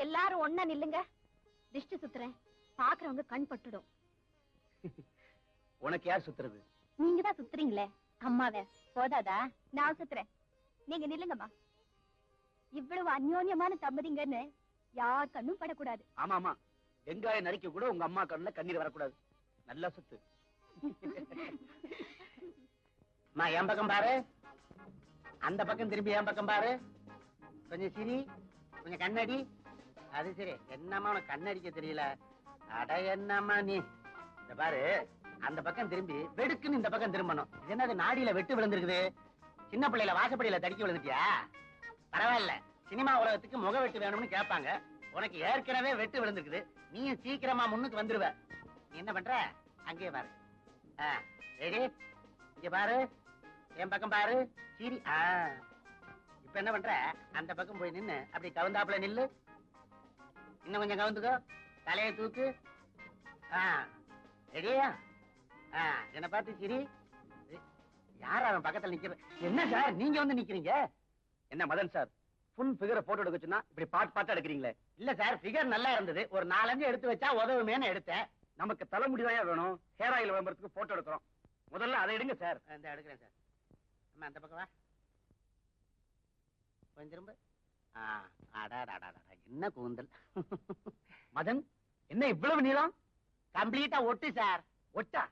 எல்லாரும் ஒண்ணா நில்லுங்க. திஷ்டி சுத்துறேன், பாக்குறவங்க கண் பட்டுடும். உனக்கு யார் சுத்துறது? நீங்க தான் சுத்துறீங்களே அம்மாவே. போதாதா? நான் சுத்துறேன், நீங்க நில்லுங்கம்மா. இவ்வளவு அந்யோன்யமான தம்பதிங்கன்னு யார் கண்ணும் படக்கூடாது. ஆமா ஆமா, வெங்காயம் நரிக்க கூட உங்க அம்மா கண்ணுல கண்ணீர் வரக்கூடாது. நல்லா சுத்து. என் பக்கம் பாரு, அந்த பக்கம் திரும்பி என் பக்கம் பாரு. கொஞ்சம் சிரி, கொஞ்சம் கண்ணடி. அது சரி, என்னம்மா உனக்கு கண்ணடிக்க தெரியல? அட என்னம்மா நீ, இந்த பாரு, அந்த பக்கம் திரும்பி வெடுக்குன்னு இந்த பக்கம் திரும்பணும். என்னது நாடியில வெட்டு விழுந்திருக்குது? சின்ன பிள்ளையில வாசப்படியில தடுக்கி விழுந்துட்டியா? பரவாயில்ல, சினிமா உலகத்துக்கு முக வெட்டு வேணும்னு கேட்பாங்க. உனக்கு ஏற்கனவே வெட்டு விழுந்திருக்குது, நீயும் சீக்கிரமா முன்னுக்கு வந்துருவ. நீ என்ன பண்ற? அங்கே பாரு. ரெடி? இங்க பாரு, என் பக்கம் பாரு, சீரி. இப்ப என்ன பண்ற? அந்த பக்கம் போய் நின்னு அப்படி கவுந்தாப்புல நில்லு. இன்னும் கொஞ்சம் கவுந்துக்கோ, தலையை தூக்கு. ரெடியா? என்ன பார்த்து சிரி. யார் அவன் பக்கத்துல நிக்கிற? என்ன சார் நீங்க வந்து நிக்கிறீங்க? என்ன மதன் சார், ஃபுல் ஃபிகரை போட்டோ எடுக்க சொன்னா இப்படி பாட்டா எடுக்கிறீங்களே? இல்ல சார், ஃபிகர் நல்லா இருந்தது, ஒரு 4-5 எடுத்து வச்சா உதவுமேன்னு எடுத்தேன். நமக்கு தலைமுடிதான் வேணும், ஹேர் ஆயில் விளம்பரத்துக்கு போட்டோ எடுக்கிறோம். முதல்ல அதை எடுங்க சார். இந்த எடுக்கிறேன் சார். அம்மா அந்த பக்கம் வா, கொஞ்சம் திரும்ப. என்ன கூந்தல் மதன், என்ன இவ்வளவு நீளம்? கம்ப்ளீட்டா ஒட்டு சார். ஒட்டா?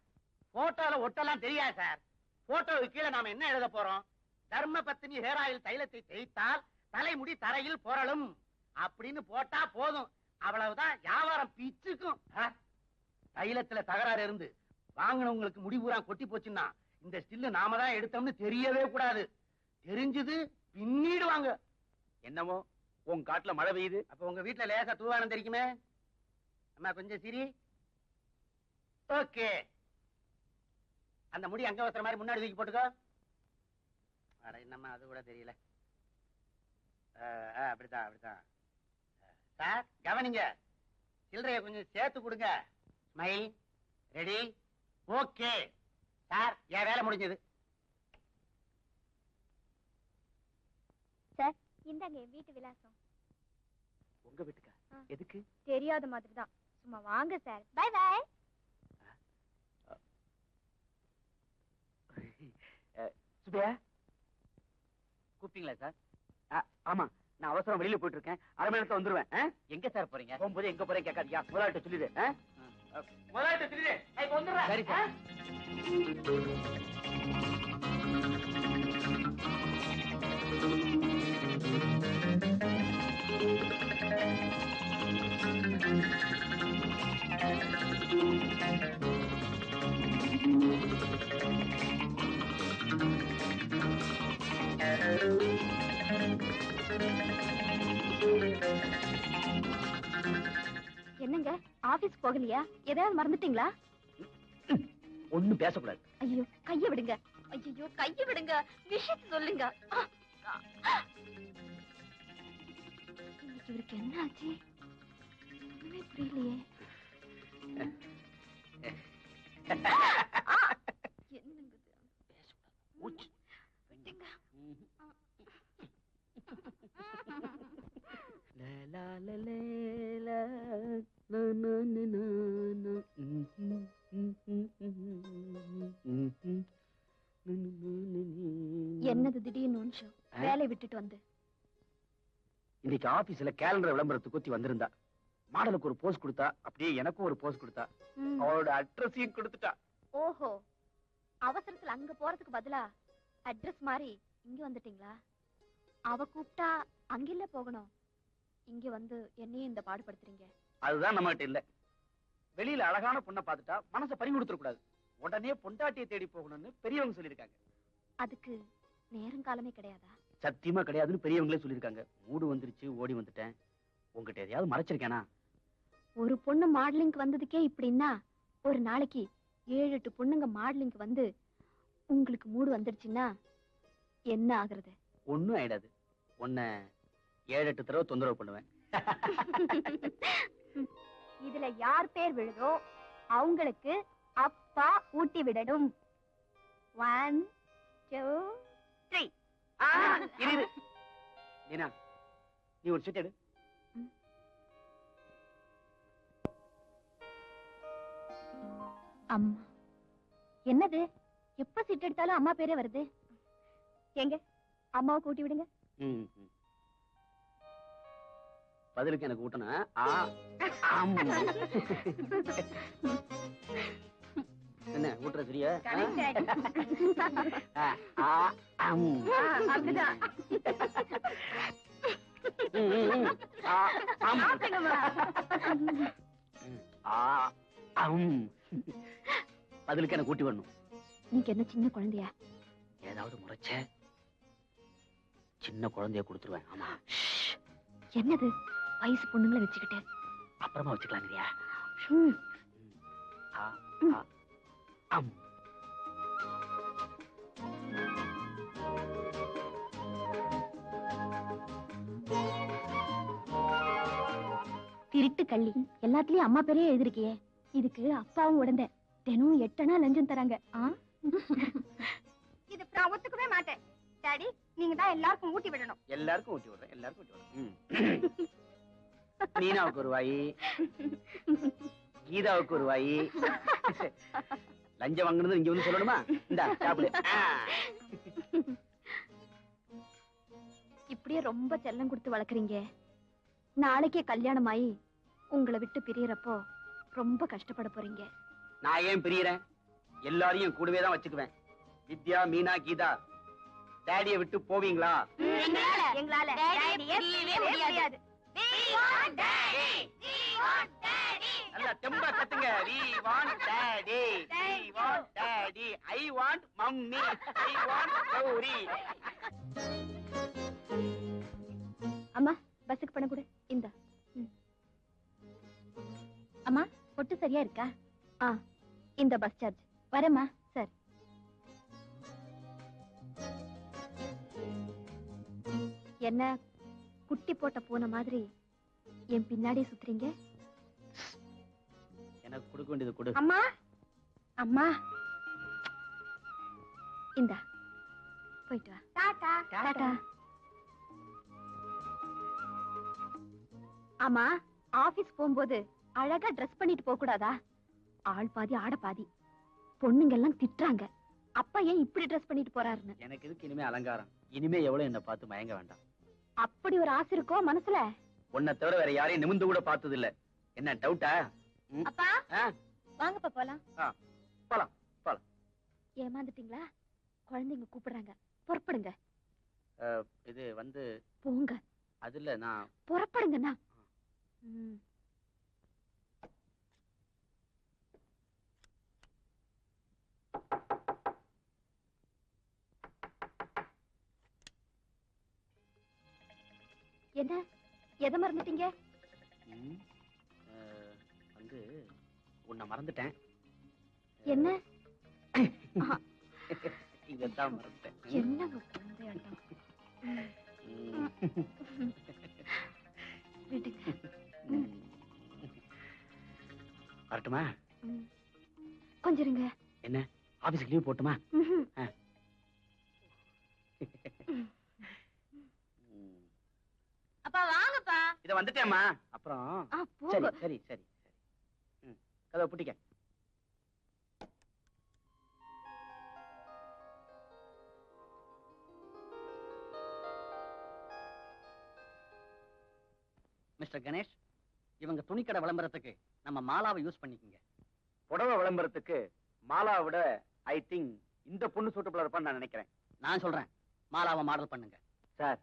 போட்டோல ஒட்டெல்லாம் தெரியாது சார். போட்டோவுக்கு கீழே நாம என்ன எழுத போறோம்? தர்ம பத்தினி ஹேர் ஆயில் தைலத்தை தேய்த்தால் தலைமுடி தரையில் புரளும் அப்படின்னு போட்டா போதும். அவ்வளவுதான், வியாபாரம் பிச்சுக்கும். தைலத்துல தகராறு இருந்து வாங்கினவங்களுக்கு முடிவுறா கொட்டி போச்சுன்னா இந்த ஸ்டில்லு நாம தான் எடுத்தோம்னு தெரியவே கூடாது. தெரிஞ்சது பின்னிடுவாங்க. என்னமோ உங்க காட்டுல மழை பெய்யுது, அப்ப உங்க வீட்டுல லேசா தூவானம் தெரிக்குமே. அம்மா கொஞ்சம் சிரி. ஓகே, அந்த முடி அங்க வச்சுற மாதிரி முன்னாடி தூக்கி போட்டுக்கோ. அட என்னம்மா அது கூட தெரியல. அப்படித்தான் அப்படித்தான். சார் கவனிங்க, சில்லறைய கொஞ்சம் சேர்த்து கொடுங்க. ஸ்மைல். ரெடி? ஓகே சார், என் வேலை முடிஞ்சது. சார் இந்தாங்க என் வீட்டு விலாசம். உங்க வீட்டுக்கா? எதுக்கு? தெரியாத மாதிரி தான், சும்மா வாங்க சார். By by. சுபியா கூப்பிட்டீங்களா சார்? ஆமா, நான் அவசரம் வெளியில போயிட்டு இருக்கேன், அரை மணி நேரத்துல வந்துருவேன். எங்க சார் போறீங்க? போகும்போது எங்க போறேன் கேட்காதியா, முதலாளிட்ட சொல்லிடு. முதலாளிட்ட சொல்லிடு, இப்ப வந்துடுறேன். சரி சார். என்னங்க ஆபீஸ் போகலையா? ஏதாவது மறந்துட்டீங்களா? ஒண்ணும் பேசக்கூடாது. ஐயோ கைய விடுங்க. ஐயோ கைய விடுங்க, விஷயத்தை சொல்லுங்க. இவருக்கு என்ன ஆச்சு? ஒண்ணுமே புரியலையே. என்னங்க பேசக்கூடாது. விடுங்க. என்னது திடீர்னு நிமிஷம் வேலை விட்டுட்டு வந்து? இன்னைக்கு ஆபீஸ்ல கேலண்டர் விளம்பரத்துக்கு ஊத்தி வந்திருந்தா. மாடலுக்கு ஒரு போஸ் கொடுத்தா, அப்படியே எனக்கும் ஒரு போஸ் கொடுத்தா. அவளோட அட்ரஸையும் கொடுத்துட்டா. ஓஹோ, அவசரத்துல அங்க போறதுக்கு பதிலா அட்ரஸ் மாதிரி இங்க வந்துட்டீங்களா? அவ கூப்பிட்டா அங்கில்ல போகணும், இங்க வந்து என்னையும் இந்த பாடுபடுத்துறீங்க. அதுதான் நம்ம கிட்ட இல்ல. வெளியில அழகான பொண்ணை பார்த்துட்டா மனசை பறி கொடுத்துட கூடாது, உடனே பொண்டாட்டியை தேடி போகணும்னு பெரியவங்க சொல்லிருக்காங்க. அதுக்கு நேரம் காலமே கிடையாதா? சத்தியமா கிடையாதுன்னு பெரியவங்களே சொல்லியிருக்காங்க. மூடு வந்துருச்சு, ஓடி வந்துட்டேன். உங்ககிட்ட எதையாவது மறைச்சிருக்கேனா? ஒரு பொண்ணு மாடலிங்க்கு வந்ததுக்கே இப்படின்னா ஒரு நாளைக்கு 7-8 பொண்ணுங்க மாடலிங்க்கு வந்து உங்களுக்கு மூடு வந்துருச்சுன்னா என்ன ஆகுறது? ஒண்ணும் ஆயிடாது. உன்னை 7-8 தடவை தொந்தரவு பண்ணுவேன். இதுல யார் பேர் விழுதோ அவங்களுக்கு அப்பா ஊட்டி விடணும். 1 2 3. இரு. மீனா, நீ ஒரு சீட் எடு. அம்மா என்னது? எப்ப சீட் எடுத்தாலும் அம்மா பேரே வருது. எங்க அம்மாவை கூட்டி விடுங்க. பதிலுக்கு எனக்கு ஊட்டணும். என்ன ஊட்டுற சரியா? அப்படிதான். பதிலுக்கு எனக்கு ஊட்டி வரணும். நீங்க என்ன சின்ன குழந்தையா? ஏதாவது முறைச்ச சின்ன குழந்தைய கொடுத்துருவேன். ஆமா. என்னது வயசு பொண்ணுங்களை வச்சுக்கிட்டு? அப்புறமா வச்சுக்கலாங்கறியா? திருட்டு கள்ளி, எல்லாத்துலயும் அம்மா பேரே எழுதிருக்கியே. இதுக்கு அப்பாவும் உடந்த தினம் 8 அணா லஞ்சம் தராங்க. இது நான் ஒத்துக்கவே மாட்டேன். டாடி, நீங்க தான் எல்லாருக்கும் ஊட்டி விடணும். எல்லாருக்கும் ஊட்டி விடுறேன். எல்லாருக்கும் ஊட்டி விடுறேன். மீனாவுக்கு ஒரு வாயி, கீதாவுக்கு ஒரு வாயி. லஞ்சம் வாங்குறது இங்க வந்து சொல்லணுமா? இந்தா சாப்பிடு. இப்படியே ரொம்ப செல்லம் கொடுத்து வளர்க்குறீங்க. நாளைக்கே கல்யாணம் ஆகி உங்களை விட்டு பிரியறப்போ ரொம்ப கஷ்டப்பட போறீங்க. நான் ஏன் பிரியறேன்? எல்லாரையும் கூடவே தான் வச்சுக்குவேன். வித்யா, மீனா, கீதா, டாடியை விட்டு போவீங்களா? எங்களால முடியாது. நல்லா தெம்பா கத்துங்க. We want daddy. We want daddy. I want mummy. I want Gauri. அம்மா, பஸ்ஸுக்கு பணம் கொடு. இந்த அம்மா, பொட்டு சரியா இருக்கா? இந்த பஸ் சார்ஜ். வரேம்மா. சரி. என்ன குட்டி போட்ட பூனை மாதிரி என் பின்னாடி சுத்துறீங்க? எனக்கு கொடுக்க வேண்டியது கொடு. அம்மா, அம்மா, இந்த போயிட்டு வா. டாடா. டாடா. ஆமா, ஆபீஸ் போகும்போது அழகா ட்ரெஸ் பண்ணிட்டு போக கூடாதா? ஆள் பாதி ஆட பாதி. பொண்ணுங்க எல்லாம் திட்டுறாங்க, அப்பா ஏன் இப்படி ட்ரெஸ் பண்ணிட்டு போறாருன்னு. எனக்கு இதுக்கு இனிமே அலங்காரம். இனிமே எவ்வளவு என்ன பார்த்து மயங்க வேண்டாம். அப்படி ஒரு ஆசை இருக்கோ மனசுல? உன்னை தவிர வேற யாரையும் நிமிந்து கூட பார்த்தது இல்ல. என்ன டவுட்டா? அப்பா, வாங்கப்பா போலாம். போலாம் போலாம். ஏமாந்துட்டீங்களா? குழந்தைங்க கூப்பிடுறாங்க, புறப்படுங்க. இது வந்து போங்க. அதுல நான் புறப்படுங்கண்ணா. என்ன எதை மறந்துட்டீங்க? வந்து உன்னை மறந்துட்டேன். என்ன? இதான் மறந்துட்டேன். என்னங்க குழந்தையாட்டம். விடுங்க. வரட்டுமா? கொஞ்சம் இருங்க. என்ன ஆபீஸ்க்கு லீவ் போட்டுமா? அப்பா வாங்கப்பா. இத வந்துட்டேம்மா. அப்புறம் சரி சரி சரி சரி. கதவை பூட்டிக்க. மிஸ்டர் கணேஷ், இவங்க துணிக்கடை விளம்பரத்துக்கு நம்ம மாலாவை யூஸ் பண்ணிக்கங்க. புடவை விளம்பரத்துக்கு மாலாவை விட ஐ திங்க் இந்த பொண்ணு சூட்டபிளா இருப்பான்னு நான் நினைக்கிறேன். நான் சொல்றேன், மாலாவை மாடல் பண்ணுங்க. சார்,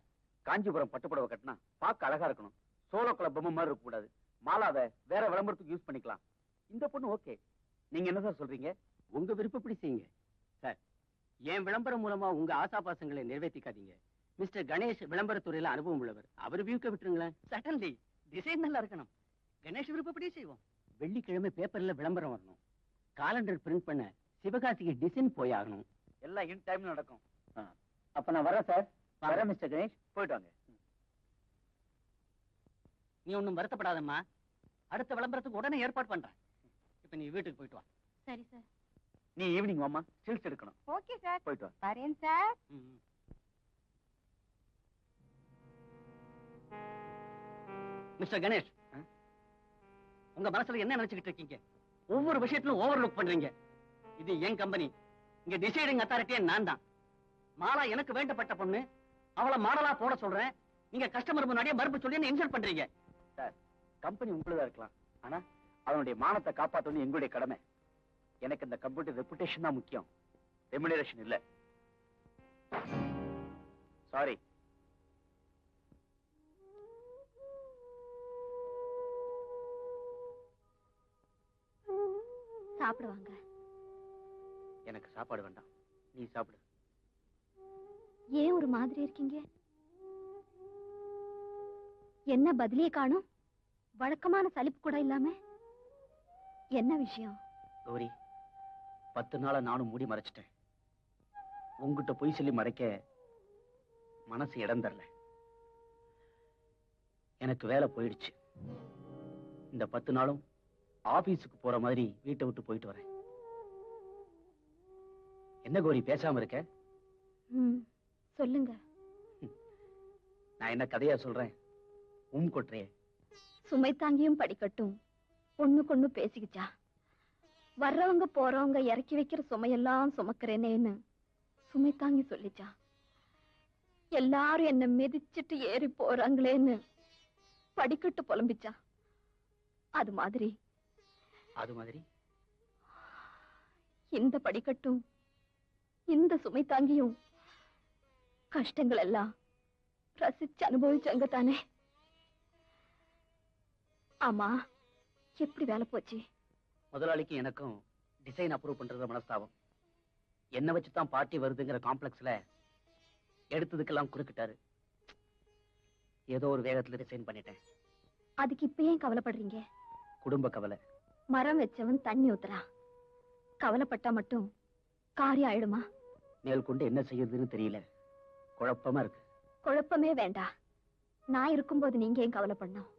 காஞ்சிபுரம் பட்டு புடவை கட்டினா பார்க்க அழகா இருக்கணும். சோலோ கிளப் பொம்மை மாதிரி இருக்க கூடாது. மாலாவை வேற விளம்பரத்துக்கு யூஸ் பண்ணிக்கலாம். இந்த பொண்ணு ஓகே. நீங்க என்ன சார் சொல்றீங்க? உங்க விருப்பப்படி செய்யுங்க. சார், என் விளம்பரம் மூலமா உங்க ஆசா பாசங்களை நிறைவேற்றிக்காதீங்க. மிஸ்டர் கணேஷ் விளம்பரத்துறையில அனுபவம் உள்ளவர். அவர் வியூக்க விட்டுருங்களேன். சட்டன்லி டிசைன் நல்லா இருக்கணும். கணேஷ் விருப்பப்படி செய்வோம். வெள்ளிக்கிழமை பேப்பர்ல விளம்பரம் வரணும். காலண்டர் பிரிண்ட் பண்ண சிவகாசிக்கு டிசைன் போய் ஆகணும். எல்லாம் இன் டைம்ல நடக்கும். அப்ப நான் வரேன் சார். வரேன் மிஸ்டர் கணேஷ். போயிட்டு வாங்க. நீ ஒண்ணும் வருத்தப்படாதம்மா. அடுத்த விளம்பரத்துக்கு உடனே ஏற்பாடு பண்றேன். இப்ப நீ வீட்டுக்கு போயிட்டு வா. சரி சார். நீ ஈவினிங் வாமா, ஸ்டில்ஸ் எடுக்கணும். Okay sir. போயிட்டு வா. வரேன் சார். மிஸ்டர் கணேஷ், உங்க மனசுல என்ன நினைச்சுக்கிட்டு இருக்கீங்க? ஒவ்வொரு விஷயத்திலும் ஓவர்லுக் பண்றீங்க. இது என் கம்பெனி. இங்க டிசைடிங் அத்தாரிட்டியே நான் தான். மாலா எனக்கு வேண்டப்பட்ட பொண்ணு. அவளை மாடலா போட சொல்றேன். நீங்க கஸ்டமர் முன்னாடியே மறுப்பு சொல்லி என்ன இன்சல்ட் பண்றீங்க. சார், கம்பெனி உங்களுதா இருக்கலாம். ஆனா அதனுடைய மானத்தை காப்பாற்றணும் எங்களுடைய கடமை. எனக்கு இந்த கம்பெனி ரெப்புடேஷன் தான் முக்கியம், ரெமுனரேஷன் இல்ல. சாரி. சாப்பிடுவாங்க. எனக்கு சாப்பாடு வேண்டாம், நீ சாப்பிடு. ஏன் ஒரு மாதிரி இருக்கீங்க? என்ன பதிலே காணும்? வழக்கமான சலிப்பு கூட இல்லாம என்ன விஷயம்? கௌரி, 10 நாளா நானும் மூடி மறைச்சிட்டேன். உங்ககிட்ட பொய் சொல்லி மறைக்க மனசு இடம் தரல. எனக்கு வேலை போயிடுச்சு. இந்த 10 நாளும் ஆபீஸுக்கு போற மாதிரி வீட்டை விட்டு போயிட்டு வரேன். என்ன கௌரி பேசாம இருக்க? சொல்லுங்க. நான் என்ன கதையா சொல்றேன்? கொட்டுறே. சுமை தாங்கியும் படிக்கட்டும் ஒண்ணுக்கொண்ணு பேசிக்கிச்சா. வர்றவங்க போறவங்க இறக்கி வைக்கிற சுமையெல்லாம் சுமக்கிறேனேன்னு சுமை தாங்கி சொல்லிச்சா. எல்லாரும் என்ன மிதிச்சிட்டு ஏறி போறாங்களேன்னு படிக்கட்டு புலம்பிச்சா. அது மாதிரி இந்த படிக்கட்டும் இந்த சுமை தாங்கியும் கஷ்டங்கள் எல்லாம் ரசிச்சு அனுபவிச்சாங்க தானே. ஆமா, எப்படி வேலை போச்சு? முதலாளிக்கு எனக்கும் டிசைன் அப்ரூவ் பண்றது மனஸ்தாபம். என்ன வச்சுதான் பார்ட்டி வருதுங்கிற காம்ப்ளெக்ஸ்ல எடுத்ததுக்கெல்லாம் குறுக்கிட்டாரு. ஏதோ ஒரு வேகத்துல டிசைன் பண்ணிட்டேன். அதுக்கு இப்ப ஏன் கவலைப்படுறீங்க? குடும்ப கவலை. மரம் வச்சவன் தண்ணி ஊத்துறான். கவலைப்பட்டா மட்டும் காரியம் ஆயிடுமா? மேல் கொண்டு என்ன செய்யறதுன்னு தெரியல, குழப்பமா இருக்கு. குழப்பமே வேண்டாம். நான் இருக்கும்போது நீங்க ஏன் கவலைப்படணும்?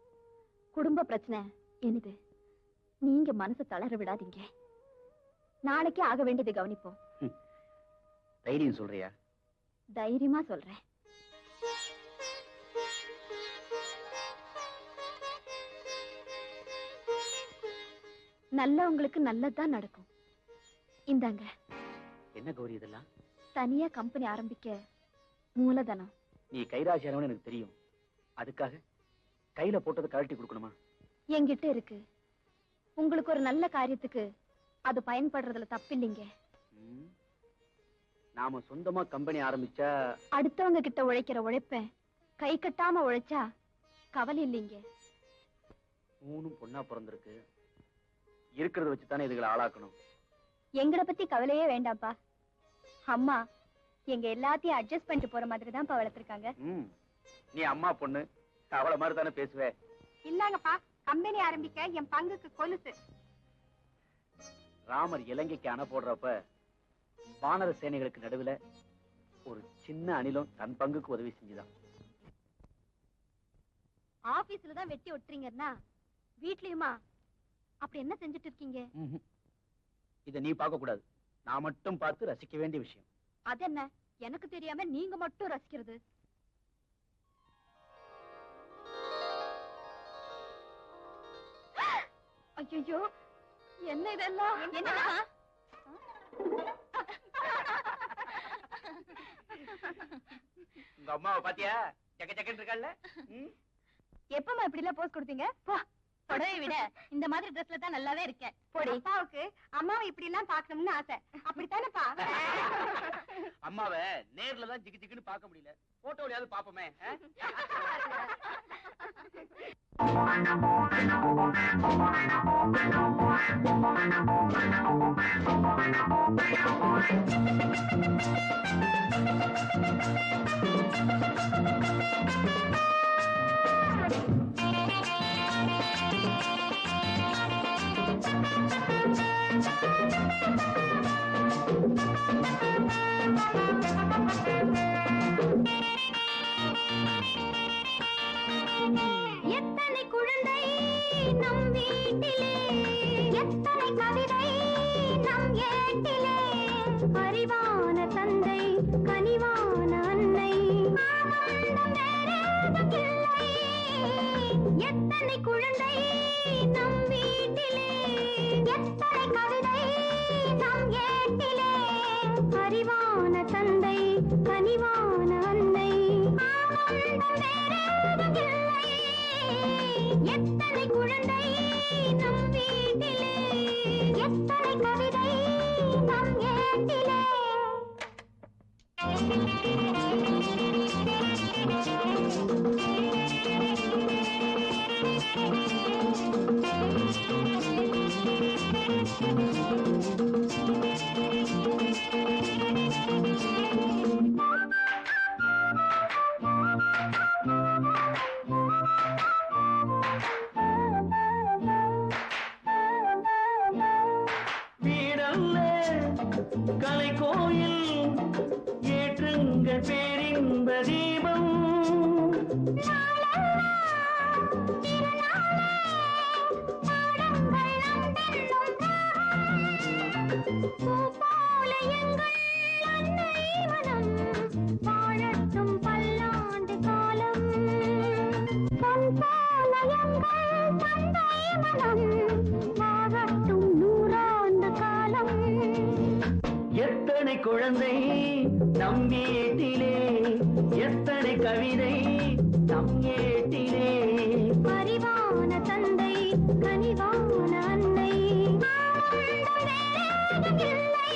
குடும்ப பிரச்சனை என்னது? நீங்க மனசை தளர விடாதீங்க. நாளைக்கே ஆக வேண்டியதை கவனிப்போம். தைரியம் சொல்றியா? தைரியமா சொல்றேன். நல்லவங்களுக்கு நல்லதுதான் நடக்கும். இந்தாங்க. என்ன கௌரி இதெல்லாம்? தனியா கம்பெனி ஆரம்பிக்க மூலதனம். நீ கைராசியானவன்னு எனக்கு தெரியும். அதுக்காக கையில போட்டதை கழட்டி கொடுக்கணுமா? என்கிட்ட இருக்கு. உங்களுக்கு ஒரு நல்ல காரியத்துக்கு அது பயன்படுறதுல தப்பில்லைங்க. நாம சொந்தமா கம்பெனி ஆரம்பிச்சா அடுத்தவங்க கிட்ட உழைக்கிற உழைப்ப கை கட்டாம உழைச்சா கவலை இல்லைங்க. மூணும் பொண்ணா பிறந்திருக்கு. இருக்கிறத வச்சுதானே இதுகளை ஆளாக்கணும். எங்களை பத்தி கவலையே வேண்டாம்ப்பா. அம்மா எங்க எல்லாத்தையும் அட்ஜஸ்ட் பண்ணிட்டு போற மாதிரி தான் வளர்த்திருக்காங்க. நீ அம்மா பொண்ணு, அவள மாதிரி தானே பேசுவே. இந்தாங்கப்பா, கம்பெனி ஆரம்பிக்க என் பங்குக்கு கொலுசு. ராமர் இலங்கைக்கு அணை போடுறப்ப வானர சேனைகளுக்கு நடுவுல ஒரு சின்ன அணிலும் தன் பங்குக்கு உதவி செஞ்சுதான். ஆபீஸ்ல தான் வெட்டி ஒட்டுறீங்கன்னா வீட்லயுமா அப்படி என்ன செஞ்சுட்டு இருக்கீங்க? இத நீ பார்க்க கூடாது, நான் மட்டும் பார்த்து ரசிக்க வேண்டிய விஷயம். அது என்ன எனக்கு தெரியாம நீங்க மட்டும் ரசிக்கிறது? ஐயோ, என்ன இதெல்லாம்? உங்க அம்மாவை பாத்தியா? ஜக்க ஜக்கன்னு இருக்காள்ல. எப்பமா இப்படி எல்லாம் போஸ் கொடுத்தீங்க? புடவை விட இந்த மாதிரி ட்ரெஸ்ல தான் நல்லாவே இருக்கேன். போடி. அப்பாவுக்கு அம்மாவை இப்படி எல்லாம் பார்க்கணும்னு ஆசை. அப்படித்தானப்பா? அம்மாவை நேர்ல தான் ஜிக்கு ஜிக்குன்னு பார்க்க முடியல, போட்டோலயாவது பாப்போமே. எத்தனை குழந்தை நம் வீட்டிலே, எத்தனை கவிதை நம் ஏட்டிலே, அறிவான தந்தை கனிவான அன்னை, ஆனந்தம் வேறேதும் இல்லை. எத்தனை குழந்தை நம் வீட்டிலே, எத்தனை கவிதை நம் ஏட்டிலே, அறிவான தந்தை கனிவான அன்னை, ஆனந்தம் வேறேதும் இல்லை. எத்தனை குழந்தை நம் வீட்டிலே, எத்தனை கவிதை நம் ஏட்டிலே. கலை கோயில் ஏற்றுங்கள் பேரின்ப தீபம். வாழட்டும் பல்லாண்டு காலம், வாழட்டும் நூறாண்டு காலம். எத்தனை குழந்தை நம் வீட்டிலே, எத்தனை கவிதை நம் ஏட்டிலே, அறிவான தந்தை கனிவான அன்னை, இல்லை.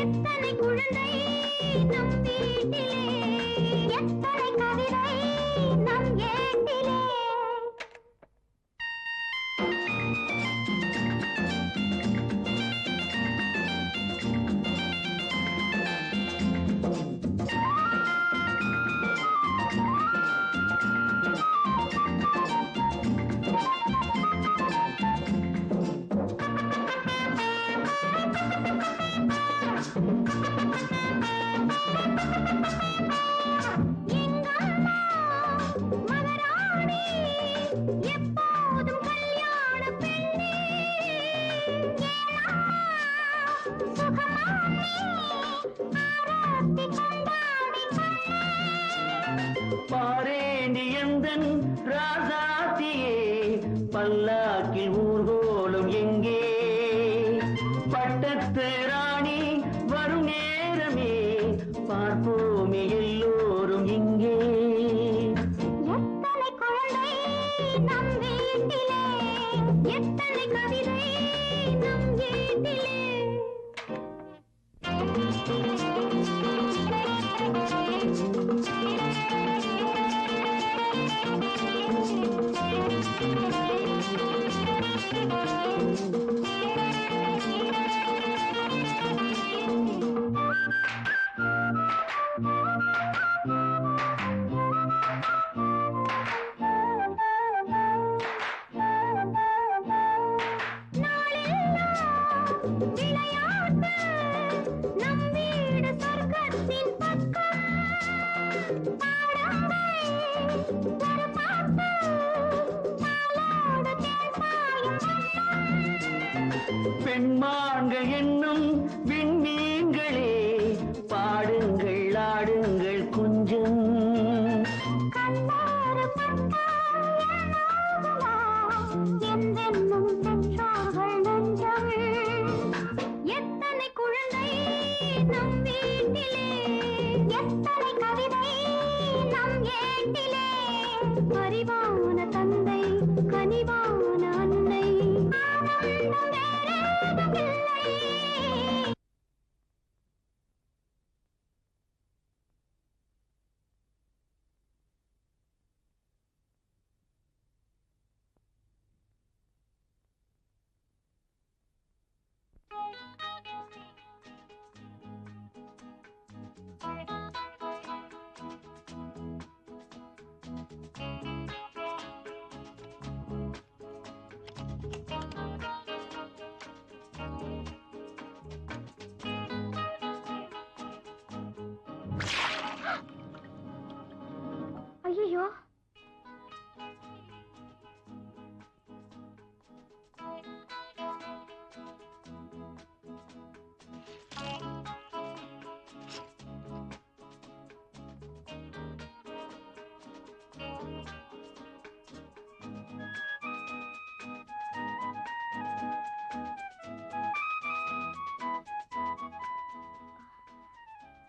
எத்தனை குழந்தை நம் வீட்டிலே, எத்தனை கவிதை நம் ஏட்டிலே. பாரேண்டி எந்தன் ராசாத்தியே, பல்லாக்கில் ஊர்கோலும் எங்கே, பட்டத்து ராணி வரும் நேரமே, பார்ப்போமே எல்லோரும் இங்கே. எத்தனை குழந்தை நம் வீட்டிலே, எத்தனை கவிதை நம் வீட்டிலே. பெண்மான்கள் என்னும் விண்மீன்களே, பாடுங்கள் ஆடுங்கள் கொஞ்சம். எத்தனை குழந்தை நம் வீட்டிலே, எத்தனை கவிதை நம் ஏட்டிலே, அறிவான தந்தை கனிவான அன்னை, ஆனந்தம் வேறேதும் இல்லை.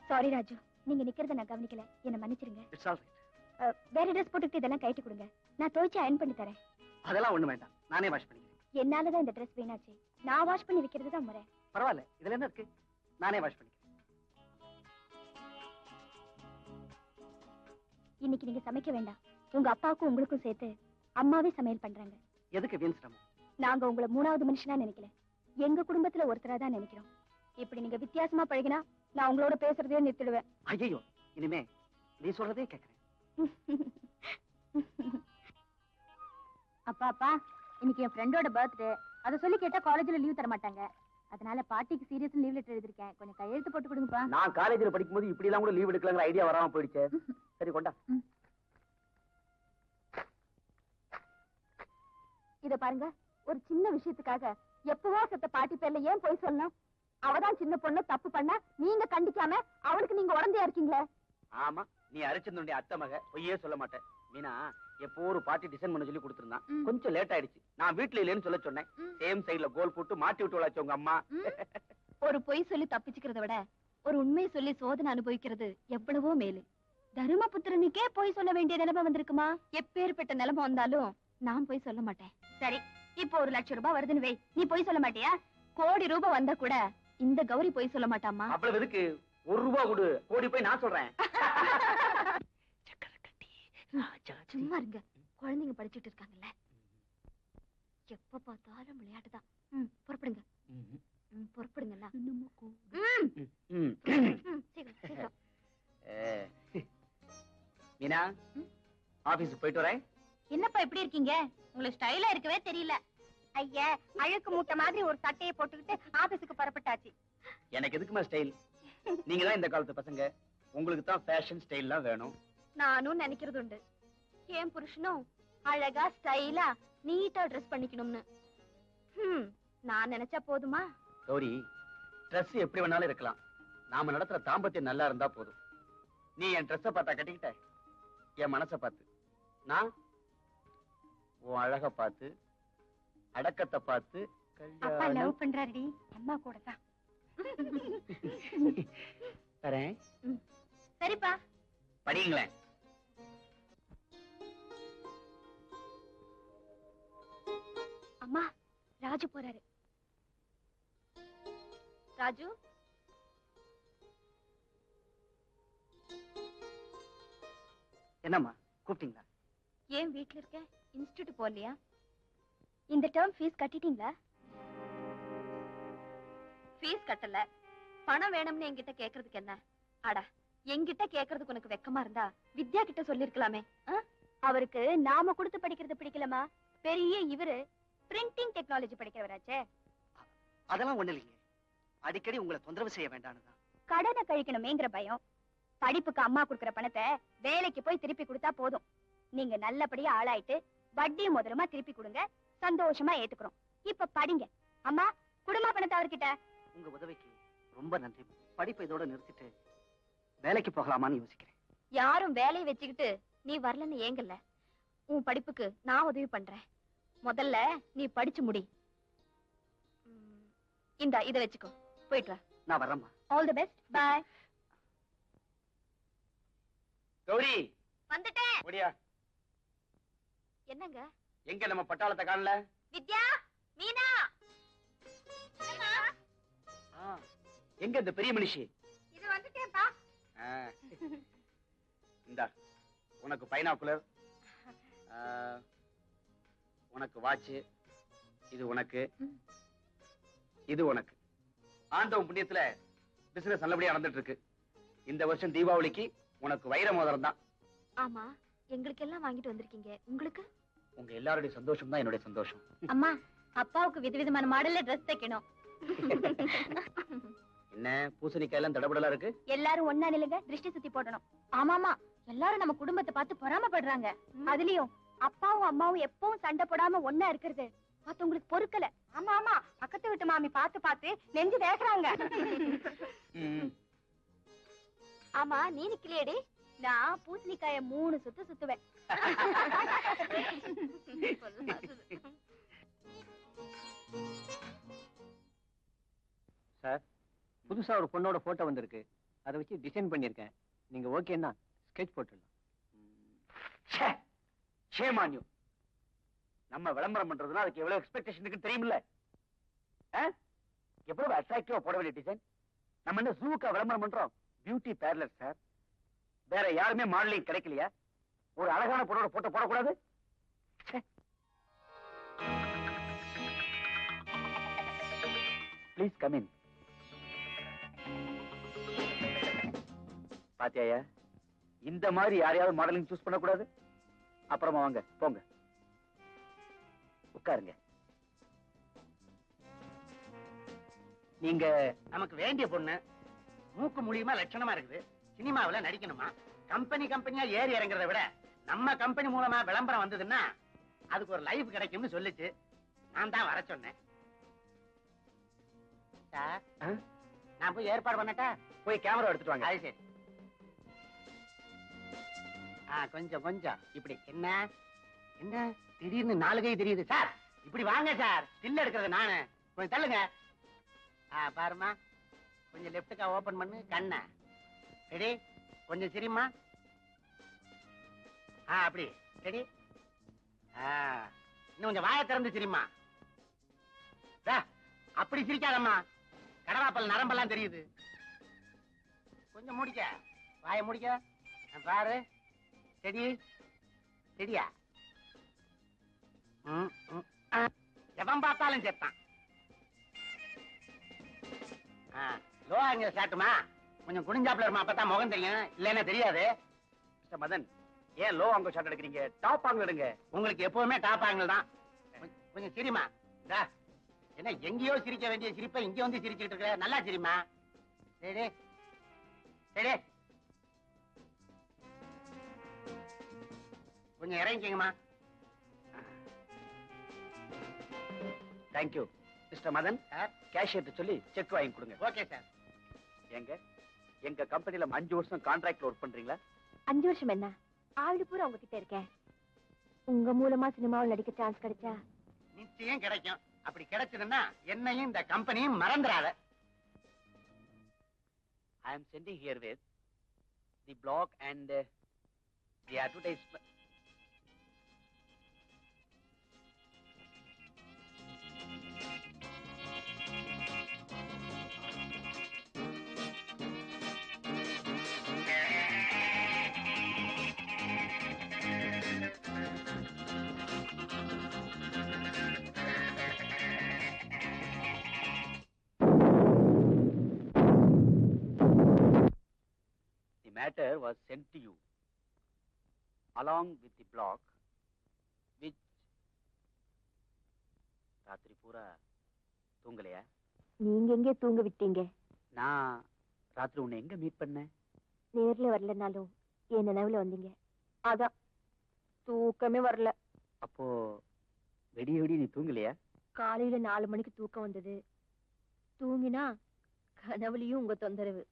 சாரி ராஜு, நீங்க நிக்கிறத நான் கவனிக்கல, என்ன மன்னிச்சிருங்க. It's all right. வேற ட்ரெஸ் போட்டுக்கிட்டு இதெல்லாம் கைட்டு கொடுங்க, நான் துவைச்சு அயன் பண்ணி தரேன். அதெல்லாம் ஒண்ணு வேண்டாம், நானே வாஷ் பண்ணிக்கிறேன். என்னாலதான் இந்த ட்ரெஸ் வீணாச்சு, நான் வாஷ் பண்ணி வைக்கிறது தான் முறை. பரவாயில்ல, இதுல என்ன இருக்கு, நானே வாஷ் பண்ணிக்கிறேன். இன்னைக்கு நீங்க சமைக்க வேண்டாம், உங்க அப்பாவுக்கும் உங்களுக்கும் சேர்த்து அம்மாவே சமையல் பண்றாங்க. எதுக்கு வீண் சிரமம்? நாங்க உங்களை மூணாவது மனுஷனா நினைக்கல, எங்க குடும்பத்துல ஒருத்தரா தான் நினைக்கிறோம். இப்படி நீங்க வித்தியாசமா பழகினா நான் உங்களோட பேசுறதே நிறுத்திடுவேன். ஐயோ, இனிமே நீ சொல்றதே கேட்கிறேன். அப்பா அப்பா, இன்னைக்கு என் ஃப்ரெண்டோட பர்த்டே, அதை சொல்லி கேட்டா காலேஜ்ல லீவ் தர மாட்டாங்க. அதனால பாட்டிக்கு சீரியஸ் லீவ் லெட்டர் எழுதிருக்கேன், கொஞ்சம் கையெழுத்து போட்டு கொடுங்கப்பா. நான் காலேஜ்ல படிக்கும்போது இப்படி எல்லாம் கூட லீவ் எடுக்கலாங்கிற ஐடியா வராம போயிடுச்சு. சரி கொண்டா. இத பாருங்க, ஒரு சின்ன விஷயத்துக்காக எப்பவோ செத்த பாட்டி பேர்ல ஏன் போய் சொல்லணும்? அவதான் சின்ன பொண்ணு தப்பு பண்ணா நீங்க கண்டிக்காம அவளுக்கு நீங்க உடந்தையா இருக்கீங்களே. ஆமா, நீ அரிச்சந்தோடைய அத்தை மக, பொய்யே சொல்ல மாட்டேன். மீனா எப்போ ஒரு பார்ட்டி டிசைன் பண்ண சொல்லி கொடுத்திருந்தான், கொஞ்சம் லேட் ஆயிடுச்சு. நான் வீட்டுல இல்லைன்னு சொல்ல சொன்னேன், சேம் சைடுல கோல் போட்டு மாட்டி விட்டு விளாச்சு உங்க அம்மா. ஒரு பொய் சொல்லி தப்பிச்சுக்கிறத விட ஒரு உண்மையை சொல்லி சோதனை அனுபவிக்கிறது எவ்வளவோ மேலு. தருமபுத்திரனுக்கே போய் சொல்ல வேண்டிய நிலைமை வந்திருக்குமா? எப்பேற்பட்ட நிலைமை வந்தாலும் நான் போய் சொல்ல மாட்டேன். சரி, இப்போ 1 லட்சம் ரூபாய் வருதுன்னு வை, நீ போய் சொல்ல மாட்டியா? கோடி ரூபாய் வந்தா கூட இந்த கௌரி போய் சொல்ல மாட்டாமா? அவ்வளவு எதுக்கு, 1 ரூபாய் கொடு, கோடி போய் நான் சொல்றேன். சும்மா இருங்க, குழந்தைங்க படிச்சுட்டு இருக்காங்கல்ல, எப்ப பார்த்தாலும் விளையாட்டுதான். புறப்படுங்க. புறப்படுங்கண்ணா. மீனா, ஆபீஸ் போயிட்டு வரேன். என்னப்பா இப்படி இருக்கீங்க? உங்களுக்கு ஸ்டைலா இருக்கவே தெரியல. ஐயா, அழுக்கு மூட்டை மாதிரி ஒரு சட்டையை போட்டுக்கிட்டு ஆபீஸுக்கு புறப்பட்டாச்சு. எனக்கு எதுக்குமா ஸ்டைல்? நீங்க தான் இந்த காலத்து பசங்க, உங்களுக்கு தான் ஃபேஷன் ஸ்டைல்லாம் வேணும். நானும் நினைக்கிறது உண்டு, என் புருஷனும் அழகா ஸ்டைலா நீட்டா ட்ரெஸ் பண்ணிக்கணும்னு. நான் நினைச்சா போதுமா? கௌரி, ட்ரெஸ் எப்படி வேணாலும் இருக்கலாம், நாம நடத்துற தாம்பத்தியம் நல்லா இருந்தா போதும். நீ என் ட்ரெஸ்ஸை பார்த்தா கட்டிக்கிட்ட, என் மனசை பார்த்து, நான் உன் அழக பார்த்து, அடக்கத்தை பார்த்து அப்பா லவ் பண்றாருடி, அம்மா கூட தான். தரேன். சரிப்பா, படிங்களேன். அம்மா, ராஜு போறாரு. ராஜு, என்னம்மா கூப்பிட்டீங்களா? ஏன் வீட்ல இருக்க, இன்ஸ்டிடியூட் போகலையா? இந்த டேர்ம் ஃபீஸ் கட்டிட்டீங்களா? ஃபீஸ் கட்டல, பணம் வேணும்னு என்கிட்ட கேக்குறதுக்கு என்ன? அட, என்கிட்ட கேக்குறதுக்கு உனக்கு வெக்கமா இருந்தா வித்யா கிட்ட சொல்லிருக்கலாமே. அவருக்கு நாம கொடுத்து படிக்கிறது பிடிக்கலமா, பெரிய இவரு பிரிண்டிங் டெக்னாலஜி படிக்கிறவராச்சே. அதெல்லாம் ஒண்ணு இல்லைங்க, அடிக்கடி உங்களை தொந்தரவு செய்ய வேண்டாம்னுதான். கடனை கழிக்கணுமேங்கிற பயம். படிப்புக்கு அம்மா கொடுக்கிற பணத்தை வேலைக்கு போய் திருப்பி கொடுத்தா போதும். நீங்க நல்லபடியா ஆளாயிட்டு வட்டி முதலமா திருப்பி கொடுங்க, சந்தோஷமா ஏத்துக்கிறோம். இப்ப படிங்க. அம்மா, குடும்ப பணத்தை அவர்கிட்ட. உங்க உதவிக்கு ரொம்ப நன்றி. படிப்பை இதோட நிறுத்திட்டு வேலைக்கு போகலாமான்னு யோசிக்கிறேன். யாரும் வேலையை வச்சுக்கிட்டு நீ வரலன்னு ஏங்கல்ல, உன் படிப்புக்கு நான் உதவி பண்றேன். முதல்ல நீ படிச்சு முடி. இந்தா இத வச்சுக்கோ, போயிட்டு வா. நான் வரேம்மா. All the best, bye. Gauri, வந்துட்டேன். ஓடியா. என்னங்க? எங்க நம்ம பட்டாளத்தை காணல? வித்யா, மீனா, எங்க இந்த பெரிய மனுஷி? இது வந்துட்டேன்ப்பா. இந்தா, உனக்கு பைனாக்குலர், உனக்கு வாட்ச், இது உனக்கு, இது உனக்கு. ஆண்டவன் புண்ணியத்துல பிசினஸ் நல்லபடியா நடந்துட்டு இருக்கு. இந்த வருஷம் தீபாவளிக்கு உனக்கு வைர மோதிரம் தான். ஆமா, எங்களுக்கு எல்லாம் வாங்கிட்டு வந்திருக்கீங்க, உங்களுக்கு? உங்க எல்லாருடைய சந்தோஷம் தான் என்னுடைய சந்தோஷம். அம்மா, அப்பாவுக்கு விதவிதமான மாடல்ல ட்ரெஸ் தைக்கணும். என்ன பூசணிக்காய் எல்லாம் தடபடலா இருக்கு? எல்லாரும் ஒண்ணா நில்லுங்க, திருஷ்டி சுத்தி போடணும். ஆமாமா, எல்லாரும் நம்ம குடும்பத்தை பார்த்து பொறாமப்படுறாங்க. அதுலயும் அப்பாவும் அம்மாவும் எப்பவும் சண்டை போடாம ஒண்ணா இருக்கிறது மத்தவங்களுக்கு பொறுக்கல. ஆமா ஆமா, பக்கத்து வீட்டு மாமி பார்த்து பார்த்து நெஞ்சு வேகறாங்க. ஆமா, நீ நிக்கலையேடி, நான் பூசணிக்காய 3 சுத்து சுத்துவேன். சார், புதுசா ஒரு பொண்ணோட போட்டோ வந்திருக்கு, அதை வச்சு டிசைன் பண்ணிருக்கேன். நீங்க ஓகேன்னா ஸ்கெட்ச் போட்டுடலாம். ஷேமான்யூ, நம்ம விளம்பரம் பண்றதுன்னா அதுக்கு எவ்வளவு எக்ஸ்பெக்டேஷன் இருக்குன்னு தெரியுமில்ல? எவ்வளவு அட்ராக்டிவா போட வேண்டிய டிசைன். நம்ம என்ன ஜூக்கா விளம்பரம் பண்றோம்? Beauty parlour sir. வேற யாருமே மாடலிங் கிடைக்கலையா? ஒரு அழகான பொருளோட போட்டோ போடக்கூடாது? Please come in. பாத்தியாயா, இந்த மாதிரி யாரையாவது மாடலிங் சூஸ் பண்ணக்கூடாது. அப்புறமா வாங்க, போங்க, உட்காருங்க. நீங்க நமக்கு வேண்டிய பொண்ணு, மூக்கு மூலியமா லட்சணமா இருக்குது, சினிமாவுல நடிக்கணுமா, கம்பெனியா ஏறி இறங்குறத விட நம்ம கம்பெனி மூலமா விளம்பரம் வந்ததுன்னா அதுக்கு ஒரு லைஃப் கிடைக்கும்னு சொல்லிச்சு. நான் தான் வர சொன்னேன். சார், நான் போய் ஏற்பாடு பண்ணட்டா? போய் கேமரா எடுத்துட்டு வாங்க. அது சரி. கொஞ்சம் கொஞ்சம் இப்படி. என்ன என்ன திடீர்னு 4 கை தெரியுது சார்? இப்படி வாங்க சார், ஸ்டில் எடுக்கிறது நானு. கொஞ்சம் தள்ளுங்க. பாருமா, கொஞ்சம் லெப்டுக்கா ஓபன் பண்ணு கண்ண. ரெடி? கொஞ்சம் சிரிமா. அப்படி ரெடி. இன்னும் கொஞ்சம் வாயை திறந்து சிரிமா. அப்படி சிரிக்காதம்மா, கடவாப்பல் நரம்பெல்லாம் தெரியுது. கொஞ்சம் முடிக்க, வாயை முடிக்க. பாரு, செடி செடியா? எவன் பார்த்தாலும் சேர்த்தான். லோ ஆங்கில சாட்டுமா, கொஞ்சம் குனிஞ்சாப்ல இருமா, அப்பதான் முகம் தெரியும், இல்லைன்னா தெரியாது. மிஸ்டர் மதன், ஏன் லோ ஆங்கிள் ஷாட் எடுக்கிறீங்க? டாப் ஆங்கிள் எடுங்க. உங்களுக்கு எப்பவுமே டாப் ஆங்கிள் தான். கொஞ்சம் சிரிமா. என்ன எங்கேயோ சிரிக்க வேண்டிய சிரிப்பை இங்க வந்து சிரிச்சுட்டு இருக்க? நல்லா சிரிமா. சரி சரி, கொஞ்சம் இறங்கிக்கங்கம்மா. தேங்க்யூ. மிஸ்டர் மதன், கேஷியர் சொல்லி செக் வாங்கி கொடுங்க. Okay sir. எங்க கம்பெனில 5 வருஷம் கான்ட்ராக்ட்ல ஒர்க் பண்றீங்களா? 5 வருஷம் என்ன, ஆளு பூரா உங்ககிட்ட இருக்கேன். உங்க மூலமா சினிமாவில் நடிக்க சான்ஸ் கிடைச்சா? நிச்சயம் கிடைக்கும். அப்படி கிடைச்சதுன்னா என்னையும் இந்த கம்பெனியும் மறந்துடாத. I am sending here with the blog and the advertisement. Matter was sent to you along with the block which ராத்திரி பூரா தூங்கலையா? நீங்க எங்கே தூங்க விட்டீங்க? நான் ராத்திரி உன்னை எங்க மீட் பண்ணேன்? நேர்ல வரலனாலும் என் நினைவுல வந்தீங்க. அதான் தூக்கமே வரல. அப்போ வெடிய வெடி நீ தூங்கலையா? காலையில 4 மணிக்கு தூக்கம் வந்தது. தூங்கினா கனவுலயும் உங்க தொந்தரவு.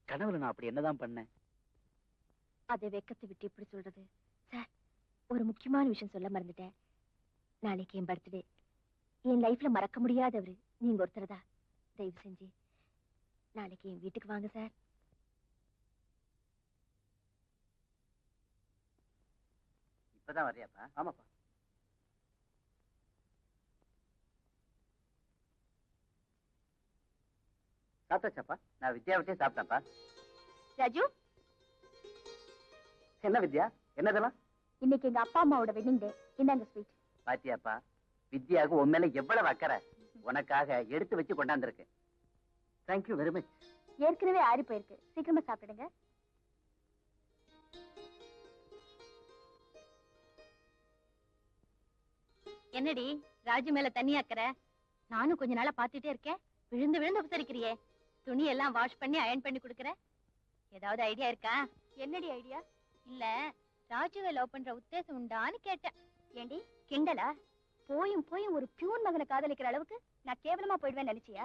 கனவுல நான் அப்படி என்னதான் பண்ணேன்? அதை வெக்கத்தை விட்டு எப்படி சொல்றது சார்? ஒரு முக்கியமான விஷயம் சொல்ல மறந்துட்டேன். நாளைக்கு என் பர்த்டே. என் லைஃப்ல மறக்க முடியாதவரு நீங்க ஒருத்தரதா. தயவு செஞ்சு நாளைக்கு என் வீட்டுக்கு வாங்க சார். இப்பதான் வர்றியாப்பா? ஆமாப்பா. சாப்பிட்டாச்சாப்பா? நான் வித்யாவிட்டே சாப்பிட்டேன்ப்பா. ராஜு, என்ன வித்யா, என்னதெல்லாம்? இன்னைக்கு எங்க அப்பா அம்மாவோட வெட்டிங் டே. இந்தாங்க ஸ்வீட். பாத்தியாப்பா, வித்யாவுக்கு உன் மேல எவ்வளவு அக்கறை. உனக்காக எடுத்து வச்சு கொண்டாந்துருக்கு. Thank you very much. ஏற்கனவே ஆறி போயிருக்கு, சீக்கிரமா சாப்பிடுங்க. என்னடி ராஜு மேல தண்ணி அக்கறை? நானும் கொஞ்ச நாளா பாத்துட்டே இருக்கேன். விழுந்து விழுந்து உபசரிக்கிறியே. துணி எல்லாம் வாஷ் பண்ணி அயன் பண்ணி கொடுக்கற. ஏதாவது ஐடியா இருக்கா? என்னடி ஐடியா? இல்ல, ராஜுவை லவ் பண்ற உத்தேசம் உண்டான்னு கேட்டேன். ஏண்டி கிண்டலா? போயும் போயும் ஒரு பியூன் மகனை காதலிக்கிற அளவுக்கு நான் கேவலமா போயிடுவேன் நினைச்சியா?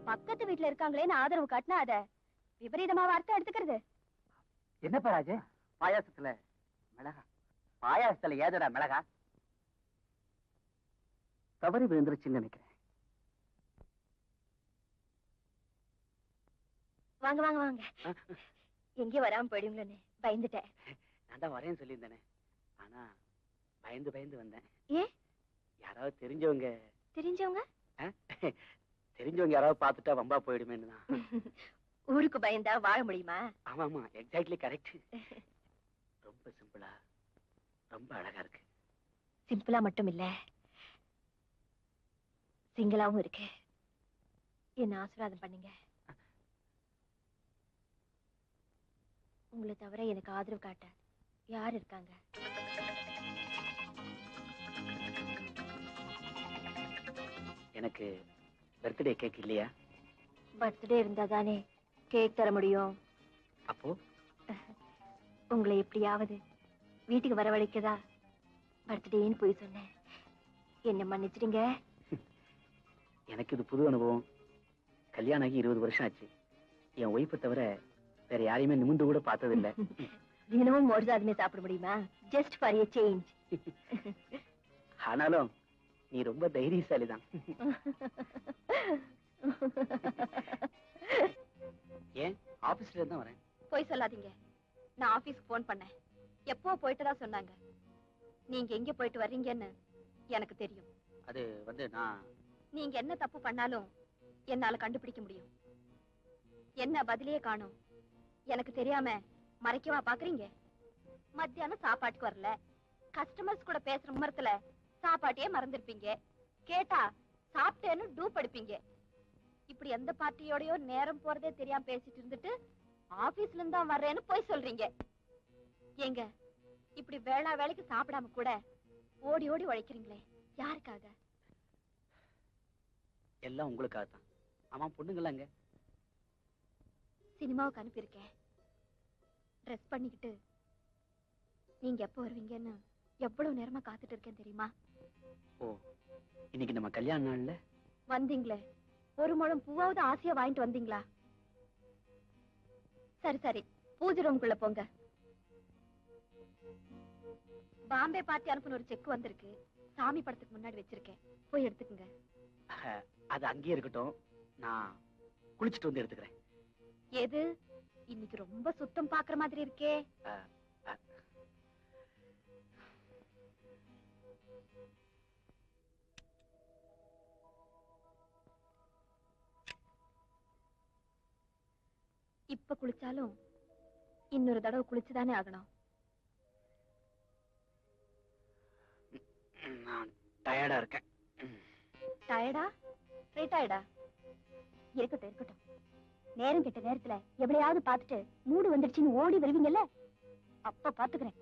பக்கத்து வீட்டுல இருக்காங்களேன்னு ஆதரவு காட்டினா அத விபரீதமாவ அர்த்தம் எடுத்துக்கிறது. என்னப்பா ராஜு, பாயாசத்துல மிளகா? பாயாசத்துல ஏதடா மிளகா? தவறி விழுந்துருச்சுன்னு நினைக்கிறேன். வாங்க வாங்க வாங்க. எங்கே வராம போயிடுங்களேன்னு பயந்துட்டேன். நான் தான் வரேன்னு சொல்லியிருந்தேனே. ஆனா பயந்து பயந்து வந்தேன். ஏன்? யாராவது தெரிஞ்சவங்க தெரிஞ்சவங்க யாராவது பார்த்துட்டா வம்பா போயிடுமேன்னு தான். ஊருக்கு பயந்தா வாழ முடியுமா? ஆமா ஆமா, எக்ஸாக்ட்லி கரெக்ட். ரொம்ப சிம்பிளா ரொம்ப அழகா இருக்கு. சிம்பிளா மட்டும் இல்ல, சிங்கிளாவும் இருக்கு. என்ன ஆசீர்வாதம் பண்ணுங்க. உங்களை தவிர எனக்கு ஆதரவு காட்ட யார் இருக்காங்க? எனக்கு பர்த்டே கேக் இல்லையா? பர்த்டே இருந்தா தானே கேக் தர முடியும். அப்போ உங்களை எப்படியாவது வீட்டுக்கு வரவழைக்கதா பர்த்டேன்னு போய் சொன்னேன். என்ன மன்னிச்சிடுங்க. எனக்கு இது புது அனுபவம். கல்யாணம் ஆகி 20 வருஷம் ஆச்சு. என் ஒய்ஃபை தவிர வேற யாரையுமே நிமிந்து கூட பார்த்தது இல்ல. தினமும் மோர் சாதமே சாப்பிட முடியுமா? Just for a change. ஆனாலும் நீ ரொம்ப தைரியசாலிதான். ஏன் ஆபீஸ்ல இருந்தா வரேன். போய் சொல்லாதீங்க. நான் ஆபீஸ்க்கு போன் பண்ணேன். எப்போ போயிட்டுதா சொன்னாங்க. நீங்க எங்க போயிட்டு வர்றீங்கன்னு எனக்கு தெரியும். அது வந்து நான் நீங்க என்ன தப்பு பண்ணாலும் என்னால கண்டுபிடிக்க முடியும். என்ன பதிலே காணும். எனக்கு தெரியாம மறைக்கவா பாக்குறீங்க? மத்தியானம் சாப்பாட்டுக்கு வரல. கஸ்டமர்ஸ் கூட பேசுற மும்மரத்துல சாப்பாட்டையே மறந்துருப்பீங்க. கேட்டா சாப்பிட்டேன்னு டூப் அடிப்பீங்க. இப்படி எந்த பார்ட்டியோடயோ நேரம் போறதே தெரியாம பேசிட்டு இருந்துட்டு ஆபீஸ்ல இருந்தா வர்றேன்னு போய் சொல்றீங்க. ஏங்க இப்படி வேளா வேலைக்கு சாப்பிடாம கூட ஓடி ஓடி உழைக்கிறீங்களே, யாருக்காக? எல்லாம் உங்களுக்காக தான். ஆமா, பொண்ணுங்களா அங்க? சினிமாவுக்கு அனுப்பியிருக்கேன். ட்ரெஸ் பண்ணிக்கிட்டு நீங்க எப்ப வருவீங்கன்னு எவ்வளவு நேரமா காத்துட்டு இருக்கேன் தெரியுமா? ஓ, இன்னைக்கு நம்ம கல்யாண நாள்ல வந்தீங்களே, ஒரு முழம் பூவாவது ஆசையா வாங்கிட்டு வந்தீங்களா? சரி சரி, பூஜை ரூம்குள்ள போங்க. பாம்பே பார்ட்டி அனுப்புன ஒரு செக் வந்திருக்கு. சாமி படத்துக்கு முன்னாடி வச்சிருக்கேன், போய் எடுத்துக்கங்க. அது அங்கேயே இருக்கட்டும். நான் குளிச்சுட்டு வந்து எடுத்துக்கிறேன். எது? இன்னைக்கு ரொம்ப சுத்தம் பாக்குற மாதிரி இருக்கே. இப்ப குளிச்சாலும் இன்னொரு தடவை குளிச்சுதானே ஆகணும். நான் டயர்டா இருக்கேன். டயர்டா? டயர்டா? இருக்கட்டும் இருக்கட்டும். நேரம் கெட்ட நேரத்துல எவ்வளையாவது பார்த்துட்டு மூடு வந்துடுச்சுன்னு ஓடி வருவீங்கல்ல, அப்ப பாத்துக்கிறேன்.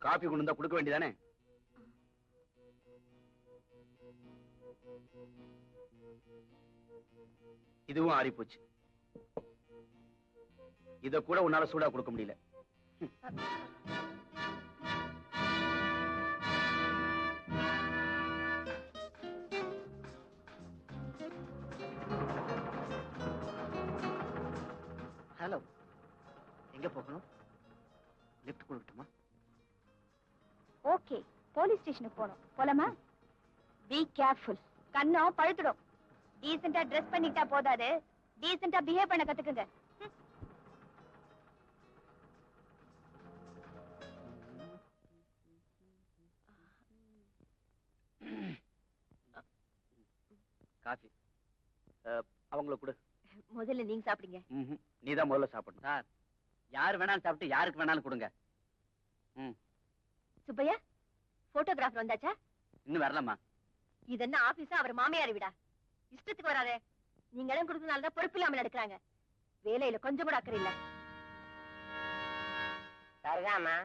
காபி கொண்டு வந்தா கொடுக்க வேண்டியதானே? இதுவும் ஆறி போச்சு. இத கூட உன்னால சூடா கொடுக்க முடியல. ஹலோ, எங்க போகணும்? லிஃப்ட் கொடுக்கட்டுமா? ஓகே, போலீஸ் ஸ்டேஷனுக்கு போறோம். போலாமா? Be careful. கண்ணம் பழுத்துடும். டீசெண்டா ட்ரெஸ் பண்ணிட்டா போதாது, டீசெண்டா பிஹேவ் பண்ண கத்துக்குங்க. காஃபி அவங்கள கொடு. முதல்ல நீங்க சாப்பிடுங்க. நீதான் முதல்ல சாப்பிடணும். சார், யாரு வேணாலும் சாப்பிட்டு யாருக்கு வேணாலும் கொடுங்க. சுப்பையா, போட்டோகிராஃபர் வந்தாச்சா? இன்னும் வரலம்மா. இது என்ன ஆபீஸா அவர் மாமியார் வீடா? இஷ்டத்துக்கு வராதே. நீங்க இடம் கொடுத்தனாலதான் பொறுப்பு இல்லாம நடக்கிறாங்க. வேலையில கொஞ்சம் கூட அக்கறை இல்ல. சரிதாம்மா.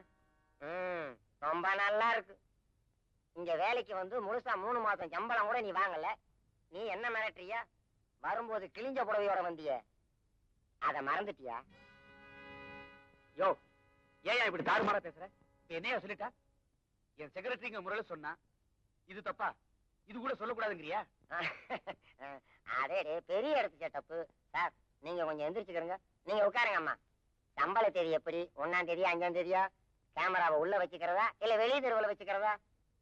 ரொம்ப நல்லா இருக்கு. இங்க வேலைக்கு வந்து முழுசா 3 மாசம் சம்பளம் கூட நீ வாங்கல. நீ என்ன மிரட்டுறியா? வரும்போது கிழிஞ்ச புடவையோட வந்திய, அத மறந்துட்டியா? யோ ஏன் இப்படி தாறுமாறா பேசுற? இப்ப என்னையா சொல்லிட்டா? என் செக்ரட்டரிங்க முறையில சொன்னா இது தப்பா? இது கூட சொல்லக்கூடாதுங்கிறியா? அதே பெரிய இடத்து செட்டப்பு சார். நீங்க கொஞ்சம் எந்திரிச்சுக்கிறங்க. நீங்க உட்காருங்க அம்மா. சம்பள தேதி எப்படி? 1ஆம் தேதி 5ஆம் தேதியா? கேமராவை உள்ள வச்சுக்கிறதா இல்ல வெளியே தெருவில் வச்சுக்கிறதா?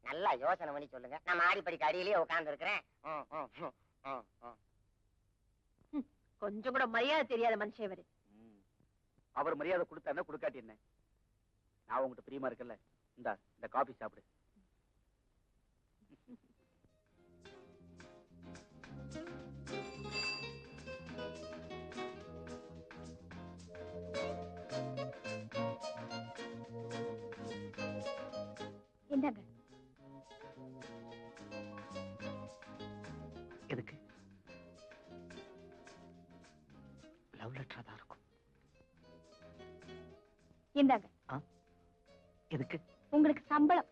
நல்லா யோசனை பண்ணி சொல்லுங்க. நான் மாடிப்படிக்கு அடியிலேயே உட்கார்ந்து இருக்கிறேன். கொஞ்சம் கூட மரியாதை தெரியாத மனுஷன் இவரு. அவர் மரியாதை கொடுத்தா கொடுக்காட்டி என்ன? நான் உங்ககிட்ட பிரியமா இருக்கல. இந்த காபி சாப்பிடு. இந்தாங்க. எதுக்கு? லவ் லெட்டரா தான் இருக்கும். இந்தாங்க. எதுக்கு? உங்களுக்கு சம்பளம்.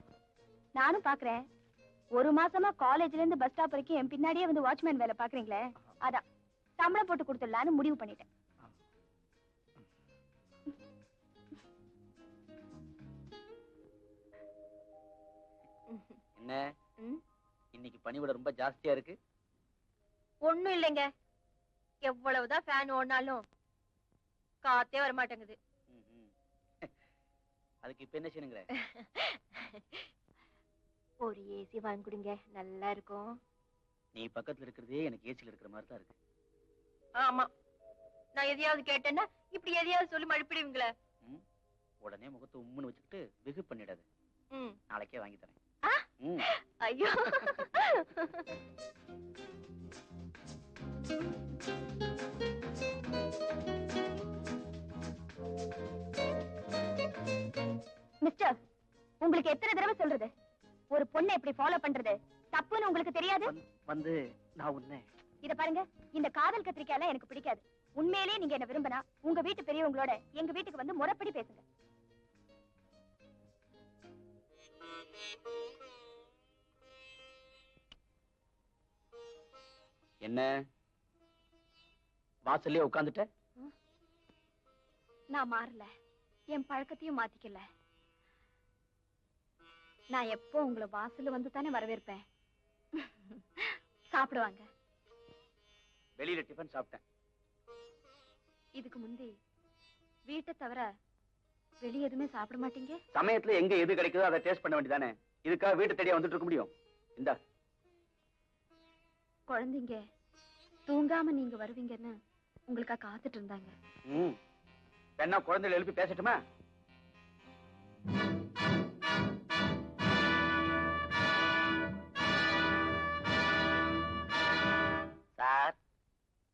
நானும் பாக்குறேன். 1 மாசமா காலேஜ்ல இருந்து பஸ் ஸ்டாப் வரைக்கும் என் பின்னாடியே வந்து வாட்ச்மேன் வேலை பாக்குறீங்களே, அதான் சம்பளம் போட்டு கொடுத்துடலான்னு முடிவு பண்ணிட்டேன். என்ன இன்னைக்கு பனிவிட ரொம்ப ஜாஸ்தியா இருக்கு? ஒண்ணும் இல்லைங்க. எவ்வளவுதான் ஃபேன் ஓடினாலும் காத்தே வர மாட்டேங்குது. அதுக்கு இப்ப என்ன செய்யணுங்கிற? ஒரு ஏசி வாங்கி கொடுங்க, நல்லா இருக்கும். நீ பக்கத்துல இருக்கிறதே எனக்கு ஏசில இருக்கிற மாதிரி தான் இருக்கு. ஆமா, நான் எதையாவது கேட்டேன்னா இப்படி எதையாவது சொல்லி மழுப்பிடுவீங்களே. உடனே முகத்தை உம்முன்னு வச்சுக்கிட்டு பிகு பண்ணிடாது. நாளைக்கே வாங்கி தரேன். ஐயோ, மிஸ்டர், உங்களுக்கு எத்தனை தடவை சொல்றது? ஒரு பொண்ணை எப்படி ஃபாலோ பண்றது தப்புன்னு உங்களுக்கு தெரியாது? வந்து நான் உன்னை இத பாருங்க, இந்த காதல் கத்திரிக்காய் எனக்கு பிடிக்காது. உண்மையிலேயே நீங்க என்ன விரும்பினா உங்க வீட்டு பெரியவங்களோட எங்க வீட்டுக்கு வந்து முறைப்படி பேசுங்க. என்ன வாசல்லே உட்கார்ந்துட்ட? நான் மாறல, என் பழக்கத்தையும் மாத்திக்கல. நான் எப்போ உங்களை வாசல்ல வந்து தானே வரவேற்பேன். சாப்பிடுவாங்க. வெளியில டிபன் சாப்பிட்டேன். இதுக்கு முந்தி வீட்டை தவிர வெளிய எதுவுமே சாப்பிட மாட்டீங்க? சமயத்துல எங்க எது கிடைக்குதோ அதை டேஸ்ட் பண்ண வேண்டியதானே. இதுக்காக வீட்டு தேடியா வந்துட்டு இருக்க முடியும்? இந்தா. குழந்தைங்க தூங்காம நீங்க வருவீங்கன்னு உங்களுக்கா காத்துட்டு இருந்தாங்க. பெண்ணா குழந்தைகளை எழுப்பி பேசட்டுமா? சார்,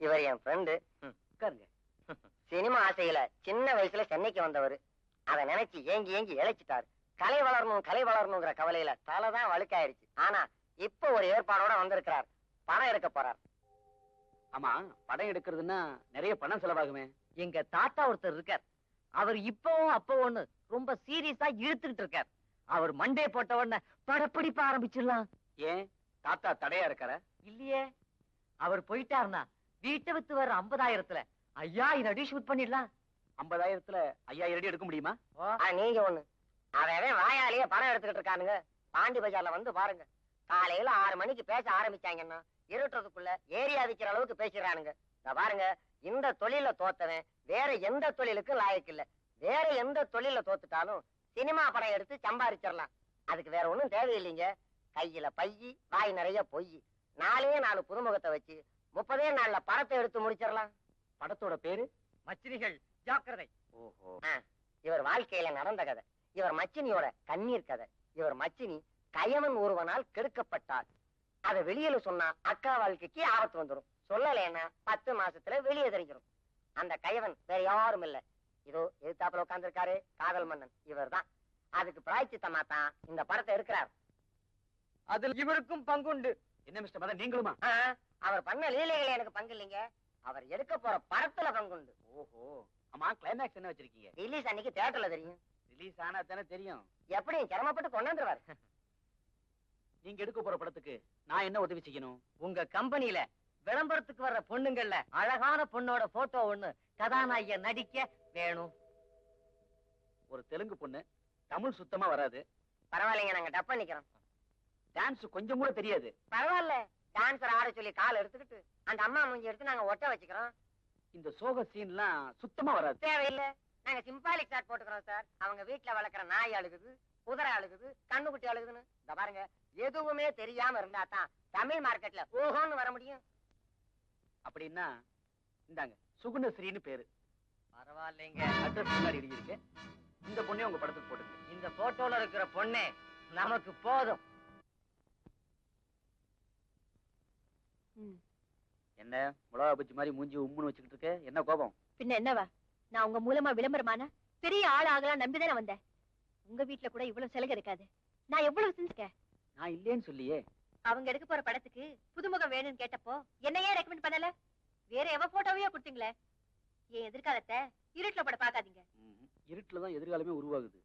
இவர் என் ஃப்ரெண்டு. உட்காருங்க. சினிமா ஆசையில சின்ன வயசுல சென்னைக்கு வந்தவர். அதை நினைச்சு ஏங்கி ஏங்கி இழைச்சிட்டாரு. கலை வளரணுங்கிற கவலையில தலைதான் வழுக்காயிருச்சு. ஆனா இப்ப ஒரு ஏற்பாடோட வந்திருக்கிறார். படம் எடுக்க போறார். ஆமா, படம் எடுக்கிறதுன்னா நிறைய பணம் செலவாகுமே. எங்க தாத்தா ஒருத்தர் இருக்கார். அவர் இப்பவும் அப்போன்னு ரொம்ப சீரியஸா இழுத்துக்கிட்டு இருக்கார். அவர் மண்டே போட்ட உடனே படப்பிடிப்ப ஆரம்பிச்சிடலாம். ஏன் தாத்தா தடையா இருக்காரா? இல்லையே, அவர் போயிட்டாருன்னா வீட்டை வித்து வர 50,000த்துல 5000 அடி ஷூட் பண்ணிடலாம். 50,000த்துல 5000 அடி எடுக்க முடியுமா? நீங்க ஒண்ணு, அவன் வாயாலேயே படம் எடுத்துக்கிட்டு இருக்கானுங்க. பாண்டி பஜார்ல வந்து பாருங்க. காலையில 6 மணிக்கு பேச ஆரம்பிச்சாங்கன்னா இருட்டுறதுக்குள்ள ஏரியா விக்கிற அளவுக்கு பேசிடுறானுங்க. பாருங்க, இந்த தொழில தோத்தவன் வேற எந்த தொழிலுக்கும் லாயக்கு இல்ல. வேற எந்த தொழில தோத்துட்டாலும் சினிமா படம் எடுத்து சம்பாதிச்சிடலாம். அதுக்கு வேற ஒண்ணும் தேவையில்லைங்க. கையில பையி, வாய் நிறைய பொய், 4 புதுமுகத்தை வச்சு 30 நாள்ல படத்தை எடுத்து முடிச்சிடலாம். படத்தோட பேரு மச்சினிகள் ஜாக்கிரதை. ஓஹோ. இவர் வாழ்க்கையில நடந்த கதை. இவர் மச்சினியோட கண்ணீர் கதை. இவர் மச்சினி கயவன் ஒருவனால் கெடுக்கப்பட்டார். அதை வெளியில சொன்னா அக்கா வாழ்க்கைக்கு ஆபத்து வந்துடும். சொல்லலைன்னா 10 மாசத்துல வெளியே தெரிஞ்சிடும். அந்த கயவன் வேற யாரும் இல்ல, இதோ எதிர்த்தாப்புல உட்கார்ந்து இருக்காரு காதல் மன்னன், இவர் தான். அதுக்கு பிராய்ச்சித்தமா தான் இந்த படத்தை எடுக்கிறார். அதில் இவருக்கும் பங்குண்டு. என்ன மிஸ்டர் மதன், நீங்களுமா? அவர் பண்ண லீலைகளை எனக்கு பங்கு இல்லைங்க. அவர் எடுக்க போற படத்துல பங்குண்டு. ஓஹோ. ஆமா, கிளைமேக்ஸ் என்ன வச்சிருக்கீங்க? ரிலீஸ் அன்னைக்கு தியேட்டர்ல தெரியும். ரிலீஸ் ஆனா தானே தெரியும். எப்படியும் சிரமப்பட்டு கொண்டாந்துருவாரு. நீங்க எடுக்க போற படத்துக்கு நான் என்ன உதவி செய்யணும்? உங்க கம்பெனில விளம்பரத்துக்கு வர்ற பொண்ணுங்கள்ல அழகான பொண்ணோட போட்டோ ஒண்ணு கதாநாயகிய நடிக்க வேணும். ஒரு தெலுங்கு பொண்ணு, தமிழ் சுத்தமா வராது. பரவாயில்லைங்க, நாங்க டப் பண்ணிக்கிறோம். டான்ஸ் கொஞ்சம் கூட தெரியாது. பரவாயில்ல, டான்சர் ஆட சொல்லி கால் எடுத்துக்கிட்டு அந்த அம்மா மூஞ்சி எடுத்து நாங்க ஒட்ட வச்சுக்கிறோம். இந்த சோக சீன்லாம் சுத்தமா வராது. தேவையில்லை, நாங்க சிம்பாலிக் ஷாட் போட்டுக்கிறோம் சார். அவங்க வீட்டுல வளர்க்குற நாய் அழுகுது, குதிரை அழுகுது, கண்ணுக்குட்டி அழுகுதுன்னு இந்த பாருங்க, எதுவுமே தெரியாம இருந்தா தான் தமிழ் மார்க்கெட்ல ஓஹோன்னு வர முடியும். அப்படின்னா இந்தாங்க, சுகுணஸ்ரீன்னு பேரு. பரவாயில்லைங்க. அட்ரஸ் முன்னாடி எழுதியிருக்கு. இந்த பொண்ணே உங்க படத்துக்கு போடுங்க. இந்த போட்டோல இருக்கிற பொண்ணே நமக்கு போதும். என்ன மிளகா பச்சி மாதிரி மூஞ்சி உம்முன்னு வச்சுக்கிட்டு இருக்க? என்ன கோபம்? பின்ன என்னவா, நான் உங்க மூலமா விளம்பரமான பெரிய ஆள் ஆகலாம் நம்பிதானே வந்தேன். உங்க வீட்டுல கூட இவ்வளவு செலவு இருக்காது. நான் எவ்வளவு செஞ்சுக்க. நான் இல்லேன்னு சொல்லியே. அவங்க எடுக்க போற படத்துக்கு புதுமுகம் வேணும்னு கேட்டப்போ என்னையே ரெக்கமெண்ட் பண்ணல, வேற எவ போட்டோவையோ கொடுத்தீங்களே. என் எதிர்காலத்தை இருட்டுல பட பாக்காதீங்க. இருட்டுலதான் எதிர்காலமே உருவாகுது.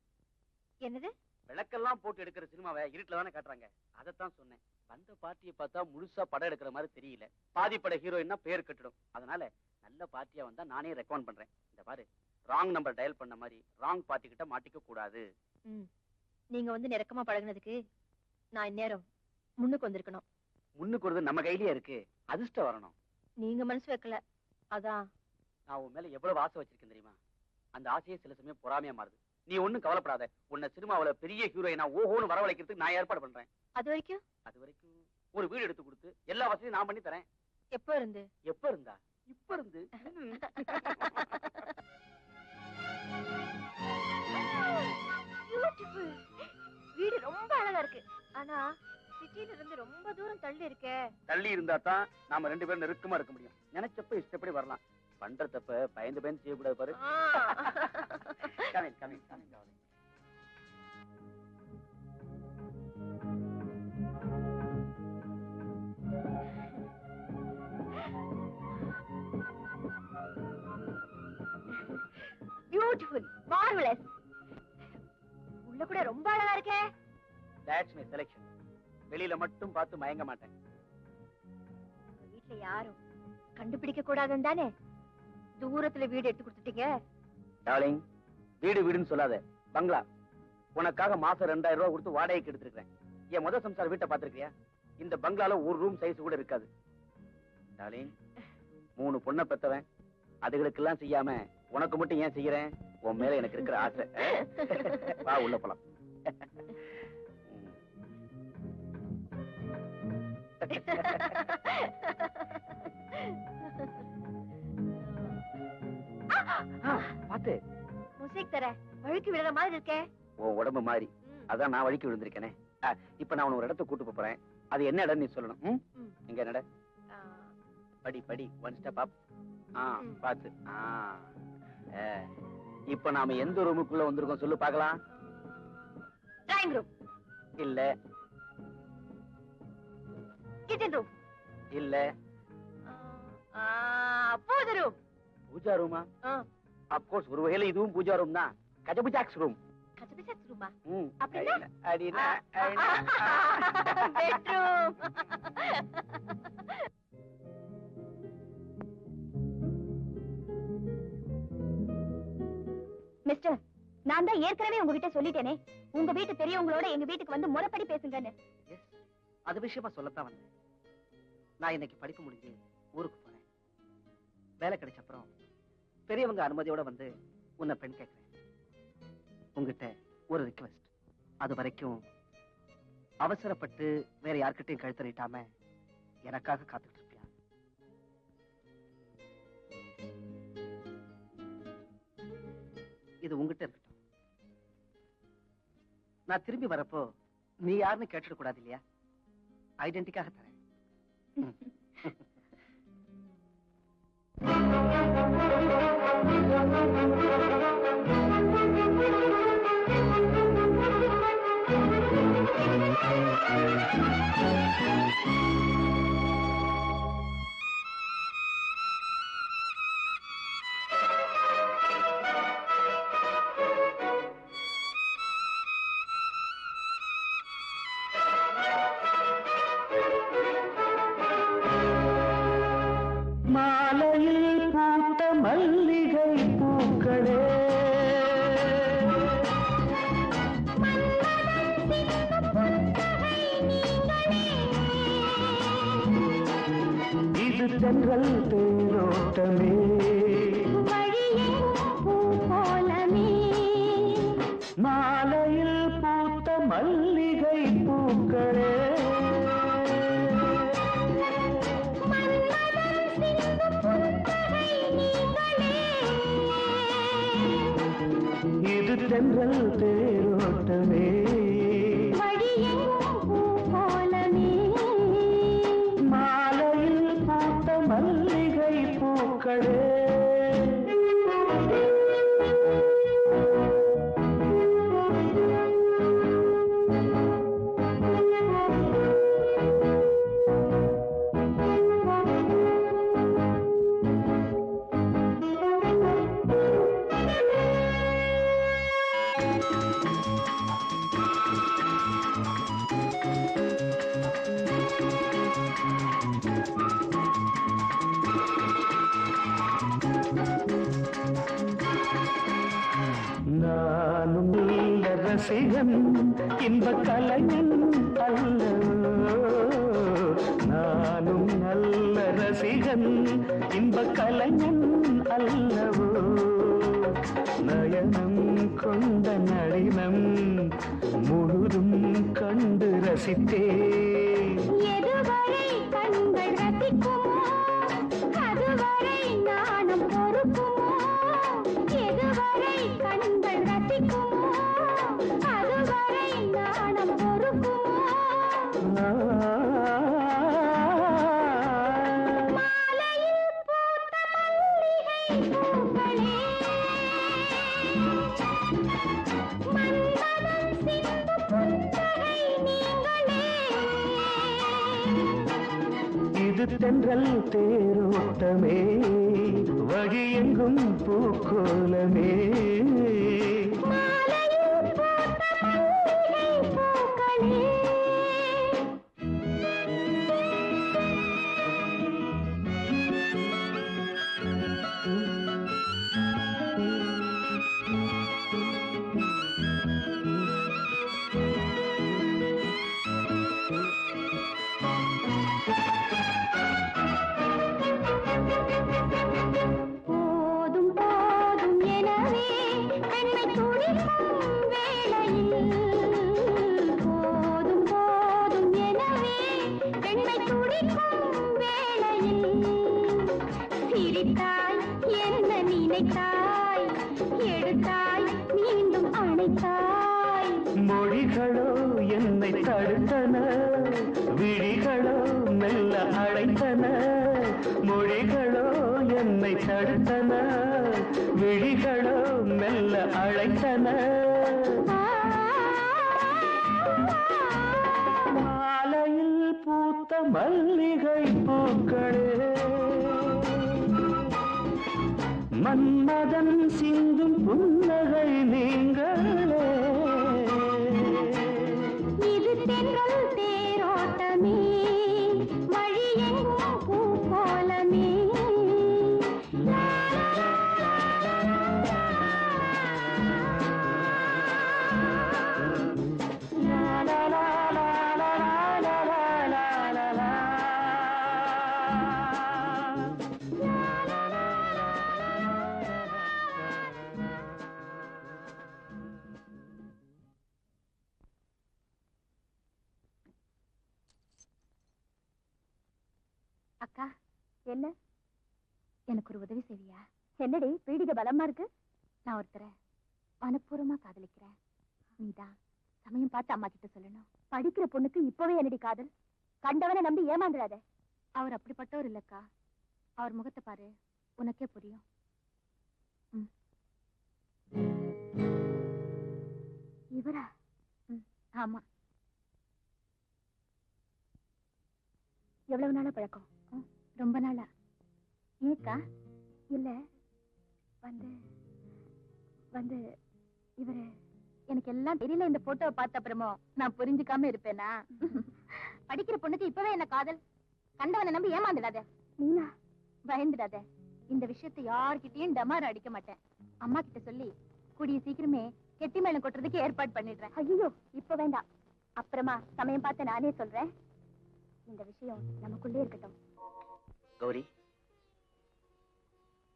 என்னது? விளக்கெல்லாம் போட்டு எடுக்கிற சினிமாவை இருட்டுல தானே காட்டுறாங்க. அதைத்தான் சொன்னேன். வந்த பார்ட்டியை பார்த்தா முழுசா படம் எடுக்கிற மாதிரி தெரியல. பாதி பட ஹீரோயின்னா பேர் கட்டிடும். அதனால நல்ல பார்ட்டியா வந்தா நானே ரெக்கமெண்ட் பண்றேன். இந்த பாரு, ராங் நம்பர் டயல் பண்ண மாதிரி ராங் பார்ட்டி கிட்ட மாட்டிக்க கூடாது. நீங்க வந்து நெருக்கமா பழகுனதுக்கு நான் இந்நேரம் முன்னுக்கு வந்திருக்கணும். முன்னுக்கு வருது நம்ம கையிலேயே இருக்கு. அதிர்ஷ்டம் வரணும். நீங்க மனசு வைக்கல, அதான். நான் உன் மேல எவ்வளவு ஆசை வச்சிருக்கேன் தெரியுமா? அந்த ஆசையே சில சமயம் பொறாமையா மாறுது. நீ ஒண்ணும் கவலைப்படாத. உன்னை சினிமாவில பெரிய ஹீரோயினா ஓஹோன்னு வரவழைக்கிறதுக்கு நான் ஏற்பாடு பண்றேன். அது வரைக்கும் ஒரு வீடு எடுத்து கொடுத்து எல்லா வசதியும் நான் பண்ணி தரேன். எப்ப இருந்து? எப்ப இருந்தா? இப்ப இருந்து. வீடு ரொம்ப அழகா இருக்கு. ஆனா சிட்டில இருந்து ரொம்ப தூரம் தள்ளி இருக்கே. தள்ளி இருந்தா தான் நாம 2 பேரும் நெருக்கமா இருக்க முடியும். நினைச்சப்ப இஷ்டப்படி வரலாம். பண்ற தப்ப பயந்து பயந்து செய்யக்கூடாது பாரு. Beautiful, marvellous. உள்ள கூட ரொம்ப அழகா இருக்கே. That's my selection. வெளியில மட்டும் பார்த்து மயங்க மாட்டேன். வீட்ல யாரும் கண்டுபிடிக்க கூடாதுன்னு தானே தூரத்துல வீடு எடுத்து கொடுத்துட்டீங்க. டார்லிங், வீடு வீடுன்னு சொல்லாத. பங்களா. உனக்காக மாசம் 2000 ரூபாய் கொடுத்து வாடகைக்கு எடுத்துருக்கேன். என் முதல் சம்சார வீட்டை பாத்துருக்கியா? இந்த பங்களால ஒரு ரூம் சைஸ் கூட இருக்காது. டார்லிங், 3 பொண்ணை பெத்தவன். அதுகளுக்கெல்லாம் செய்யாம உனக்கு மட்டும் ஏன் செய்யறேன்? உன் மேல எனக்கு இருக்கிற ஆசை. வா உள்ள போலாம். பாத்து முசிக் தர வழுக்கி விழுற மாதிரி இருக்கே. உன் உடம்பு மாதிரி. அதான் நான் வழுக்கி விழுந்திருக்கேனே. இப்ப நான் ஒரு இடத்துக்கு கூட்டு போறேன். அது என்ன இடம் நீ சொல்லணும். இங்க நட. படி படி. 1 ஸ்டெப் அப். பாத்து. இப்ப நாம எந்த ரூமுக்குள்ள வந்திருக்கோம் சொல்லு பாக்கலாம். டிராயிங் ரூம் இல்ல. கிச்சன் ரூம் இல்ல. பூஜை ரூம். பூஜா ரூமா? ஆஃப் கோர்ஸ், ஒரு வகையில இதுவும் பூஜா ரூம் தான். கஜபுஜாக்ஸ் ரூம். கஜபுஜாக்ஸ் ரூமா? அப்படினா அடினா பெட்ரூம். மிஸ்டர், நான் தான் ஏற்கனவே உங்ககிட்ட சொல்லிட்டேனே, உங்க வீட்டு பெரியவங்களோட எங்க வீட்டுக்கு வந்து முறைப்படி பேசுங்கன்னு. அது விஷயமா சொல்லத்தான் வந்தேன். நான் இன்னைக்கு படிப்பு முடிஞ்சு ஊருக்கு போனேன். வேலை கிடைச்ச அப்புறம் பெரியவங்க அனுமதியோட வந்து உன்னை பெண் கேட்கிறேன். உங்ககிட்ட ஒரு ரிக்வெஸ்ட். அது வரைக்கும் அவசரப்பட்டு வேற யார்கிட்டையும் கழுத்து நீட்டாம எனக்காக காத்துட்டு இருப்பியா? இது உங்ககிட்ட இருக்கட்டும். நான் திரும்பி வரப்போ நீ யாருன்னு கேட்டுட கூடாது இல்லையா? ஐடென்டிக்காக தரேன். மாலையில் பூத்த மல்லிகை பூக்களே, தென்றல் தேரோட்டமே மாலையில் பூத்த மல்லிகை பூக்களே இது தென்றல் தேரோட்டமே மாலையில் பூத்த மல்லிகை பூக்களே நானும் நல்ல ரசிகன் இன்பக் கலைஞன் அல்லவோ நானும் நல்ல ரசிகன் இன்பக் கலைஞன் அல்லவோ நயனம் கொண்ட நளினம் முழுதும் கண்டு ரசித்தே எதுவரை கண்கள் ரசிக்குமோ அதுவரை நானும் பொறுக்குமோ எதுவரை கண்கள் ரசிக்குமோ அதுவரை நானும் பொறுக்குமோ மாலையில் பூத்த மல்லிகை பூக்களே மன்மதன் சிந்து புன்னகை நீங்களே இது தென்றல் தேரோட்டமே வழியெங்கும் பூக்கோலமே மாலையில் பூத்த மல்லிகை பூக்களே போதும் போதும் எனவே பெண்மை துடிக்கும் வேளையில் போதும் போதும் எனவே பெண்மை துடிக்கும் வேளையில் சிரித்தாய் என்ன நினைத்தாய் எடுத்தாய் மீண்டும் அணைத்தாய் மொழிகளோ என்னை தடுத்தன விழிகளோ மெல்ல அழைத்தன மொழிகளோ என்னை தடுத்தன விழிகளோ மெல்ல அழைத்தன மாலையில் பூத்த மல்லிகை பூக்களே மன்மதன் சிந்தும் புன்னகை நீங்களே இது தென்றல் தேரோட்டமே வழியெங்கும் பூக்கோலமே அக்கா என்ன எனக்கு ஒரு உதவி செய்வியா என்னடி பீடிகை பலமா இருக்கு நான் ஒருத்தரை மனப்பூர்வமா காதலிக்கிறேன் நீதான் சமயம் பார்த்து அம்மா கிட்ட சொல்லணும் படிக்கிற பொண்ணுக்கு இப்பவே என்னடி காதல் கண்டவனை நம்பி ஏமாந்துடாத அவர் அப்படிப்பட்டவர் இல்லக்கா அவர் முகத்தை பாரு உனக்கே புரியும் இவரா ஆமா எவ்வளவு நாளா பழக்கம் ரொம்ப நாளா ஏக்கா இல்ல வந்து வந்து இவரு எனக்கு எல்லாம் தெரியல இந்த போட்டோவை பார்த்த அப்புறமோ நான் புரிஞ்சுக்காம இருப்பேனா படிக்கிற பொண்ணுக்கு இப்பவே என்ன காதல் கண்டவனை நம்பி ஏமாந்துடாத நீனா பயந்துடாத இந்த விஷயத்தை யார்கிட்டயும் டமார அடிக்க மாட்டேன் அம்மா கிட்ட சொல்லி கூடிய சீக்கிரமே கெட்டி மேளம் கொட்டுறதுக்கு ஏற்பாடு பண்ணிடுறேன் ஐயோ இப்ப வேண்டாம் அப்புறமா சமயம் பார்த்து நானே சொல்றேன் இந்த விஷயம் நமக்குள்ளே இருக்கட்டும் கௌரி,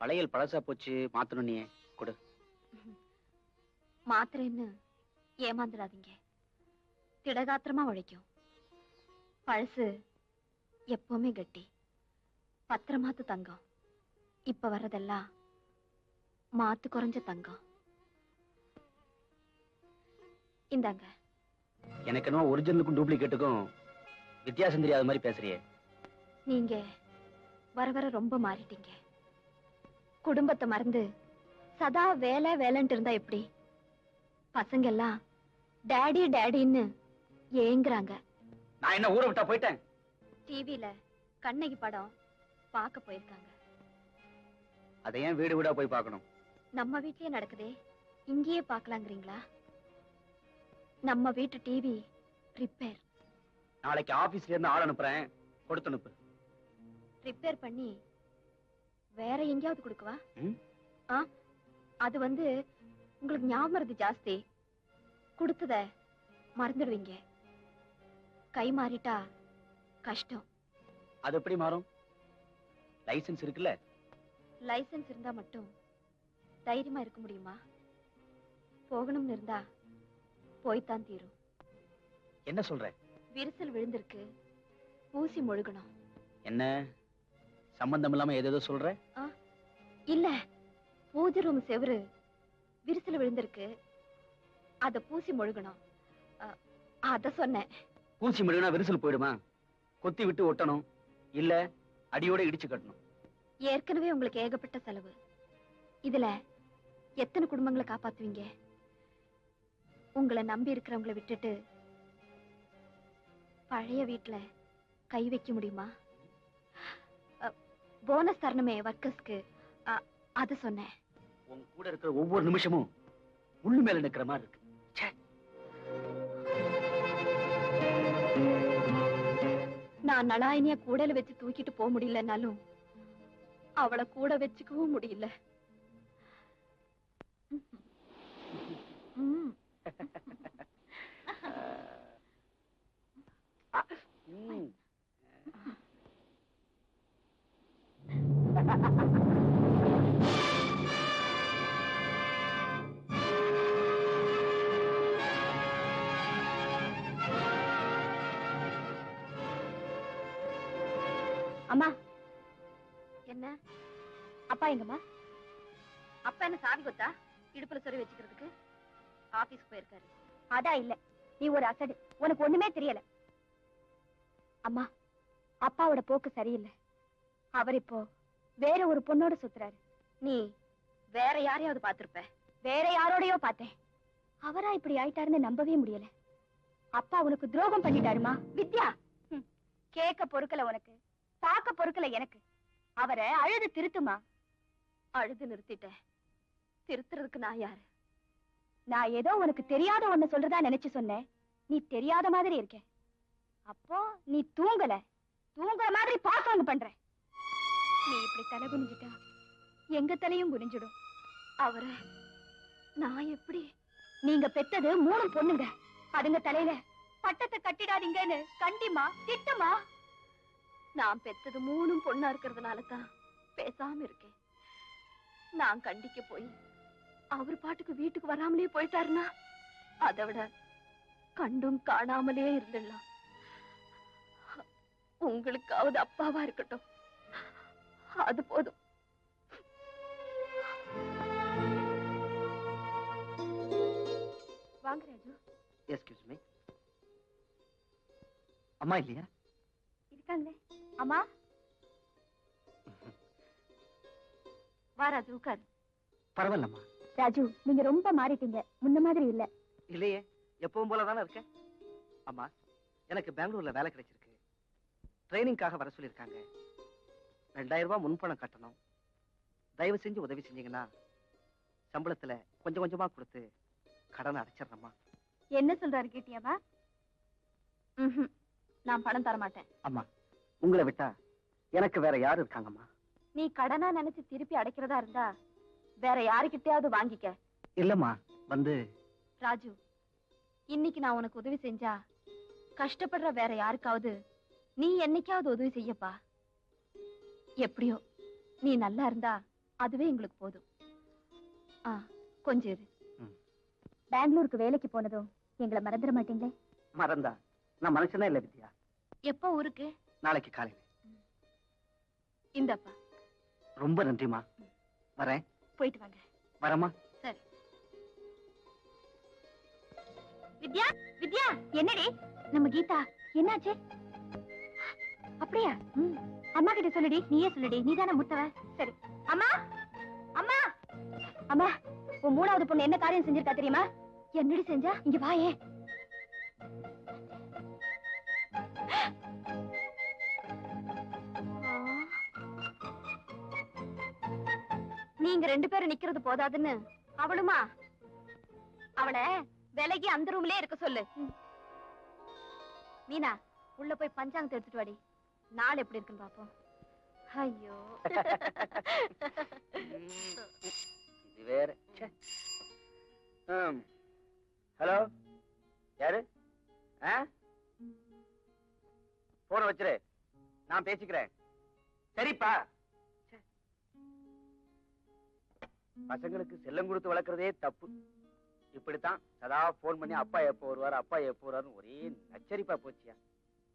பழையல் பழசா போச்சு, மாத்தணும். நீ கொடு. மாத்திரைன்னு ஏமாந்துடாதீங்க. திடகாத்திரமா உழைக்கும். பழசு எப்பவுமே கட்டி, பத்திரமாத்து தங்கம். இப்ப வர்றதெல்லாம் மாத்து குறைஞ்ச தங்கம். இந்தாங்க. எனக்கு என்ன ஒரிஜினலுக்கும் டூப்ளிகேட்டுக்கும் வித்தியாசம் தெரியாத மாதிரி பேசுறியே. நீங்க வர வர ரொம்ப மாறிட்டீங்க. குடும்பத்தை மறந்து சதா வேலை வேலைன்ட்டு இருந்தா எப்படி? பசங்க எல்லாம் டாடி டாடின்னு ஏங்குறாங்க. நான் என்ன ஊரை விட்டா போயிட்டேன்? டிவில கண்ணகி படம் பார்க்க போயிருக்காங்க. அதை ஏன் வீடு வீடா போய் பார்க்கணும்? நம்ம வீட்லயே நடக்குதே, இங்கேயே பார்க்கலாங்கிறீங்களா? நம்ம வீட்டு டிவி ரிப்பேர். நாளைக்கு ஆபீஸ்ல இருந்து ஆள் அனுப்புறேன், கொடுத்து அனுப்பு. ரிப்பேர் பண்ணி வேற எங்கேயாவது கொடுக்கவா? ம்? அது உங்களுக்கு ஞாபகம் ஜாஸ்தி. கொடுத்தத மறந்துடுவீங்க. கை மாறிட்டா கஷ்டம். அது எப்படி மாறும்? லைசென்ஸ் இருக்குல்ல? லைசென்ஸ் இருந்தா மட்டும் தைரியமா இருக்க முடியுமா? போகணும்னு இருந்தா போய்தான் தீரும். என்ன சொல்ற? விரிசல் விழுந்திருக்கு, ஊசி முழுகணும். என்ன சம்பந்தம் இல்லாம ஏதேதோ சொல்ற? இல்ல, பூஜை ரூம் செவுரு விரிசல் விழுந்திருக்கு, அத பூசி முழுகணும். அத சொன்னேன். பூசி முழுகினா விரிசல் போயிடுமா? கொத்தி விட்டு ஒட்டணும், இல்ல அடியோட இடிச்சு கட்டணும். ஏற்கனவே உங்களுக்கு ஏகப்பட்ட செலவு. இதுல எத்தனை குடும்பங்களை காப்பாத்துவீங்க? உங்களை நம்பி இருக்கிறவங்களை விட்டுட்டு பழைய வீட்டுல கை வைக்க முடியுமா? போனஸ் தரணுமே ஒர்க்கர்ஸ்க்கு, அத சொன்னேன். உன் கூட இருக்கிற ஒவ்வொரு நிமிஷமும் முள்ளு மேல நிக்கிற மாதிரி இருக்கு. நான் நலாயினிய கூடையில வச்சு தூக்கிட்டு போக முடியலன்னாலும் அவளை கூட வச்சுக்கவும் முடியல. அம்மா, என்ன அப்பா எங்கம்மா? அப்பா என்ன சாவி கொத்தா இடுப்புல சொறி வச்சுக்கிறதுக்கு? ஆபீஸ்க்கு போயிருக்காரு. அதான் இல்ல, நீ ஒரு அசடு, உனக்கு ஒண்ணுமே தெரியல. அம்மா, அப்பாவோட போக்கு சரியில்லை. அவர் இப்போ வேற ஒரு பொண்ணோட சுத்துறாரு. நீ வேற யாரையாவது பாத்திருப்ப. வேற யாரோடையோ பார்த்தேன். அவரா இப்படி ஆயிட்டாருன்னு நம்பவே முடியல. அப்பா உனக்கு துரோகம் பண்ணிட்டாருமா? வித்யா, கேட்க பொறுக்கல உனக்கு, பார்க்க பொறுக்கல எனக்கு. அவரை அழுது திருத்துமா? அழுது நிறுத்திட்டேன். திருத்துறதுக்கு நான் யாரு? நான் ஏதோ உனக்கு தெரியாத ஒண்ணு சொல்றதா நினைச்சு சொன்னேன். நீ தெரியாத மாதிரி இருக்க. அப்போ நீ தூங்கல, தூங்குற மாதிரி பாசாங்க பண்ற. நீ இப்படி தலை குனிஞ்சிட்டா எங்க தலையும் குனிஞ்சிடும். அவரை நான் எப்படி? நீங்க பெத்தது 3 பொண்ணுங்க. அதுங்க தலையில பட்டத்தை கட்டிடாதீங்கன்னு கண்டிமா திட்டமா? நான் பெத்தது 3 பொண்ணா இருக்கிறதுனால தான் பேசாம இருக்கேன். நான் கண்டிக்க போய் அவர் பாட்டுக்கு வீட்டுக்கு வராமலே போயிட்டாருன்னா அதை விட கண்டும் காணாமலே இருந்துடலாம். உங்களுக்காவது அப்பாவா இருக்கட்டும், அது போதும். வாங்க ராஜு. Excuse me. அம்மா இல்லையா? இருக்காங்களே. அம்மா, வா ராஜு, உட்காரு. பரவாயில்லம்மா. ராஜு, நீங்க ரொம்ப மாறிட்டீங்க, முன்ன மாதிரி இல்ல. இல்லையே, எப்பவும் போலதானே இருக்க. அம்மா, எனக்கு பெங்களூர்ல வேலை கிடைச்சிருக்கு. ட்ரைனிங்காக வர சொல்லியிருக்காங்க. 2000 ரூபாய் முன்பணம் கட்டணும். தயவு செஞ்சு உதவி செஞ்சீங்கன்னா சம்பளத்துல கொஞ்சம் கொஞ்சமா கொடுத்து கடனை அடைச்சிடறேம்மா. என்ன சொல்றாரு கேட்டியாவா? நான் பணம் தர மாட்டேன். அம்மா, உங்களை விட்டா எனக்கு வேற யாரு இருக்காங்கம்மா? நீ கடனா நினைச்சு திருப்பி அடைக்கிறதா இருந்தா வேற யாருக்கிட்டையாவது வாங்கிக்க. இல்லம்மா, ராஜு, இன்னைக்கு நான் உனக்கு உதவி செஞ்சா கஷ்டப்படுற வேற யாருக்காவது நீ என்னைக்காவது உதவி செய்யப்பா. எப்படியோ நீ நல்லா இருந்தா அதுவே எங்களுக்கு போதும். கொஞ்சம் இரு. பெங்களூருக்கு வேலைக்கு போனதும் எங்களை மறந்துட மாட்டீங்களே? மறந்தா நான் மனுஷனே இல்ல வித்யா. எப்போ ஊருக்கு? நாளைக்கு காலையில. இந்தப்பா. ரொம்ப நன்றிமா. வரேன். போயிட்டு வாங்க. வரமா? சரி. வித்யா, வித்யா, என்னடி? நம்ம கீதா என்னாச்சு? அப்படியா? அம்மா கிட்ட சொல்லுடி. நீயே சொல்லுடி, நீதானே முத்தவ. சரி. அம்மா, அம்மா, அம்மா, உன் மூணாவது பொண்ணு என்ன காரியம் செஞ்சிருக்கா தெரியுமா? என்னடி செஞ்சா? இங்க வாயே. நீங்க ரெண்டு பேரும் நிக்கிறது போதாதுன்னு அவளுமா அவளை விலகி அந்த ரூம்லயே இருக்க சொல்லு. மீனா, உள்ள போய் பஞ்சாங்கத்தை எடுத்துட்டு வாடி. நாள் எப்படி இருக்குன்னு பாப்போம். ஐயோ, இது வேற. ஹலோ, யாரு? போன வச்சிரு, நான் பேசிக்கிறேன். சரிப்பா. பசங்களுக்கு செல்லம் கொடுத்து வளர்க்கறதே தப்பு. இப்படித்தான் சதா போன் பண்ணி அப்பா எப்ப வருவாரு, அப்பா எப்ப வருவாருன்னு ஒரே நச்சரிப்பா போச்சியா.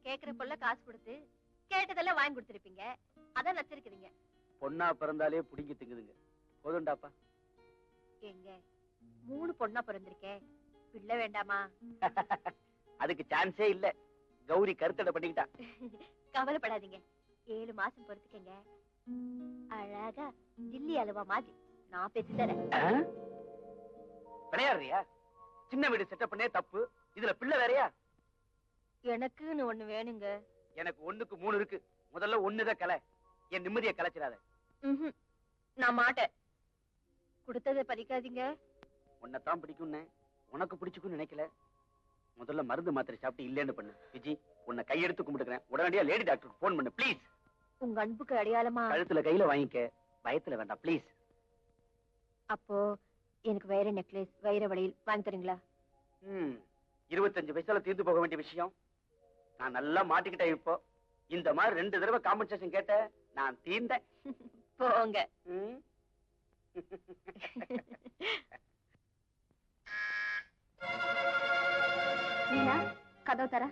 கேக்குற பொல்ல காசு கொடுத்து கேட்டதெல்லாம் வாங்கி கொடுத்திருப்பீங்க, அதான் நச்சரிக்கிறீங்க. பொண்ணா பிறந்தாலே புடிங்கி திங்குதுங்க. போதுண்டாப்பா. எங்க 3 பொண்ணா பிறந்திருக்கேன், பிள்ளை வேண்டாமா? அதுக்கு சான்ஸே இல்ல. கௌரி கருத்தடை பண்ணிக்கிட்டா. கவலைப்படாதீங்க, 7 மாசம் பொறுத்துக்கங்க. அழகா ஜில்லி அலுவா மாதிரி நான் பெற்று தரேன். விளையாடுறியா? சின்ன வீடு செட்டப் பண்ணே தப்பு, இதுல பிள்ளை வேறையா? எனக்குன்னு ஒண்ணு வேணுங்க. எனக்கு 1க்கு 3 இருக்கு. முதல்ல 1 கலை. என் நிம்மதியை கலைச்சிடாத. நான் மாட்டேன். கொடுத்ததை பறிக்காதீங்க. உன்னைத்தான் பிடிக்கும்னு உனக்கு பிடிச்சுக்குன்னு நினைக்கல. முதல்ல மருந்து மாத்திரை சாப்பிட்டு இல்லேன்னு பண்ணு. விஜி, உன்னை கையெடுத்து கும்பிட்டுக்கிறேன். உடனடியா லேடி டாக்டருக்கு போன் பண்ணு ப்ளீஸ். உங்க அன்புக்கு அடையாளமா கழுத்துல கையில வாங்கிக்க, பயத்துல வேண்டாம் ப்ளீஸ். அப்போ எனக்கு வைர நெக்லஸ், வைர வளையல் வாங்கி தரீங்களா? 25 பைசால தீர்ந்து போக வேண்டிய விஷயம். நான் நல்லா மாட்டிக்கிட்டேன். இப்போ இந்த மாதிரி 2 தடவை காம்பன்சேஷன் கேட்ட நான் தீர்ந்தேன். போங்க. மீனா, கதவு தர.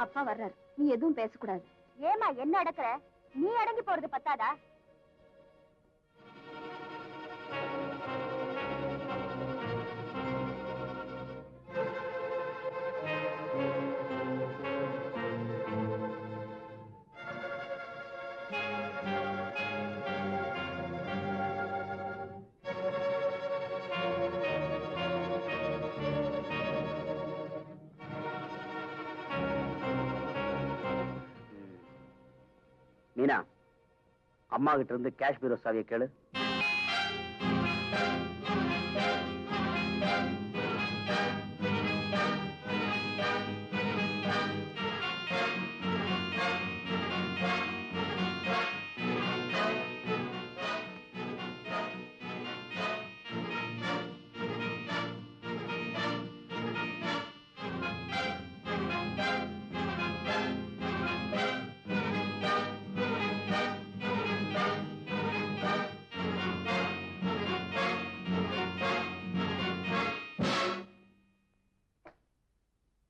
அப்பா வர்றாரு, நீ எதுவும் பேசக்கூடாது. ஏமா என்ன அடக்குற? நீ அடங்கி போறது பத்தாதா? மீனா, அம்மா கிட்ட இருந்து கேஷ் பீரோ சாவியை கேளு.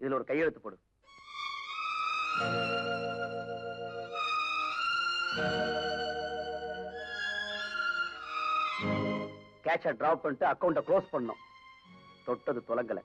இதுல ஒரு கையெழுத்து போடு. கேஷை டிராப் பண்ணிட்டு அக்கவுண்ட க்ளோஸ் பண்ணோம். தொட்டது தொலங்கல.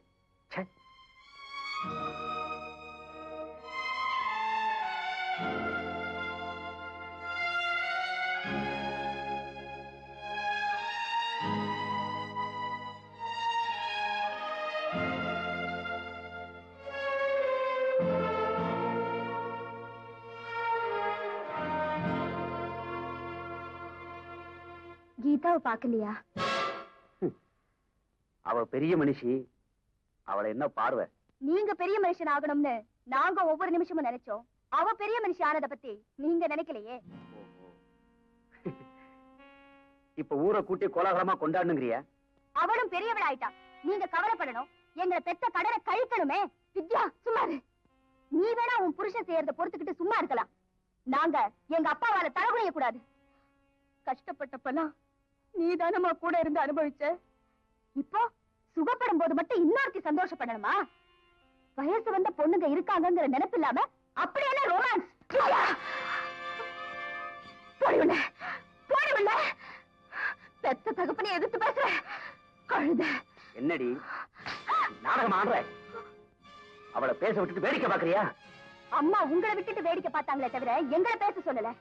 கீதாவை பாக்கலையா? அவ பெரிய மனுஷி, அவளை என்ன பார்வை? நீங்க பெரிய மனுஷன் ஆகணும்னு நாங்க ஒவ்வொரு நிமிஷமும் நினைச்சோம். அவ பெரிய மனுஷி ஆனத பத்தி நீங்க நினைக்கலையே. இப்ப ஊரை கூட்டி கோலாகலமா கொண்டாடணுங்கிறியா? அவளும் பெரியவள் ஆயிட்டா. நீங்க கவலைப்படணும். எங்களை பெத்த கடனை கழிக்கணுமே. வித்யா, சும்மா நீ நீ வேணா உன் புருஷன் செய்யறத பொறுத்துக்கிட்டு சும்மா இருக்கலாம். நாங்க எங்க அப்பாவால தலகுனிய கூடாது. கஷ்டப்பட்டப்பெல்லாம் நீதானமா கூட இருந்து அனுபவிச்ச. இப்போ சுகப்படும் போது மட்டும் இன்னொருத்தி சந்தோஷப்படணுமா? வயசு வந்த பொண்ணுங்க இருக்காங்கிற நினைப்பு இல்லாம அப்படியெல்லாம் ரொமான்ஸ். பெத்த தகப்பனை எதிர்த்து பேசுற கழுத. என்னடி நாடகம் ஆடுற? அவளை பேச விட்டுட்டு வேடிக்கை பாக்குறியா? அம்மா உங்களை விட்டுட்டு வேடிக்கை பார்த்தாங்களே தவிர எங்களை பேச சொல்லல.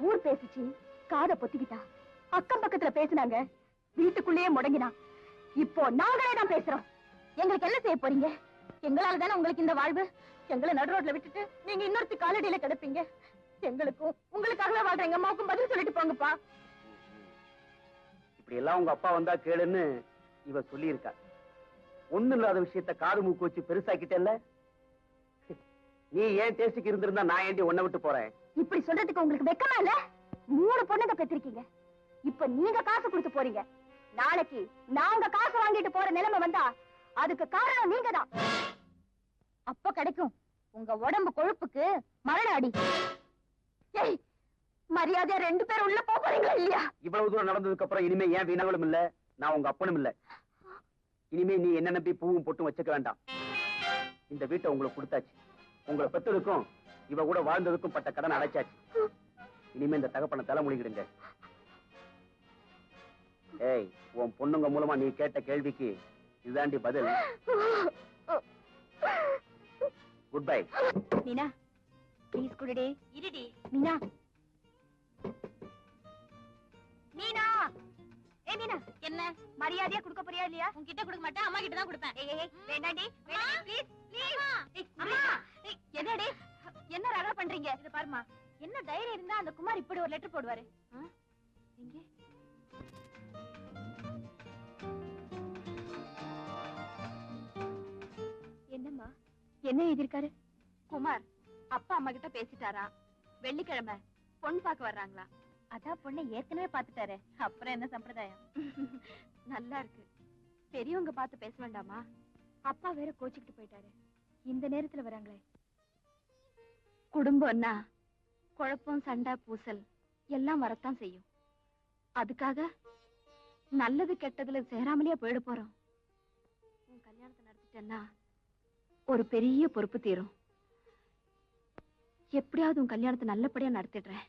ஊர் பேசிச்சு, காதை பொத்திக்கிட்டா. அக்கம் பக்கத்துல பேசினாங்க, வீட்டுக்குள்ளேயே முடங்கினா. இப்போ நாங்களே தான் பேசுறோம். எங்களுக்கு என்ன செய்ய போறீங்க? எங்களால தானே உங்களுக்கு இந்த வாழ்வு. எங்களை நடு ரோட்ல விட்டுட்டு நீங்க இன்னொருத்தி காலடியில கிடப்பீங்க. எங்களுக்கும் உங்களுக்காகவே வாழ்ற எங்க அம்மாவுக்கும் பதில் சொல்லிட்டு போங்கப்பா. இப்படி எல்லாம் உங்க அப்பா வந்தா கேளுன்னு இவ சொல்லி இருக்கா. ஒண்ணு இல்லாத விஷயத்த காது மூக்கு வச்சு பெருசாக்கிட்டல்ல. நீ ஏன் டேஸ்டுக்கு இருந்திருந்தா நான் ஏண்டி உன்னை விட்டு போறேன்? இப்படி சொல்றதுக்கு உங்களுக்கு வெக்கமா இல்ல? 3 பொண்ணுங்க பெற்றிருக்கீங்க. இப்ப நீங்க காசு கொடுத்து போறீங்க. நாளைக்கு நாங்க காசு வாங்கிட்டு போற நிலைமை வந்தா அதுக்கு காரணம் நீங்க தான். அப்ப கிடைக்கும் உங்க உடம்பு கொழுப்புக்கு மரண அடி. ஏய், மரியாதையா 2 பேர் உள்ள போறீங்களா இல்லையா? இவ்வளவு தூரம் நடந்ததுக்கு அப்புறம் இனிமே ஏன் வீணவளும் இல்ல, நான் உங்க அப்பனும் இல்ல. இனிமே நீ என்ன நம்பி பூவும் பொட்டும் வச்சுக்க வேண்டாம். இந்த வீட்டை உங்களுக்கு கொடுத்தாச்சு. உங்களை பெற்றதுக்கும் இவ கூட வாழ்ந்ததுக்கும் பட்ட கடன் அடைச்சாச்சு. இனிமே இந்த தகப்பனை தலை முடிக்கிடுங்க. ஏய், உன் பொண்ணுங்க மூலமா நீ கேட்ட கேள்விக்கு இதுதாண்டி பதில். Good bye. மீனா ப்ளீஸ் குடுடி. இருடி மீனா. மீனா, ஏய் மீனா, என்ன மரியாதையா கொடுக்க போறியா இல்லையா? உன்கிட்ட கொடுக்க மாட்டேன், அம்மா கிட்ட தான் கொடுப்பேன். ஏய் வேண்டாடி, வேண்டாடி ப்ளீஸ் ப்ளீஸ். அம்மா, என்னடி என்ன ரகல பண்றீங்க? இது பாருமா, என்ன தைரியம் இருந்தா அந்த குமார் இப்படி ஒரு லெட்டர் போடுவாரு? எங்க என்னம்மா என்ன எழுதிருக்காரு? குமார் அப்பா அம்மா கிட்ட பேசிட்டாரா? வெள்ளிக்கிழமை பொண்ணு பார்க்க வர்றாங்களா? அதான் பொண்ணை ஏற்கனவே பாத்துட்டாரு. அப்புறம் என்ன சம்பிரதாயம்? நல்லா இருக்கு. பெரியவங்க பார்த்து பேச வேண்டாமா? அப்பா வேற கோச்சிக்கிட்டு போயிட்டாரு. இந்த நேரத்துல வராங்களே. குடும்பம்னா குழப்பம், சண்டை, பூசல் எல்லாம் வரத்தான் செய்யும். அதுக்காக நல்லது கெட்டதுல சேராமலேயே போயிட போறோம். உன் கல்யாணத்தை நடத்திட்டேன்னா ஒரு பெரிய பொறுப்பு தீரும். எப்படியாவது உன் கல்யாணத்தை நல்லபடியா நடத்திடுறேன்.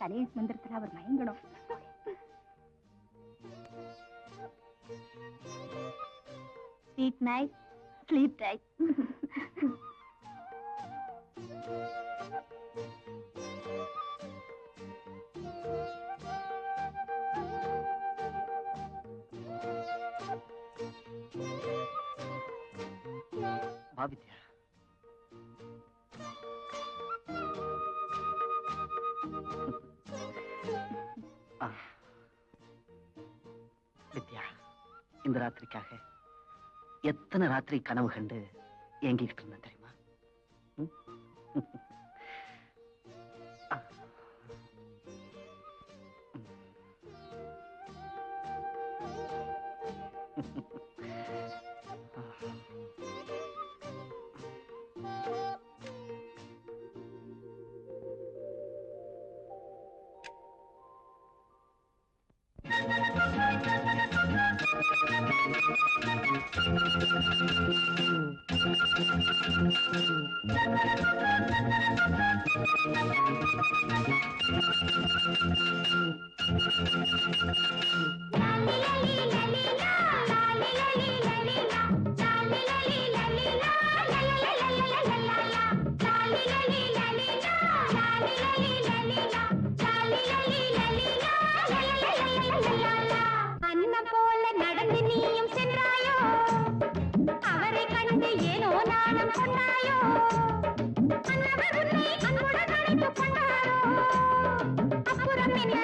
கணேஷ் மந்திரத்துல அவர் மயங்கணும். Sweet night, sleep tight. Vidya, Vidya, இந்த ராத்திரிக்காக எத்தனை ராத்திரி கனவு கண்டு ஏங்கிக்கிட்டு இருந்தேன் தெரியுமா? அண்ணன் போல நடந்து நீயும் சென்றாயோ, அவரை கண்டு ஏனோ நாணம் கொண்டாயோ, அன்னவர் உன்னை அன்புடன் அழைத்துக் கொண்டாரோ, அப்புறம் என்ன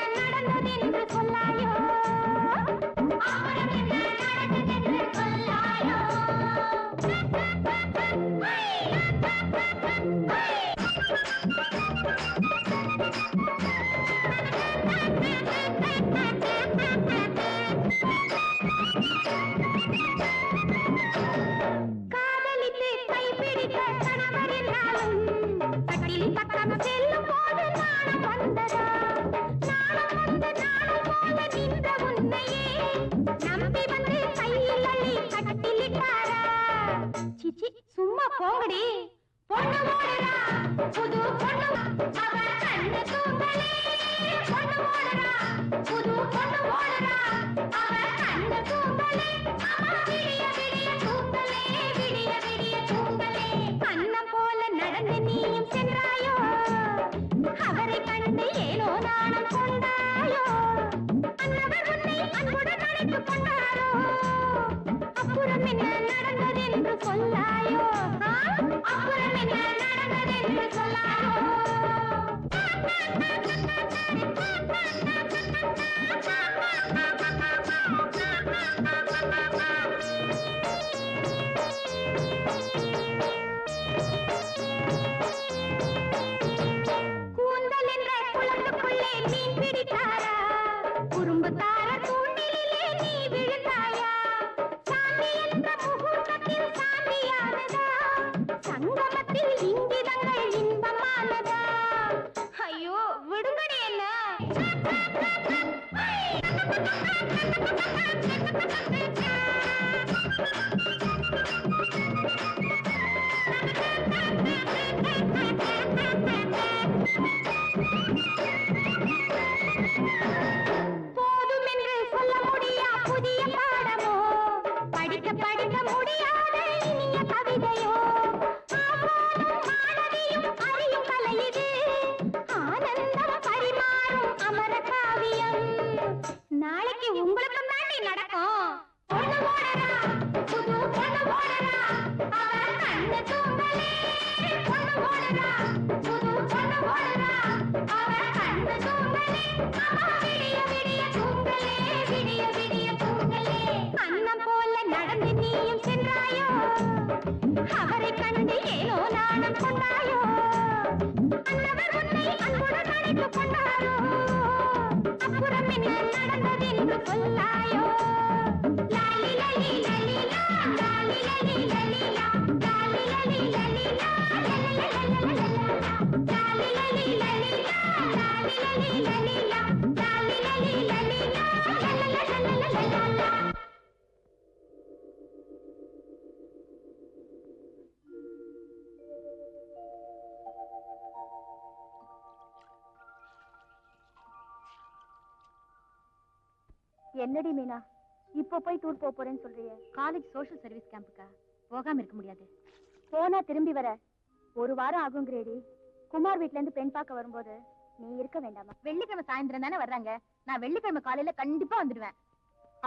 குறும்பு தார தூண்டிலே நீ விழுந்தாயா சாந்தி என்ற முகூர்த்தத்தில் சாந்தியானதா சங்கமத்தில் இங்கிதங்கள் இன்பமானதா ஐயோ விடுங்கடி என்ன போதும் என்று சொல்ல முடியா புதிய பாடமோ படிக்க படிக்க முடியாத இனிய கவிதையோ ஆவோனும் மாணவியும் அறியும் கலை இது ஆனந்தம் பரிமாறும் அமர காவியம் நாளைக்கு உங்களுக்கு தாண்டி நடக்கும் பொண்ணு ஓடரா புது பொண்ணு ஓடரா அவர் கண்ணு தூங்கலே பொண்ணு ஓடரா புது பொண்ணு ஓடரா அவர் கண்ணு தூங்கலே அவ விடிய விடிய தூங்கலே விடிய விடிய தூங்கலே அன்னம் போல நடந்து நீயும் சென்றாயோ அவரை கண்டு ஏனோ நாணம் கொண்டாயோ அன்னவர் உன்னை அன்புடன் அழைத்துக் கொண்டாரோ அப்புறம் என்ன நடந்ததென்று சொல்லாயோ லாலி லலி லலிலா லாலி லலி லலிலா லாலி லலி லலிலா லாலி லலி லலிலா லாலி லலி லலிலா லாலி லலி லலிலா லலலலலலலலா என்னடி மீனா இப்போ போய் டூர் போறேன்னு சொல்றியே காலேஜ் சோஷியல் சர்வீஸ் கேம்புக்கா போகாம இருக்க முடியாது போனா திரும்பி வர ஒரு வாரம் ஆகுங்கிறேடி குமார் வீட்ல இருந்து பெண் பார்க்க வரும்போது நீ இருக்க வேண்டாமா வெள்ளிக்கிழமை சாயந்தரம் தானே வர்றாங்க நான் வெள்ளிக்கிழமை காலையில கண்டிப்பா வந்துடுவேன்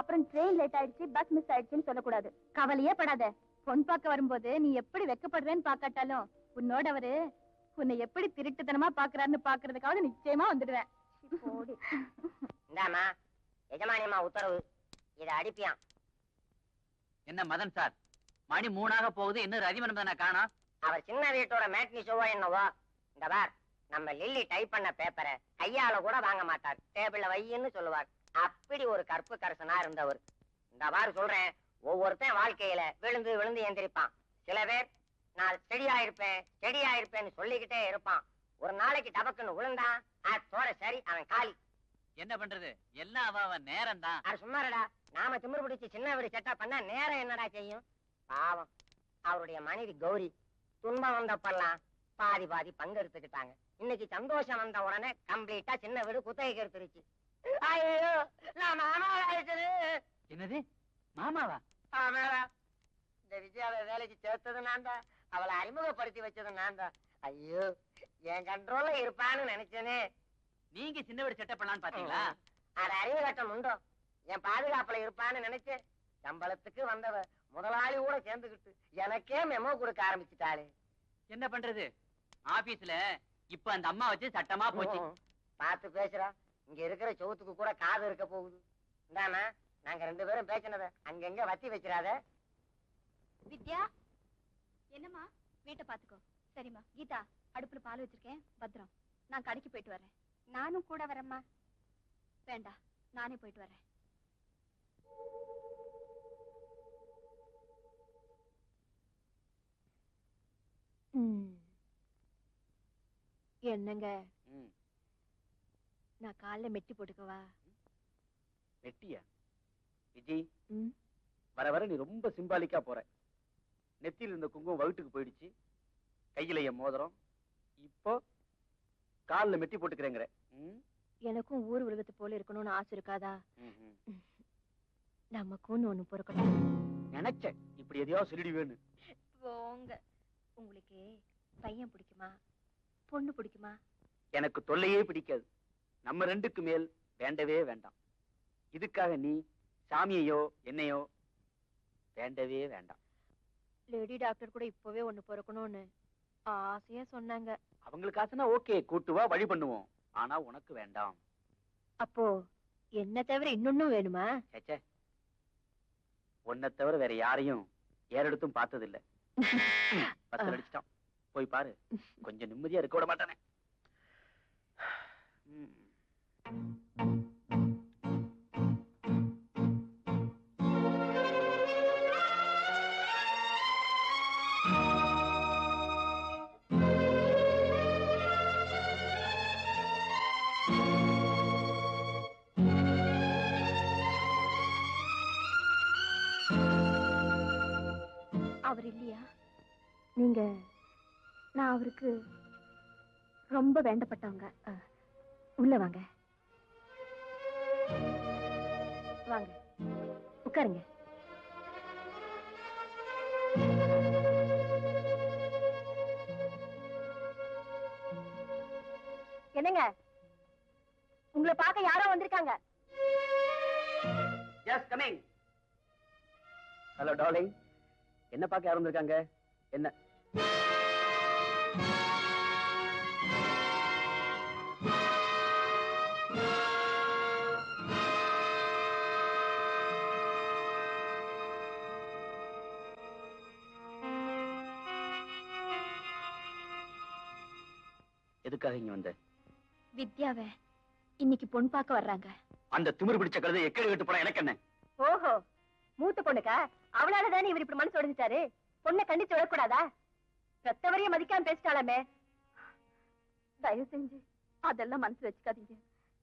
அப்புறம் ட்ரெயின் லேட் ஆயிடுச்சு பஸ் மிஸ் ஆயிடுச்சுன்னு சொல்லக்கூடாது கவலையே படாத பொன் பார்க்க வரும்போது நீ எப்படி வெக்கப்படுவேன்னு பாக்காட்டாலும் உன்னோட அவரு உன்னை எப்படி திருட்டுத்தனமா பாக்குறாருன்னு பாக்குறதுக்காவது நிச்சயமா வந்துடுவேன் இந்தாமா எஜமானியம்மா உத்தரவு இதை அடிப்பியான். என்ன மதன் சார், மணி 3 போகுது, இன்னும் ரதிமனம் தானே காணோம்? அவர் சின்ன வீட்டோட மேட்னி ஷோவா என்னவோ. இந்த பார், நம்ம லில்லி டைப் பண்ண பேப்பரை கையால கூட வாங்க மாட்டார், டேபிள்ல வையின்னு சொல்லுவார். அப்படி ஒரு கற்பு கரசனா இருந்தவர். இந்த பார் சொல்றேன், ஒவ்வொருத்தன் வாழ்க்கையில விழுந்து விழுந்து எந்திரிப்பான். சில பேர் நான் ஸ்டெடியா இருப்பேன்னு சொல்லிக்கிட்டே இருப்பான். ஒரு நாளைக்கு டபக்குன்னு விழுந்தான், அதோட சரி அவன் காலி. என்ன பண்றது, எல்லாம் அவ நேரம் தான். அது சும்மாடா, நாம திமிரு பிடிச்சு சின்ன வீடு செட்டப் பண்ணா நேரம் என்னடா செய்யும்? பாவம், அவருடைய மனைவி கௌரி துன்பம் வந்தப்பெல்லாம் பாதி பாதி பங்கு எடுத்துக்கிட்டாங்க. இன்னைக்கு சந்தோஷம் வந்த உடனே கம்ப்ளீட்டா சின்ன வீடு குத்தகைக்கு எடுத்துருச்சு. ஐயோ, நான் மாமா ஆயிடுச்சு. என்னது மாமாவா? ஆமாடா, இந்த விஜயாவை வேலைக்கு சேர்த்தது நான் தான், அவளை அறிமுகப்படுத்தி வச்சது நான் தான். ஐயோ, என் கண்ட்ரோல்ல இருப்பான்னு நினைச்சேனே. நீங்க சின்ன வீடு செட்டப் பண்ணலான்னு பாத்தீங்களா? அது அறிவு கட்டம் உண்டோ, என் பாதுகாப்புல இருப்பான்னு நினைச்சேன். சம்பளத்துக்கு வந்தவ முதலாளி கூட சேர்ந்துகிட்டு எனக்கே மெமோ கொடுக்க ஆரம்பிச்சுட்டாளே. என்ன பண்றது, ஆபீஸ்ல இப்ப அந்த அம்மா வச்சு சட்டமா போச்சு. பார்த்து பேசுறா, இங்க இருக்கிற சோத்துக்கு கூட காது இருக்க போகுது. இந்தாமா, நாங்க 2 பேரும் பேசினத அங்கங்க வத்தி வச்சிடாத. வித்யா, என்னம்மா? வீட்டை பாத்துக்கோ. சரிம்மா. கீதா, அடுப்புல பால் வச்சிருக்கேன், பத்திரம். நான் கடைக்கு போயிட்டு வரேன். நானும் கூட வரேம்மா. வேண்டாம், நானே போயிட்டு வரேன். என்னங்க, நான் காலைல மெட்டி போட்டுக்கவா? நெட்டியா? விஜி, வர வர நீ ரொம்ப சிம்பாலிக்கா போற. நெத்தியில் இருந்த குங்குமம் வகுட்டுக்கு போயிடுச்சு, கையில என் மோதிரம், இப்போ காலில் மெட்டி போட்டுக்கிறேங்கிற. எனக்கும் ஊர் உலகத்து போல இருக்கணும்னு ஆசை இருக்காதா? நமக்கும் ஒண்ணு பொறுக்கணும். நினைச்சேன் இப்படி எதையோ சொல்லிடுவேன்னு. போங்க. உங்களுக்கு பையன் பிடிக்குமா, பொண்ணு பிடிக்குமா? எனக்கு தொல்லையே பிடிக்காது. நம்ம 2க்கு மேல் வேண்டவே வேண்டாம். இதுக்காக நீ சாமியையோ என்னையோ வேண்டவே வேண்டாம். லேடி டாக்டர் கூட இப்பவே ஒண்ணு பொறுக்கணும்னு ஆசையா சொன்னாங்க. அவங்களுக்கு ஆசைனா ஓகே, கூட்டுவா, வழி பண்ணுவோம். ஆனா உனக்கு வேண்டாம். அப்போ என்ன தவிர இன்னொன்னும் வேணுமா? சேச்சே, உன்னை தவிர வேற யாரையும் ஏறெடுத்தும் பார்த்ததில்லை. 10 அடிச்சிட்டான், போய் பாரு. கொஞ்சம் நிம்மதியா இருக்க விட மாட்டானே. அவர் இல்லையா? நீங்க நான் அவருக்கு ரொம்ப வேண்டப்பட்டவங்க. உள்ள வாங்க வாங்க உட்காருங்க. என்னங்க, உங்களை பார்க்க யாரோ வந்திருக்காங்க. Yes coming. ஹலோ டார்லிங், என்ன பார்க்க யாரும் வந்திருக்காங்க? என்ன எதுக்காக இங்க வந்த? வித்யாவை இன்னைக்கு பொண்ணு பார்க்க வர்றாங்க. அந்த திமிரு பிடிச்ச கழுதை எக்கடி விட்டு போனா எனக்கு என்ன? ஓஹோ, மூத்த பொண்ணுக்கா? அவளாலதானே இவர் இப்படி மனசு உடைஞ்சிட்டாரு. பொண்ணை கண்டிச்சு விடக்கூடாதா? பெத்தவரையும் மதிக்காம பேசிட்டாலாமே. தயவு செஞ்சு அதெல்லாம் மனசு வச்சுக்காதீங்க.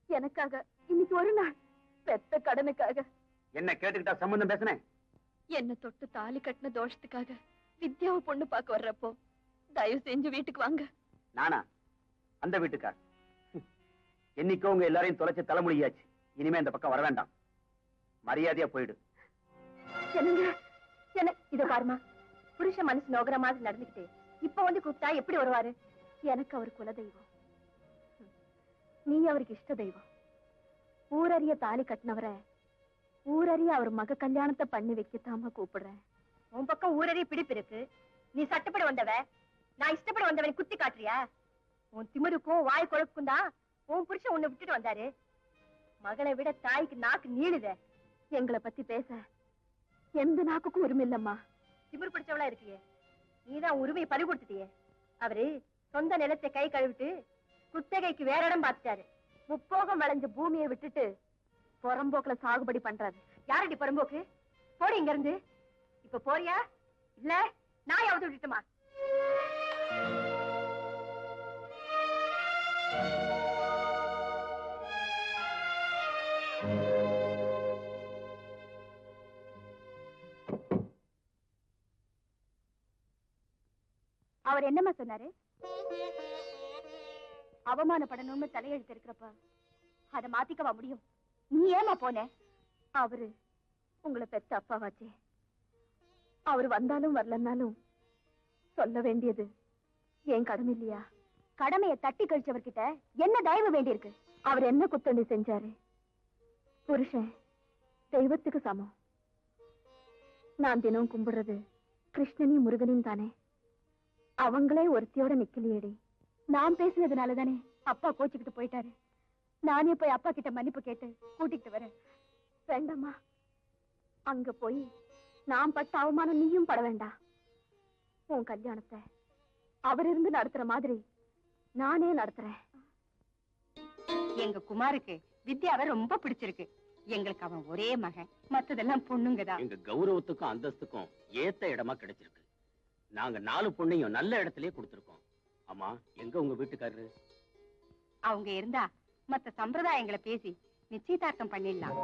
எனக்காக இன்னைக்கு ஒரு நாள், பெத்த கடனுக்காக. என்ன கேட்டுக்கிட்டா சம்பந்தம் பேசுனேன்? என்ன தொட்டு தாலி கட்டின தோஷத்துக்காக வித்யாவை பொண்ணு பார்க்க வர்றப்போ தயவு செஞ்சு வீட்டுக்கு வாங்க. நானா? அந்த வீட்டுக்கா? என்னைக்கோ உங்க எல்லாரையும் தொலைச்சு தலைமுடியாச்சு. இனிமே இந்த பக்கம் வர வேண்டாம். மரியாதையா போயிடு. என்னங்க, என்ன இத பாருமா, புருஷ மனசு நோகிற மாதிரி நடந்துக்கிட்டு இப்ப வந்து கூப்பிட்டா எப்படி வருவாரு? எனக்கு அவர் குல தெய்வம், நீ அவருக்கு இஷ்ட தெய்வம். ஊரறிய தாலி கட்டினவரை ஊரறிய அவர் மக கல்யாணத்தை பண்ணி வைக்கத்தாம கூப்பிடுறேன். உன் பக்கம் ஊரறிய பிடிப்பு இருக்கு. நீ சட்டப்பட வந்தவ, நான் இஷ்டப்பட வந்தவனை குத்தி காட்டுறியா? உன் திமிருக்கும் வாய் கொழுப்புக்கும் தான் உன் புருஷன் உன்னை விட்டுட்டு வந்தாரு. மகளை விட தாய்க்கு நாக்கு நீளுத. எங்களை பத்தி பேச எந்த நாக்குக்கும் உரிமை இல்லம்மா. திமிர் பிடிச்சவளா இருக்கியே, நீதான் உரிமையை பறி கொடுத்துட்டியே. அவரு சொந்த நிலத்தை கை கழுவிட்டு குத்தகைக்கு வேற இடம் பார்த்துட்டாரு. முப்போகம் விளைஞ்ச பூமியை விட்டுட்டு புறம்போக்குல சாகுபடி பண்றாரு. யாரடி புறம்போக்கு? போடி இங்க இருந்து. இப்ப போறியா இல்ல நான் யாவது விட்டுட்டுமா? அவர் என்னம்மா சொன்னாரு? அவமானப்படணும்னு தலையெழுத்து இருக்கிறப்ப அதை மாத்திக்கவா முடியும்? நீ ஏமா போன? அவரு உங்களை பெத்த அப்பாவாச்சே. அவரு வந்தாலும் வரலன்னாலும் சொல்ல வேண்டியது என் கடமை இல்லையா? கடமையை தட்டி கழிச்சவர்கிட்ட என்ன தயவு வேண்டியிருக்கு? அவர் என்ன குத்தண்டி செஞ்சாரு? புருஷன் தெய்வத்துக்கு சமம். நான் தினம் கும்பிடுறது கிருஷ்ணனையும் முருகனையும் தானே. அவங்களே ஒருத்தியோட நிக்கலையேடி. நான் பேசுனதுனால தானே அப்பா கோச்சுக்கிட்டு போயிட்டாரு. நானே போய் அப்பா கிட்ட மன்னிப்பு கேட்டு கூட்டிட்டு வரேன். வேண்டாமா? அங்க போய் நான் பட்ட அவமானம் நீயும் பட வேண்டாம். உன் கல்யாணத்தை அவர் இருந்து நடத்துற மாதிரி நானே நடத்துறேன். எங்க குமாருக்கு வித்யாவை ரொம்ப பிடிச்சிருக்கு. எங்களுக்கு அவன் ஒரே மகன், மத்ததெல்லாம் பொண்ணுங்கதான். எங்க கௌரவத்துக்கும் அந்தஸ்துக்கும் ஏத்த இடமா கிடைச்சிருக்கு. நாங்க 4 பொண்ணையும் நல்ல இடத்திலேயே கொடுத்திருக்கோம். ஆமா, எங்க உங்க வீட்டுக்காரரு? அவங்க இருந்தா மத்த சம்பிரதாயங்களை பேசி நிச்சயதார்த்தம் பண்ணிடலாம்.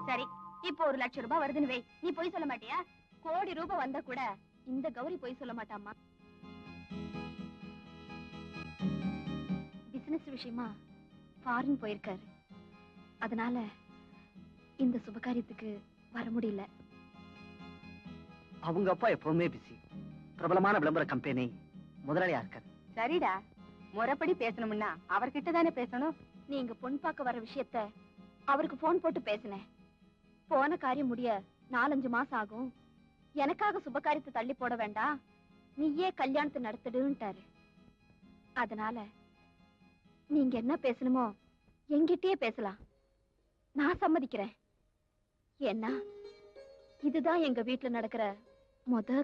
சரி, இப்போ 1 லட்சம் ரூபாய் வருதுன்னு வை. நீ போய் சொல்ல மாட்டியா? கோடி ரூபாய் வந்தா கூட இந்த கௌரி போய் சொல்ல மாட்டாமா. பிசினஸ் விஷயமா ஃபாரின் போயிருக்காரு. அதனால இந்த சுபகாரியத்துக்கு வர முடியல. அவங்க அப்பா எப்பவுமே பிஸி. பிரபலமான விளம்பர கம்பெனி முதலாளியா இருக்காரு. சரிடா, முறைப்படி பேசணும்னா அவர்கிட்ட தானே பேசணும். நீங்க பொன் பார்க்க வர விஷயத்த அவருக்கு போன் போட்டு பேசினேன். போன காரியம் முடிய 4-5 மாசம் ஆகும். எனக்காக சுபகாரியத்தை தள்ளி போட வேண்டாம், நீயே கல்யாணத்தை நடத்திடுன்ட்டாரு. அதனால நீங்க என்ன பேசணுமோ என்கிட்டயே பேசலாம். நான் சம்மதிக்கிறேன். ஏன்னா இதுதான் எங்க வீட்டுல நடக்கிற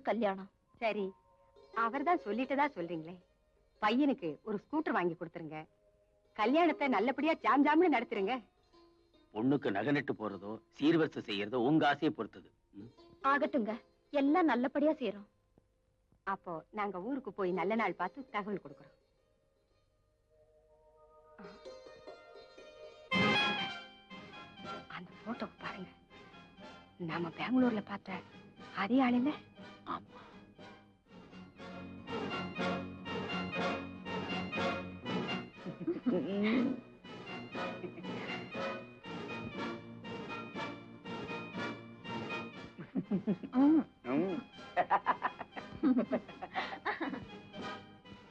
கல்யாணம். சரி, அவர்தான் சொல்லிட்டதா சொல்றீங்களே. பையனுக்கு ஒரு ஸ்கூட்டர் வாங்கி கொடுத்துருங்க. கல்யாணத்தை நல்லபடியா ஜாம் ஜாம்னு நடத்துருங்க. பொண்ணுக்கு நகை நட்டு போறதோ சீர்வரிசை செய்யறதோ உங்க ஆசையை பொறுத்தது. ஆகட்டுங்க, எல்லாம் நல்லபடியா செய்யறோம். அப்போ நாங்க ஊருக்கு போய் நல்ல நாள் பார்த்து தகவல் கொடுக்கறோம். அந்த போட்டோ பாருங்க. நாம பெங்களூர்ல பார்த்த அதே ஆளுல. ஆமா.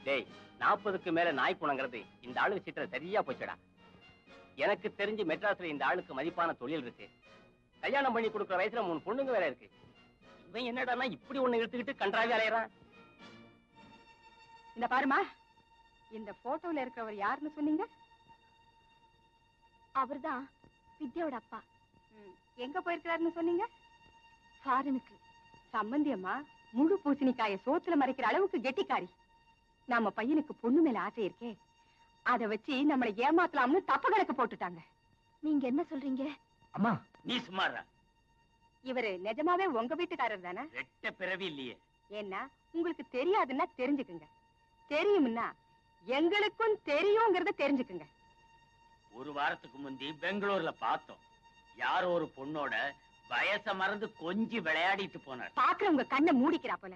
டேய், 40க்கு மேல நாய் குணங்கிறது இந்த ஆளு விஷயத்துல சரியா போச்சுடா. எனக்கு தெரிஞ்சு மெட்ராஸ்ல இந்த ஆளுக்கு மதிப்பான தொழில் இருக்கு. கல்யாணம் பண்ணி கொடுக்குற வயசுல 3 பொண்ணுங்க வேற இருக்கு. இவன் என்னடான்னா இப்படி ஒண்ணு எடுத்துக்கிட்டு கன்றாவி அலையறான். இந்த பாருமா, இந்த போட்டோல இருக்கிறவர் யாருன்னு சொன்னீங்க? அவர்தான் வித்யாவோட அப்பா. எங்க போயிருக்கிறாருன்னு சொன்னீங்க? ஃபாரினுக்கு. சம்பந்தியம்மா முழு பூசணிக்காய சோத்துல மறைக்கிற அளவுக்கு கெட்டிக்காரி. நம்ம பையனுக்கு பொண்ணு மேல ஆசை இருக்கே, அத வச்சு நம்மளை ஏமாத்தலாம்னு தப்பு கணக்கு போட்டுட்டாங்க. நீங்க என்ன சொல்றீங்க? அம்மா நீ சும்மாறா. இவரு நிஜமாவே உங்க வீட்டுக்காரர் தானே? ரெட்ட பிறவி இல்லையே. ஏன்னா உங்களுக்கு தெரியாதுன்னா தெரிஞ்சுக்குங்க, தெரியும்னா எங்களுக்கும் தெரியுங்கிறத தெரிஞ்சுக்குங்க. ஒரு வாரத்துக்கு முந்தி பெங்களூர்ல பார்த்தோம். யாரோ ஒரு பொண்ணோட வயச மறந்து கொஞ்சி விளையாடிட்டு போனார். பாக்குற உங்க கண்ணை மூடிக்கிறா போல.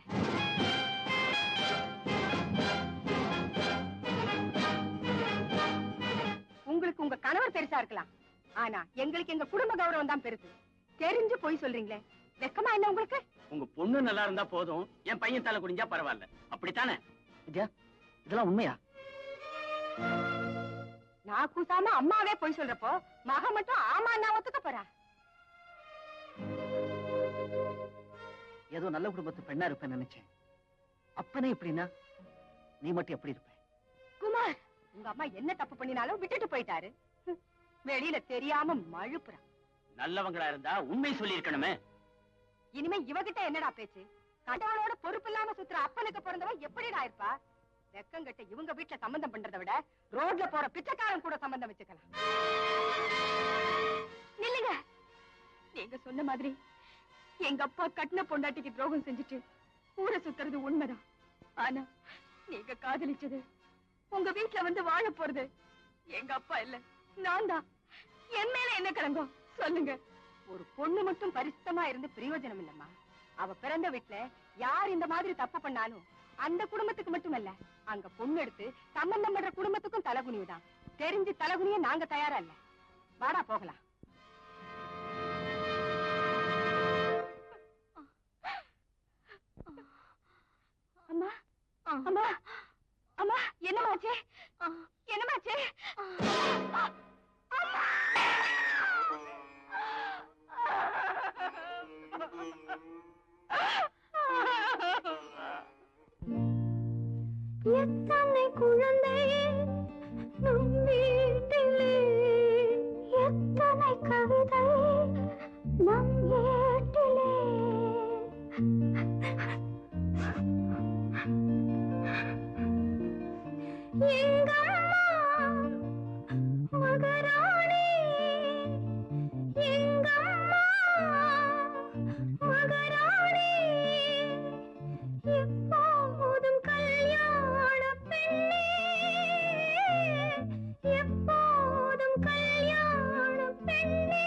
உங்களுக்கு உங்க கணவர் பெருசா இருக்கலாம், ஆனா எங்களுக்கு எங்க குடும்ப கௌரவம் தான் பெருசு. தெரிஞ்சு போய் சொல்றீங்களே, வெக்கமா என்ன உங்களுக்கு? உங்க பொண்ணு நல்லா இருந்தா போதும், என் பையன் தலை குடிஞ்சா பரவாயில்ல. அப்படித்தானே? வித்யா, இதெல்லாம் உண்மையா? நான் கூசாம அம்மாவே போய் சொல்றப்போ மக மட்டும் ஆமா நான் ஒத்துக்க போறா? ஏதோ நல்ல குடும்பத்து பெண்ணா இருப்பேன்னு நினைச்சேன். அப்பனே இப்படின்னா நீ மட்டும் எப்படி இருப்ப? குமார், உங்க அம்மா என்ன தப்பு பண்ணினாலும் விட்டுட்டு போயிட்டாரு. வெளியில தெரியாம மழுப்புறா. நல்லவங்களா இருந்தா உண்மை சொல்லி இருக்கணுமே. இனிமே இவகிட்ட என்னடா பேச்சு? கண்டவனோட பொறுப்பு இல்லாம சுத்துற அப்பனுக்கு பிறந்தவன் எப்படிடா இருப்பா? வெக்கங்கட்ட இவங்க வீட்டுல சம்பந்தம் பண்றதை விட ரோட்ல போற பிச்சைக்காரன் கூட சம்பந்தம் வச்சுக்கலாம். நில்லுங்க. நீங்க சொன்ன மாதிரி எங்க அப்பா கட்டின பொண்டாட்டிக்கு துரோகம் செஞ்சுட்டு ஊரை சுத்துறது உண்மைதான். ஆனா நீங்க காதலிச்சது, உங்க வீட்டுல வந்து வாழ போறது எங்க அப்பா இல்ல, நான் தான். என் மேல என்ன கலங்கம் சொல்லுங்க? ஒரு பொண்ணு மட்டும் பரிசுத்தமா இருந்து பிரயோஜனம் இல்லம்மா. அவ பிறந்த வீட்டுல யார் இந்த மாதிரி தப்பு பண்ணாலும் அந்த குடும்பத்துக்கு மட்டுமல்ல, அங்க பொண்ணு எடுத்து சம்பந்தம் பண்ற குடும்பத்துக்கும் தலகுனிவுதான். தெரிஞ்சு தலகுனிய நாங்க தயாரா இல்ல. வாடா போகலாம். அம்மா, அம்மா, அம்மா, என்னமாச்சே? என்னமாச்சே? எத்தனை குழந்தை நம் வீட்டிலே, எத்தனை கவிதை நம் ஏட்டிலே. எங்கம்மா மகராணி, எங்கம்மா மகராணி, எப்போதும் கல்யாண பெண்ணே, எப்போதும் கல்யாண பெண்ணே.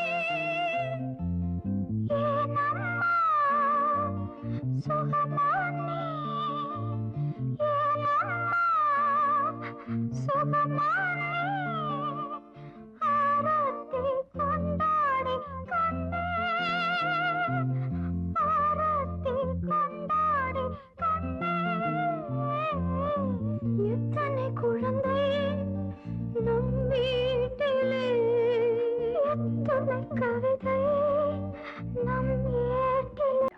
ஏனம்மா சுகமானே, ஏனம்மா சுகமானே. ஆரத்தி கொண்டாடி கண்ணே, ஆரத்தி கொண்டாடி கண்ணே. எத்தனை குழந்தை நம் வீட்டிலே, எத்தனை கவிதை நம் ஏட்டிலே.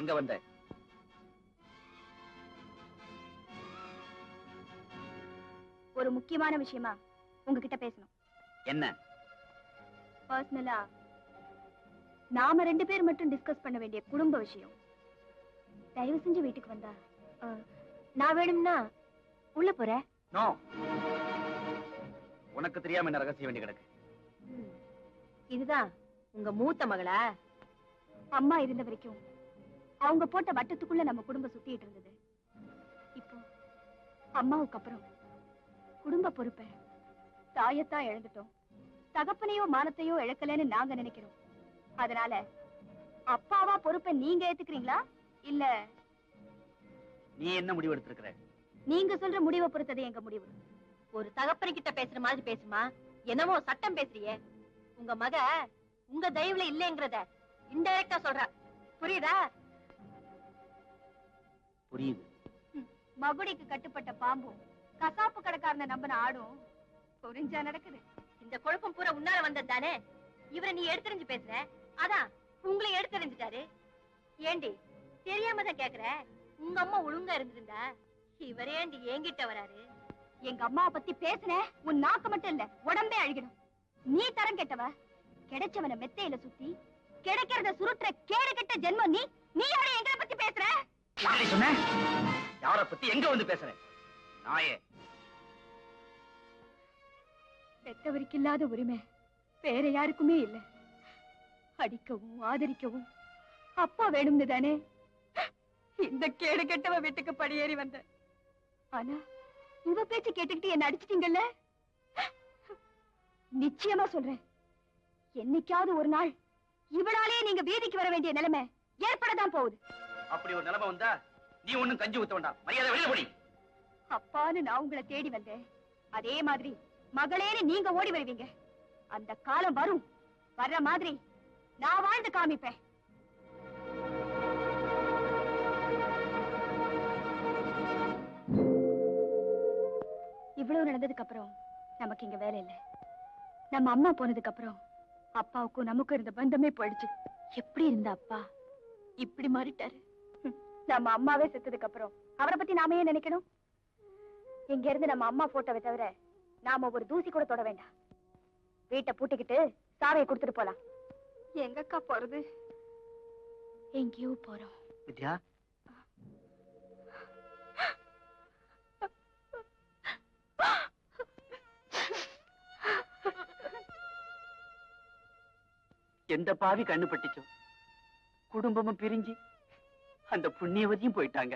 எங்க வந்த? ஒரு முக்கியமான விஷயமா உங்ககிட்ட பேசணும். என்ன? பர்சனலா நாம 2 பேர் மட்டும் டிஸ்கஸ் பண்ண வேண்டிய குடும்ப விஷயம். தயவு செஞ்சு வீட்டுக்கு வந்தா நான் வேணும்னா உள்ள போறேன். நோ, உனக்கு தெரியாம என்ன ரகசியம் வேண்டி கிடக்கு? இதுதான் உங்க மூத்த மகளா? அம்மா இருந்த வரைக்கும் அவங்க போட்ட வட்டத்துக்குள்ள நம்ம குடும்பம் சுத்திட்டு இருந்தது. இப்போ அம்மாவுக்கு அப்புறம் குடும்ப பொறுப்பை தாயத்தான் இழந்துட்டோம். தகப்பனையோ மானத்தையோ இழக்கலன்னு நாங்க நினைக்கிறோம். அதனால அப்பாவா பொறுப்பை நீங்க ஏத்துக்கிறீங்களா இல்ல நீ என்ன முடிவு எடுத்திருக்கிற? நீங்க சொல்ற முடிவை பொறுத்தது எங்க முடிவு. ஒரு தகப்பன்கிட்ட பேசுற மாதிரி பேசுமா? என்னமோ சட்டம் பேசுறியே. உங்க மக உங்க தயவுல இல்லைங்கிறத இன்டைரக்டா சொல்ற. புரியுதா? புரியுது. மகுடிக்கு கட்டுப்பட்ட பாம்பும் கசாப்பு கடைக்காரனை நம்பின ஆடும் புரிஞ்சா நடக்குது. இந்த குழப்பம் பூரா உன்னால வந்தது தானே. இவரை நீ எடுத்தறிஞ்சு பேசுற, அதான் உங்களை எடுத்தறிஞ்சிட்டாரு. ஏண்டி தெரியாம தான் கேக்குற? உங்க அம்மா ஒழுங்கா இருந்திருந்தா இவரே ஏண்டி என்கிட்ட வராரு? எங்க அம்மாவை பத்தி பேசுன உன் நாக்கு மட்டும் இல்ல உடம்பே அழுகிடும். நீ தரம் கெட்டவ. கிடைச்சவன மெத்தையில சுத்தி கிடைக்கிறத சுருட்டுற கேடு கெட்ட ஜென்மம் நீ. நீ யார எங்களை பத்தி பேசுற? என்னடி சொன்ன? யார பத்தி எங்க வந்து பேசுற? நாயே. பெத்தவருக்கு இல்லாத உரிமை வேற யாருக்குமே இல்ல. அடிக்கவும் ஆதரிக்கவும் அப்பா வேணும்னு தானே இந்த கேடு கெட்டவ வீட்டுக்கு படியேறி வந்த. ஆனா இவ பேச்சு கேட்டுக்கிட்டு என்ன அடிச்சிட்டீங்கல்ல. நிச்சயமா சொல்றேன், என்னைக்காவது ஒரு நாள் இவளாலே நீங்க வீதிக்கு வர வேண்டிய நிலைமை ஏற்படதான் போகுது. அப்படி ஒரு நிலைமை வந்தா நீ ஒண்ணும் கஞ்சி ஊத்த வேண்டாம். மரியாதை வெளியே போடி. அப்பான்னு நான் உங்களை தேடி வந்தேன். அதே மாதிரி மகளேன்னு நீங்க ஓடி வருவீங்க. அந்த காலம் வரும். வர்ற மாதிரி நான் வாழ்ந்து காமிப்பேன். இவ்வளவு நடந்ததுக்கு அப்புறம் நமக்கு இங்க வேலை இல்லை. நம்ம அம்மா போனதுக்கு அப்புறம் அப்பாவுக்கும் நமக்கும் இருந்த பந்தமே போயிடுச்சு. எப்படி இருந்த அப்பா இப்படி மாறிட்டாரு. நம்ம அம்மாவே செத்ததுக்கு அப்புறம் அவரை பத்தி நாம ஏன் நினைக்கணும்? இங்க இருந்து நம்ம அம்மா போட்டோவை தவிர நாம ஒரு தூசி கூட தொட வேண்டாம். வீட்டை பூட்டிக்கிட்டு சாவியை கொடுத்துட்டு போலாம். எங்கக்கா போறது? எங்கேயோ போறோம். வித்யா, எந்த பாவி கண்ணு பட்டுச்சோ, குடும்பமும் பிரிஞ்சு அந்த புண்ணியவதியும் போயிட்டாங்க.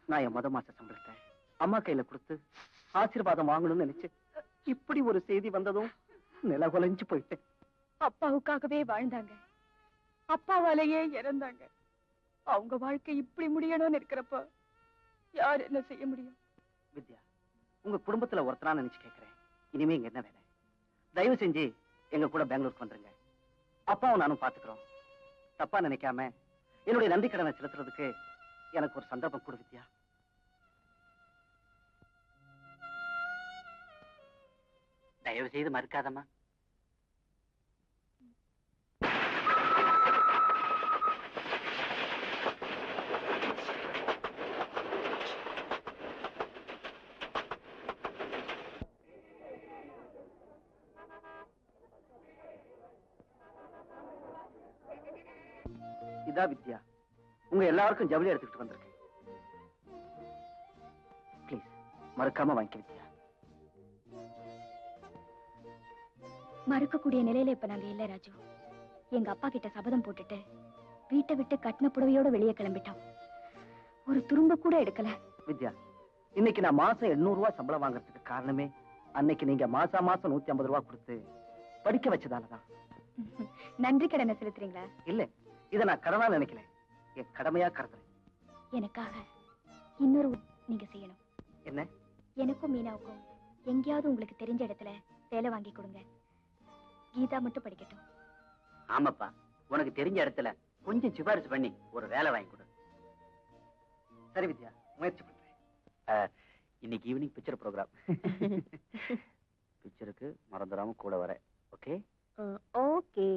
நான் என் மாச சம்பளத்தை அம்மா கையில கொடுத்து ஆசீர்வாதம் வாங்கணும்னு நினைச்சு இப்படி ஒரு செய்தி வந்ததும் நில குலைஞ்சு போயிட்டேன். அப்பாவுக்காகவே வாழ்ந்தாங்க, அப்பாவாலேயே இறந்தாங்க. அவங்க வாழ்க்கை இப்படி முடியணும்னு இருக்கிறப்ப யார் என்ன செய்ய முடியும்? வித்யா, உங்க குடும்பத்துல ஒருத்தரா நினைச்சு கேட்கிறேன், இனிமே இங்க என்ன வேலை? தயவு செஞ்சு எங்க கூட பெங்களூருக்கு வந்துருங்க. அப்பாவும் நானும் பாத்துக்கிறோம். தப்பா நினைக்காம என்னுடைய நன்றி கடனை செலுத்துறதுக்கு எனக்கு ஒரு சந்தர்ப்பம் கொடு வித்யா. தயவு செய்து மறுக்காதம்மா. இதா வித்யா, உங்க எல்லாருக்கும் ஜவுளி எடுத்துக்கிட்டு வந்திருக்கேன். ப்ளீஸ் மறக்காம வாங்கிக்க வித்யா. மறுக்கக்கூடிய நிலையில இப்ப நாங்க இல்ல ராஜு. எங்க அப்பா கிட்ட சபதம் போட்டுட்டு வீட்டை விட்டு கட்டின புடவையோட வெளியே கிளம்பிட்டோம். ஒரு துரும்ப கூட எடுக்கல. வித்யா, இன்னைக்கு நான் மாசம் 800 ரூபாய் சம்பளம் வாங்குறதுக்கு காரணமே அன்னைக்கு நீங்க மாசம் 150 ரூபாய் கொடுத்து படிக்க வச்சதாலதான். நன்றி கடனை செலுத்துறீங்களா? இல்ல, இதை நான் கடனா நினைக்கல, என் கடமையா கருதுறேன். எனக்காக இன்னொரு நீங்க செய்யணும். என்ன? எனக்கும் மீனாவுக்கும் எங்கேயாவது உங்களுக்கு தெரிஞ்ச இடத்துல வேலை வாங்கி கொடுங்க. கீதா மட்டும் படிக்கட்டும். ஆமாப்பா, உனக்கு தெரிஞ்ச இடத்துல கொஞ்சம் சிபாரிசு பண்ணி ஒரு வேலை வாங்கி கொடு. சரி வித்யா, முயற்சி பண்றேன். இன்னைக்கு ஈவினிங் பிக்சர் ப்ரோக்ராம். பிக்சருக்கு மறந்துடாம கூட வர. ஓகே? ஓகே.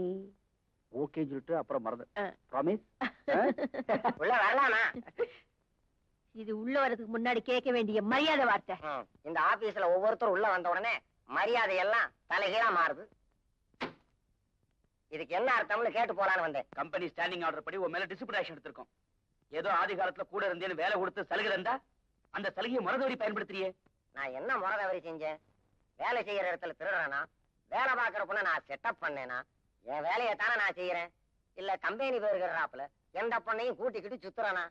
ஓகே சொல்லிட்டு அப்புறம் மறந்து ப்ராமிஸ். உள்ள வரலாமா? இது உள்ள வரதுக்கு முன்னாடி கேட்க வேண்டிய மரியாதை வார்த்தை. இந்த ஆபீஸ்ல ஒவ்வொருத்தரும் உள்ள வந்த உடனே மரியாதை எல்லாம் தலைகீழா மாறுது. இதுக்கு என்ன அர்த்தம்னு கேட்டு போலான்னு வந்தேன். கம்பெனி ஸ்டாண்டிங் ஆர்டர் படி உன் மேல டிசிப்ளின் ஆக்ஷன் எடுத்திருக்கோம். ஏதோ ஆதி காலத்துல கூட இருந்தேன்னு வேலை கொடுத்து சலுகை இருந்தா அந்த சலுகையை மறந்தவரி பயன்படுத்துறியே. நான் என்ன முறை தவறி செஞ்சேன்? வேலை செய்யற இடத்துல திருடுறேனா? வேலை பாக்குற பொண்ணை நான் செட்டப் பண்ணேனா என் வேலையை தானே நான் செய்யறேன். இல்ல கம்பெனி பேருகிறாப்புல எந்த பொண்ணையும் கூட்டிக்கிட்டு சுத்துறானா?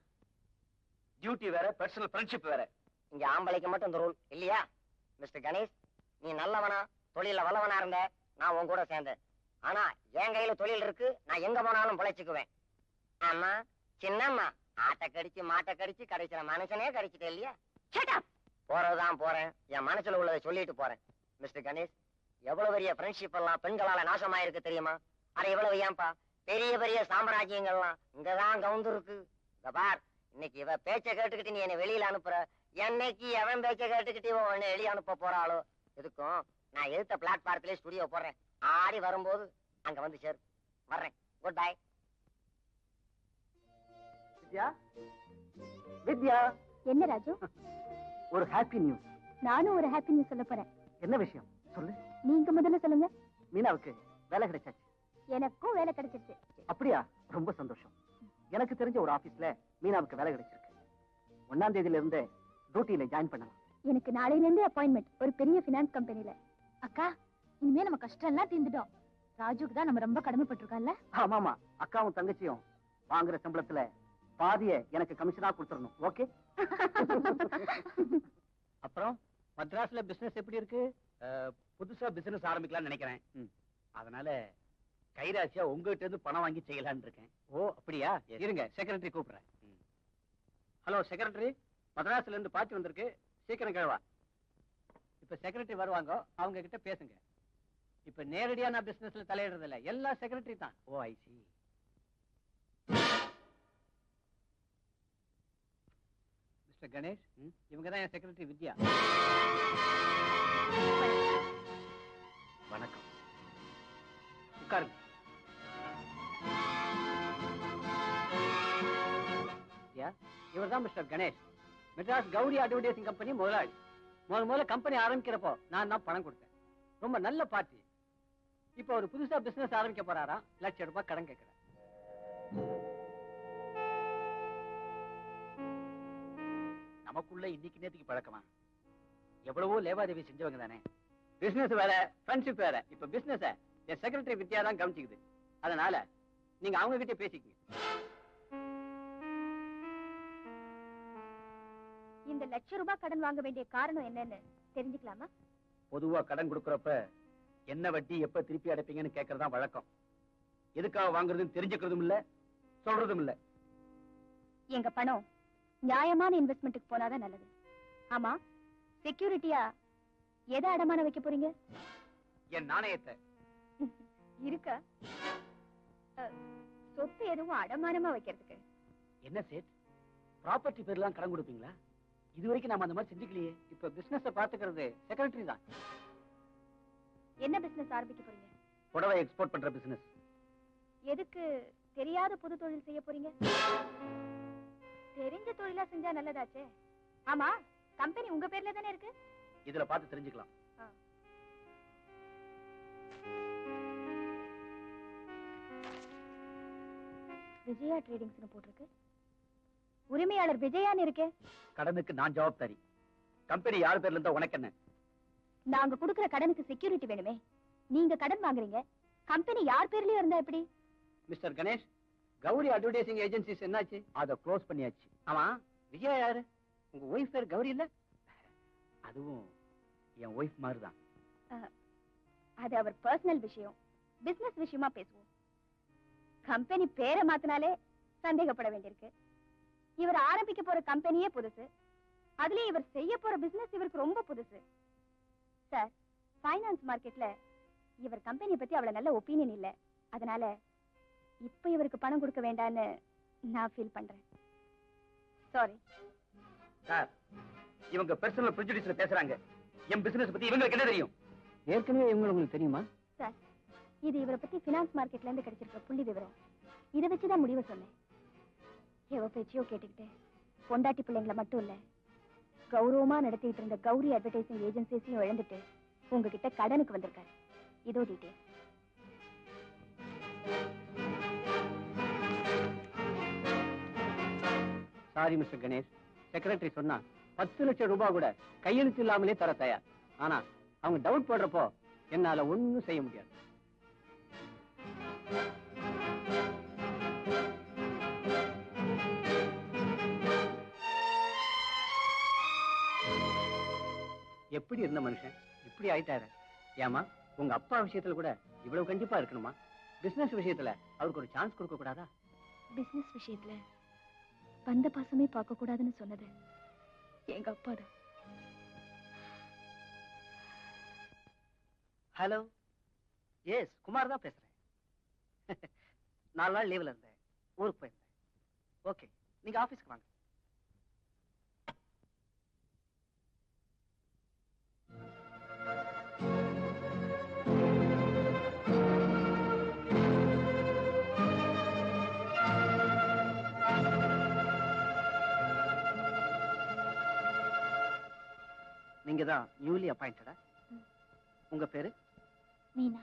டியூட்டி வேற, பர்சனல் ஃப்ரெண்ட்ஷிப் வேற. இங்க ஆம்பளைக்கு மட்டும் இந்த ரூல் இல்லையா? மிஸ்டர் கணேஷ், நீ நல்லவனா தொழில வல்லவனா இருந்த நான் உன் கூட சேர்ந்தேன். ஆனா என் கையில தொழில் இருக்கு, நான் எங்க போனாலும் பிழைச்சுக்குவேன். ஆமா சின்னம்மா, ஆட்டை கடிச்சு மாட்டை கடிச்சு கடைசியில மனுஷனே கடிச்சிட்டே இல்லையா? போறதுதான் போறேன், என் மனசுல உள்ளதை சொல்லிட்டு போறேன். மிஸ்டர் கணேஷ், எவ்வளவு பெரிய ஃப்ரெண்ட்ஷிப் எல்லாம் பெண்களால நாசமாயிருக்கு தெரியுமா? அட எவ்வளவு ஏன்பா, பெரிய பெரிய சாம்ராஜ்யங்கள்லாம் இங்கதான் கவுந்து இருக்கு. இத பார், இன்னைக்கு இவ பேச்ச கேட்டுக்கிட்டு நீ என்னை வெளியில அனுப்புற, என்னைக்கு எவன் பேச்ச கேட்டுக்கிட்டு இவன் உன்னை வெளியே அனுப்ப போறாளோ. இதுக்கும் நான் எதிர்த்த பிளாட்பாரத்திலே ஸ்டுடியோ போடுறேன். ஆடி வரும்போது அங்க வந்து சேரு. வர்றேன். Good bye. வித்யா, வித்யா, என்ன ராஜு? ஒரு ஹாப்பி நியூஸ். நானும் ஒரு ஹாப்பி நியூஸ் சொல்ல போறேன். என்ன விஷயம் சொல்லு. நீங்க முதல்ல சொல்லுங்க. மீனாவுக்கு வேலை கிடைச்சாச்சு. எனக்கும் வேலை கிடைச்சிருச்சு. அப்படியா? ரொம்ப சந்தோஷம். எனக்கு தெரிஞ்ச ஒரு ஆபீஸ்ல மீனாவுக்கு வேலை கிடைச்சிருக்கு. 1ஆம் தேதியில இருந்து டியூட்டியில ஜாயின் பண்ணலாம். எனக்கு நாளையில இருந்து அப்பாயின்மெண்ட் ஒரு பெரிய பினான்ஸ் கம்பெனில. அக்கா, இனிமே நம்ம கஷ்டம் எல்லாம் தீர்ந்துட்டோம். ராஜுக்கு தான் நம்ம ரொம்ப கடமைப்பட்டிருக்கோம்ல. ஆமாமா, அக்காவும் தங்கச்சியும் வாங்குற சம்பளத்துல பாதிய எனக்கு கமிஷனா கொடுத்துடணும். ஓகே? அப்புறம் மദ്രാஸ்ல பிசினஸ் எப்படி இருக்கு? புதுசா பிசினஸ் ஆரம்பிக்கலாம்னு நினைக்கிறேன். அதனால கைராசியா உங்ககிட்ட இருந்து பணம் வாங்கி செய்யலாம்னு இருக்கேன். ஓ அப்படியா? இருங்க, செக்ரட்டரி கூப்பிடுறேன். ஹலோ செக்ரட்டரி, மദ്രാஸ்ல இருந்து பாத்தி வந்திருக்கு, சீக்கிரம் கிழவா. இப்ப செக்ரட்டரி வருவாங்க, அவங்க கிட்ட பேசுங்க. இப்ப நேரடியா நான் பிசினஸ்ல தலையிடுறது இல்ல, எல்லாம் செக்ரட்டரி தான். Oh I see. Mister Ganesh, இவங்க தான் என் செக்ரட்டரி வித்யா. வணக்கம். உட்காருங்க. இவர் தான் mister Ganesh, Madras Gauri advertising company முதலாளி. முதல்ல கம்பெனி ஆரம்பிக்கிறப்போ நான் தான் பணம் கொடுத்தேன். ரொம்ப நல்ல பார்ட்டி. இப்ப ஒரு புதுசா பிசினஸ் ஆரம்பிக்க போறாராம், ₹1,00,000 கடன் கேட்கிறார். நமக்குள்ள இன்னைக்கு நேத்துக்கு பழக்கமா? எவ்வளவோ லேவாதேவி செஞ்சவங்க தானே. பிசினஸ் வேற, ஃப்ரெண்ட்ஷிப் வேற. இப்ப பிசினஸ் என் செக்ரட்டரி வித்யா தான் கவனிச்சுக்குது. அதனால நீங்க அவங்க கிட்ட பேசிக்கங்க. இந்த ₹1,00,000 கடன் வாங்க வேண்டிய காரணம் என்னன்னு தெரிஞ்சுக்கலாமா? பொதுவா கடன் கொடுக்கறப்ப என்ன வட்டி எப்ப திருப்பி அடைப்பீங்கன்னு கேட்கறதா வழக்கம். எதுக்காக வாங்குறதுன்னு தெரிஞ்சுக்கிறதும் இல்ல, சொல்றதும் இல்ல. எங்க பணம் நியாயமான இன்வெஸ்ட்மெண்ட்டுக்கு போனாதான் நல்லது. ஆமா, செக்யூரிட்டியா எதை அடமான வைக்க போறீங்க? என் நாணயத்தை. இருக்கா சொத்து எதுவும் அடமானமா வைக்கிறதுக்கு? என்ன சேட், ப்ராப்பர்ட்டி பேர்லாம் கடன் கொடுப்பீங்களா? இது வரைக்கும் நாம அந்த மாதிரி செஞ்சுக்கலையே. இப்ப பிசினஸ் பாத்துக்கிறது செக்ரட்டரி தான். என்ன பிசினஸ் ஆரம்பிக்க போறீங்க? புடவை எக்ஸ்போர்ட் பண்ற பிசினஸ். எதுக்கு தெரியாத புது தொழில் செய்ய போறீங்க? தெரிஞ்ச தொழிலா செஞ்சா நல்லதாச்சே. ஆமா, கம்பெனி உங்க பேர்ல தானே இருக்கு. இதுல பார்த்து தெரிஞ்சுக்கலாம். விஜயா ட்ரேடிங்ஸ்னு போட்டிருக்கு. உரிமையாளர் விஜயான்னு இருக்கே. கடனுக்கு நான் ஜவாப்தாரி. கம்பெனி யார் பேர்ல இருந்தா உனக்கு என்ன? நாங்க குடுக்கிற கடனுக்கு செக்யூரிட்டி வேணுமே. நீங்க கடன் வாங்குறீங்க, கம்பெனி யார் பேர்லயும் இருந்தா எப்படி? Mister Ganesh, Gauri advertising agencies என்னாச்சு? அதை க்ளோஸ் பண்ணியாச்சு. ஆமா, விஜயா யாரு? உங்க ஒய்ஃப் பேர் கௌரி இல்ல? அதுவும் என் ஒய்ஃப் மாதிரி தான். அது அவர் பர்சனல் விஷயம். பிசினஸ் விஷயமா பேசுவோம். கம்பெனி பேரை மாத்தினாலே சந்தேகப்பட வேண்டியிருக்கு. இவர் ஆரம்பிக்க போற கம்பெனியே புதுசு, அதுலயே இவர் செய்ய போற பிசினஸ் இவருக்கு ரொம்ப புதுசு. சார், ஃபைனான்ஸ் மார்க்கெட்ல இவர் கம்பெனி பத்தி அவ்வளவு நல்ல ஒப்பீனியன் இல்ல. அதனால இப்ப இவருக்கு பணம் கொடுக்க வேண்டாம்னு நான் ஃபீல் பண்றேன். சாரி சார், இவங்க பர்சனல் ப்ரெஜுடிஸ்ல பேசுறாங்க. என் பிசினஸ் பத்தி இவங்களுக்கு என்ன தெரியும்? ஏற்கனவே இவங்க உங்களுக்கு தெரியுமா? சார், இது இவரை பத்தி பினான்ஸ் மார்க்கெட்ல இருந்து கிடைச்சிருக்க புள்ளி விவரம். இதை வச்சுதான் முடிவு சொன்னேன். எவ பேச்சையோ கேட்டுக்கிட்டு பொண்டாட்டி பிள்ளைங்களை மட்டும் இல்ல, கௌரவமா நடத்திட்டு இருந்த கௌரி அட்வர்டைசிங் ஏஜென்சிஸையும் இழந்துட்டு உங்ககிட்ட கடனுக்கு வந்திருக்காரு. இதோ detail. Sorry mister Ganesh, secretary சொன்னா 10 லட்சம் ரூபாய் கூட கையெழுத்து இல்லாமலே தர தயார். ஆனா அவங்க டவுட் போடுறப்போ என்னால ஒண்ணும் செய்ய முடியாது. எப்படி இருந்த மனுஷன் இப்படி ஆயிட்டாரு? ஏமா உங்க அப்பா விஷயத்துல கூட இவ்வளவு கண்டிப்பா இருக்கணுமா? பிசினஸ் விஷயத்துல அவருக்கு ஒரு சான்ஸ் கொடுக்க கூடாதா? பிசினஸ் விஷயத்துல பந்த பாசமே பார்க்க கூடாதுன்னு சொன்னது எங்க அப்பா தான். ஹலோ, எஸ் குமார் தான் பேசுறேன். 4 நாள் லீவ்ல இருந்தேன், ஊருக்கு போயிருந்தேன். ஓகே, நீங்க ஆபீஸ்க்கு வாங்க. நீங்க தான் நியூலி அப்பாயிண்டடா? உங்க பேரு? மீனா.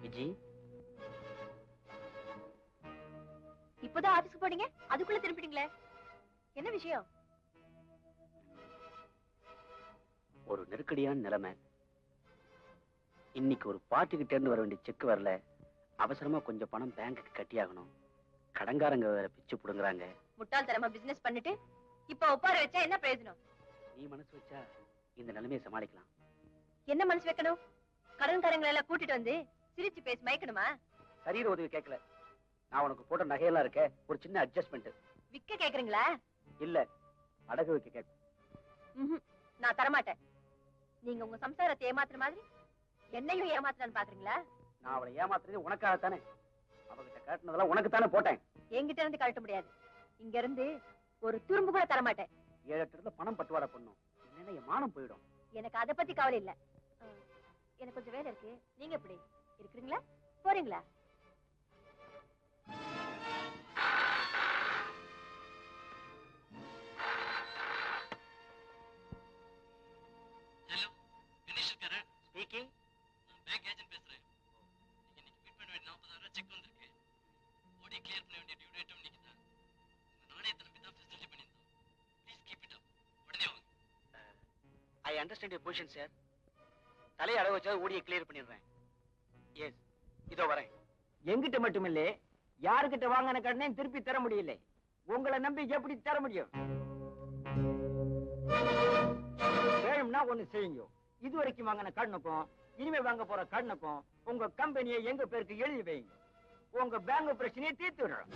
விஜி, இப்போதான் ஆபீஸ்க்கு போனீங்க, அதுக்குள்ள திரும்பிட்டீங்களே, என்ன விஷயம்? ஒரு நெருக்கடியான நிலைமை. இன்னைக்கு ஒரு பார்ட்டி கிட்ட இருந்து வர வேண்டிய செக் வரல. அவசரமா கொஞ்சம் பணம் பேங்க்குக்கு கட்டியாகணும். கடங்காரங்க வேற பிச்சு புடுங்குறாங்க. முட்டாள்தனமா பிசினஸ் பண்ணிட்டு இப்ப ஒப்பார வச்சா என்ன பிரயோஜனம்? நீ மனசு வச்சா இந்த நிலைமையை சமாளிக்கலாம். என்ன மனசு வைக்கணும்? கடன்காரங்களை எல்லாம் கூட்டிட்டு வந்து சிரிச்சு பேசி மயக்கணுமா? சரீர உதவி கேட்கல. நான் உனக்கு போட்ட நகையெல்லாம் இருக்க, ஒரு சின்ன அட்ஜஸ்ட்மெண்ட். விக்க கேக்குறீங்களா? இல்ல, அடகு வைக்க கேட்க. நான் தரமாட்டேன். நீங்க உங்க சம்சாரத்தை ஏமாத்துற மாதிரி என்னையும் ஏமாத்தலான்னு பாக்குறீங்களா? நான் அவளை ஏமாத்துறது உனக்காகத்தானே. அவகிட்ட காட்டினதெல்லாம் உனக்கு தானே போட்டேன். என்கிட்ட இருந்து கழட்ட முடியாது. இங்க இருந்து ஒரு துரும்பு கூட தரமாட்டேன். 7-8 இடத்துல பணம் பட்டுவாடா பண்ணும். இல்லைன்னா என் மானம் போயிடும். எனக்கு அதை பத்தி கவலை இல்ல. எனக்கு கொஞ்சம் வேலை இருக்கு. நீங்க எப்படி இருக்கிறீங்களா? போறீங்களா? ஹலோ, கணேஷ் இருக்காரா? ஸ்பீக்கிங். நான் பேங்க் ஏஜென்ட் பேசுறேன். நீங்க இன்னைக்கு மீட் பண்ண வேண்டிய 40,000 செக் வந்திருக்கு. ஓடி கிளியர் பண்ண வேண்டிய டியூ டேட்டும் இன்னைக்கு தான். உங்க நாணயத்தை நம்பி தான் ஃபெசிலிட்டி பண்ணியிருந்தோம். Please keep it up. உடனே வாங்க. I understand your position sir. தலையை அடகு வச்சா ஓடியை கிளியர் பண்ணிடுறேன். எஸ், இதோ வரேன். எங்கிட்ட மட்டுமில்ல, யாருக்கிட்ட வாங்கின கடனே திருப்பி தர முடியல. உங்களை நம்பி எப்படி தர முடியும்? வேணும்னா ஒண்ணு செய்யுங்க. இதுவரைக்கும் வாங்கின கடனுக்கும் இனிமே வாங்க போற கடனுக்கும் உங்க கம்பெனியை எங்க பேருக்கு எழுதி வைங்க. உங்க பேங்க் பிரச்சனையை தீர்த்து விடுறோம்.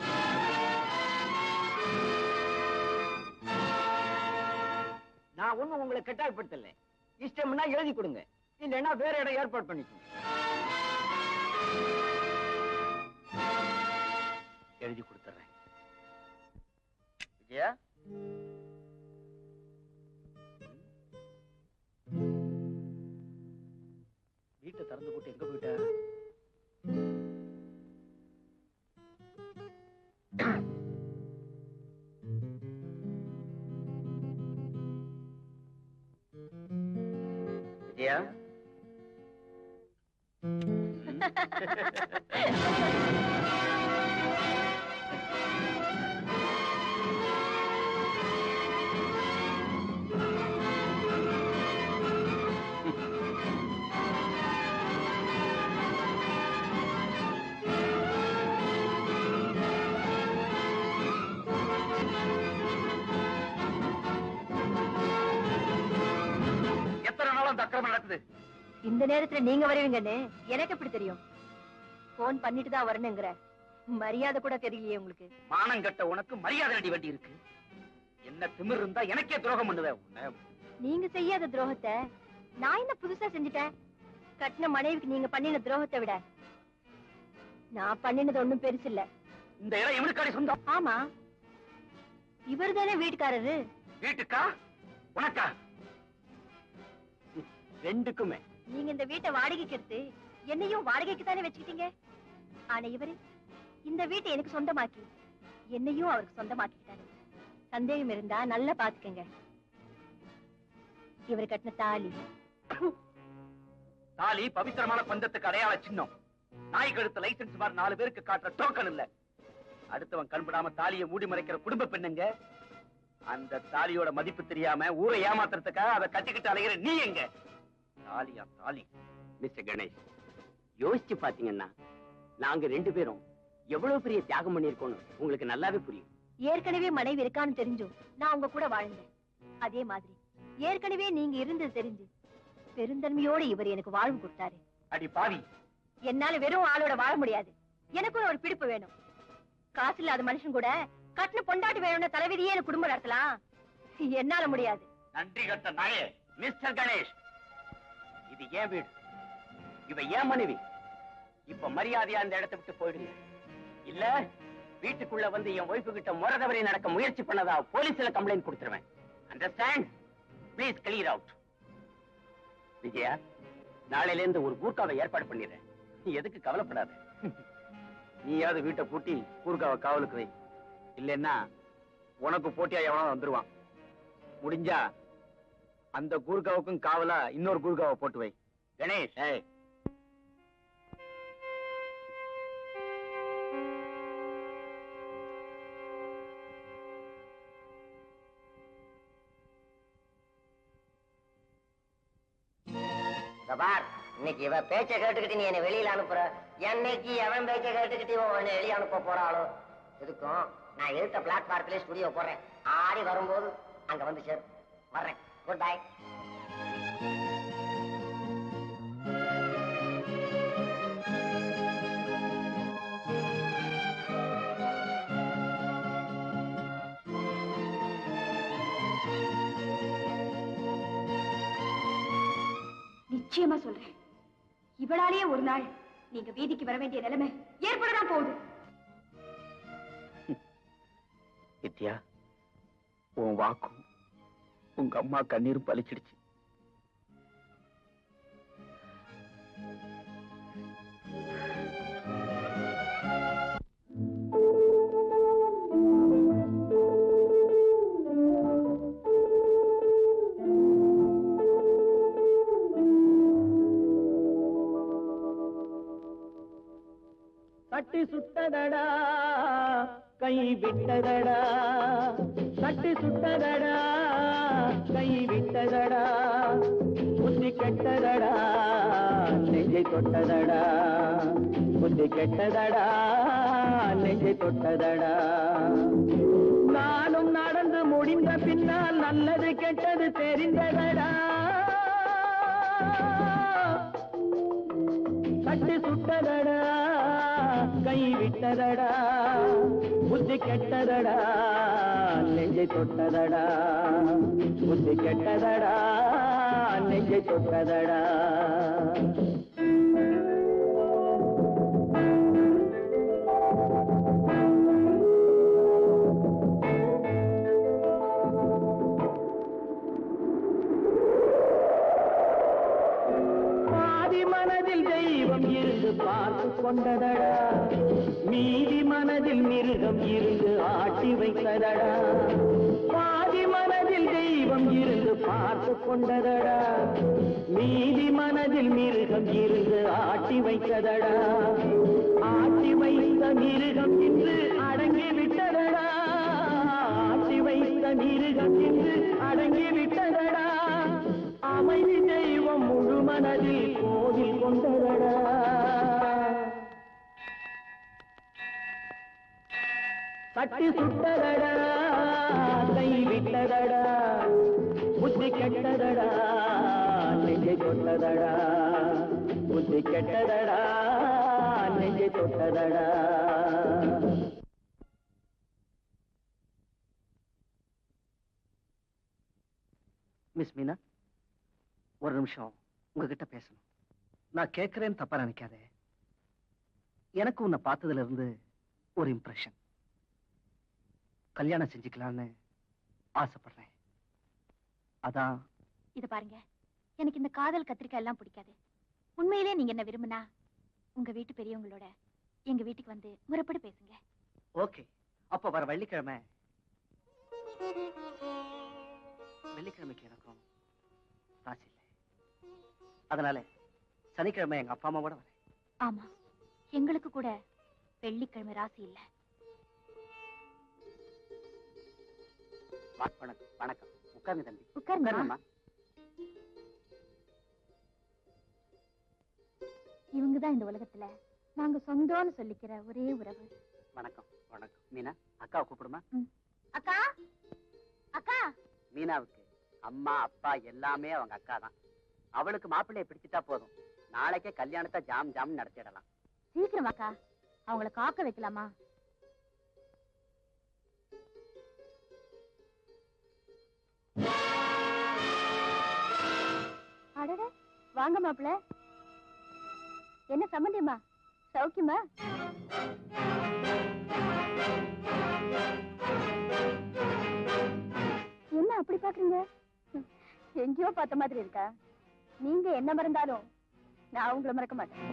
நான் ஒண்ணும் உங்களை கட்டாயப்படுத்தல. இஷ்டம்னா எழுதி கொடுங்க, இல்லைன்னா வேற இடம் ஏற்பாடு பண்ணிக்கோங்க. எழுதி கொடுத்துறேன். விஜயா, வீட்டை திறந்து போட்டு எங்க போயிட்ட? விஜயா, எத்தனை நாள் அந்த அக்கிரமம் நடக்குது? இந்த நேரத்துல நீங்க வருவீங்கன்னு எனக்கு எப்படி தெரியும்? போன் பண்ணிட்டு தான் வரணுங்கிற மரியாதை கூட தெரியலையே உங்களுக்கு. மானம் கட்ட உனக்கு மரியாதை அடி வண்டி இருக்கு. என்ன திமிர் இருந்தா எனக்கே துரோகம் பண்ணுவேன். நீங்க செய்யாத துரோகத்தை நான் என்ன புதுசா செஞ்சுட்டேன்? கட்டின மனைவிக்கு நீங்க பண்ணின துரோகத்தை விட நான் பண்ணினது ஒண்ணும் பெருசு இல்ல. இந்த இடம் இவனுக்காடி சொந்தம். ஆமா, இவர் தானே வீட்டுக்காரரு. வீட்டுக்கா உனக்கா? ரெண்டுக்குமே. நீங்க இந்த வீட்டை வாடகைக்கு எடுத்து என்னையும் வாடகைக்கு தானே வச்சுக்கிட்டீங்க. ஆனா இவரு இந்த வீட்டை எனக்கு சொந்தமாக்கி என்னையும் அவருக்கு சொந்தமாக்கிட்டாரு. சந்தேகம் இருந்தா நல்லா பாத்துக்கங்க. இவர் கட்டின தாலி. தாலி பவித்திரமான பந்தத்துக்கு அடையாள சின்னம். நாய் கழுத்து லைசன்ஸ் மாதிரி 4 பேருக்கு காட்டுற டோக்கன் இல்ல. அடுத்தவன் கண்படாம தாலியை மூடி மறைக்கிற குடும்ப பெண்ணுங்க. அந்த தாலியோட மதிப்பு தெரியாம ஊரை ஏமாத்துறதுக்காக அதை கட்டிக்கிட்டு அலைகிற நீ எங்க? தாலியா தாலி? மிஸ்டர் கணேஷ், யோசிச்சு பாத்தீங்கன்னா நாங்க 2 பேரும் எவ்வளவு பெரிய தியாகம் பண்ணிருக்கோம்னு உங்களுக்கு நல்லாவே புரியும். ஏற்கனவே மனைவி இருக்கான்னு தெரிஞ்சும் நான் உங்க கூட வாழ்ந்தேன். அதே மாதிரி ஏற்கனவே நீங்க இருந்தது தெரிஞ்சு பெருந்தன்மையோட இவர் எனக்கு வாழ்வு கொடுத்தாரு. அடி பாவி, என்னால வெறும் ஆளோட வாழ முடியாது. எனக்கும் ஒரு பிடிப்பு வேணும். காசு இல்லாத மனுஷன் கூட கட்டின பொண்டாட்டி வேணும்னு தலைவிதியே எனக்கு குடும்பம் நடத்தலாம். என்னால முடியாது. நன்றி கட்ட நாயே. மிஸ்டர் கணேஷ், இது ஏன் வீடு, இவ ஏன் மனைவி. இப்ப மரியாதையா இந்த இடத்தை விட்டு போயிடுங்க. இல்ல வீட்டுக்குள்ள வந்து என் ஒய்ஃபு கிட்ட முறை தவறி நடக்க முயற்சி பண்ணதா போலீஸ்ல கம்ப்ளைண்ட் கொடுத்துருவேன். Understand? Please clear out. Vijaya, நாளையில இருந்து ஒரு கூர்காவை ஏற்பாடு பண்ணிடுறேன். நீ எதுக்கு கவலைப்படாத. நீயாவது வீட்டை பூட்டி கூர்காவை காவலுக்கு வை. இல்லைன்னா உனக்கு போட்டியா எவனோ வந்துருவான். முடிஞ்சா அந்த கூர்காவுக்கும் காவலா இன்னொரு கூர்காவை போட்டு வை. கணேஷ், பார், இன்னைக்கு இவ பேச்ச கேட்டுக்கிட்டு நீ என்ன வெளியில அனுப்புற. என்னைக்கு எவன் பேச்ச கேட்டுக்கிட்டு இவன் உன்னை வெளியே அனுப்ப போறாளோ. இதுக்கும் நான் எடுத்த பிளாட்பாரத்திலே ஸ்டுடியோ போடுறேன். ஆடி வரும்போது அங்க வந்து சேர். வர்றேன். Good bye. நிச்சயமா சொல்றேன், இவளாலேயே ஒரு நாள் நீங்க வீதிக்கு வர வேண்டிய நிலைமை ஏற்படதான் போகுது. வித்யா, உன் வாக்கும் உங்க அம்மா கண்ணீரும் பலிச்சிடுச்சு. தட்டி சுட்டதடா கை விட்டதடா, தட்டி சுட்டதடா கை விட்டதடா, புத்தி கெட்டதடா நெஞ்சை தொட்டதடா, புத்தி கெட்டதடா நெஞ்சை தொட்டதடா. நானும் நடந்து முடிந்த பின்னால் நல்லது கெட்டது தெரிந்ததடா, தட்டி சுட்டதடா கை விட்டதடா, புத்தி கெட்டதடா நெஞ்சை தொட்டதடா, புத்தி கெட்டதடா நெஞ்சை தொட்டதடா. பார்த்து கொண்டதடா, மீதி மனதில் மிருகம் இருந்து ஆட்டி வைத்ததடா, பாதி மனதில் தெய்வம் இருந்து பார்த்து கொண்டதடா, மீதி மனதில் மிருகம் இருந்து ஆட்டி வைத்ததடா, ஆட்டி வைத்த மிருகம் இன்று அடங்கி விட்டதடா, ஆட்டி வைத்த மிருகம் இன்று அடங்கி விட்டதடா, அமைதி தெய்வம் முழு மனதில் கோவில் கொண்டதடா. தட்டி சுட்டதடா கை விட்டதடா, புத்தி கெட்டதடா நெஞ்சை தொட்டதடா, புத்தி கெட்டதடா நெஞ்சை தொட்டதடா. மிஸ் மீனா, ஒரு நிமிஷம் உங்ககிட்ட பேசணும். நான் கேட்கிறேன்னு தப்பா நினைக்காதே. எனக்கு உன்னை பார்த்ததுல இருந்து ஒரு இம்ப்ரெஷன். கல்யாணம் செஞ்சுக்கலான்னு ஆசைப்படுறேன். அதான். இது பாருங்க, எனக்கு இந்த காதல் கத்திரிக்காய் எல்லாம் பிடிக்காது. உண்மையிலே நீங்க என்ன விரும்பினா உங்க வீட்டு பெரியவங்களோட எங்க வீட்டுக்கு வந்து முறைப்படி பேசுங்க. ஓகே, அப்ப வர வெள்ளிக்கிழமை. வெள்ளிக்கிழமைக்கு எனக்கும் ராசி இல்லை, அதனால சனிக்கிழமை எங்க அப்பா அம்மாவோட வரேன். ஆமா, எங்களுக்கு கூட வெள்ளிக்கிழமை ராசி இல்ல. வணக்கம் வணக்கம். உட்காருங்க தம்பி. உட்காருங்கம்மா. இவங்கதான் இந்த உலகத்துல நாங்க சொந்தம்னு சொல்லிக்கிற ஒரே உறவு. வணக்கம் வணக்கம். மீனா, அக்காவை கூப்பிடுமா? அக்கா, அக்கா. மீனாவுக்கு அம்மா அப்பா எல்லாமே அவங்க அக்கா தான். அவளுக்கு மாப்பிள்ளைய பிடிச்சிட்டா போதும், நாளைக்கே கல்யாணத்தை ஜாம் ஜாம் நடத்திடலாம். சீக்கிரம் அக்கா, அவங்கள காக்க வைக்கலாமா? அடட, வாங்க மாப்பிள்ள. என்ன சம்பந்தியம்மா, சௌக்கியமா? என்ன அப்படி பாக்குறீங்க? எங்கேயோ பார்த்த மாதிரி இருக்கா? நீங்க என்ன மறந்தாலும் நான் உங்களை மறக்க மாட்டேன்.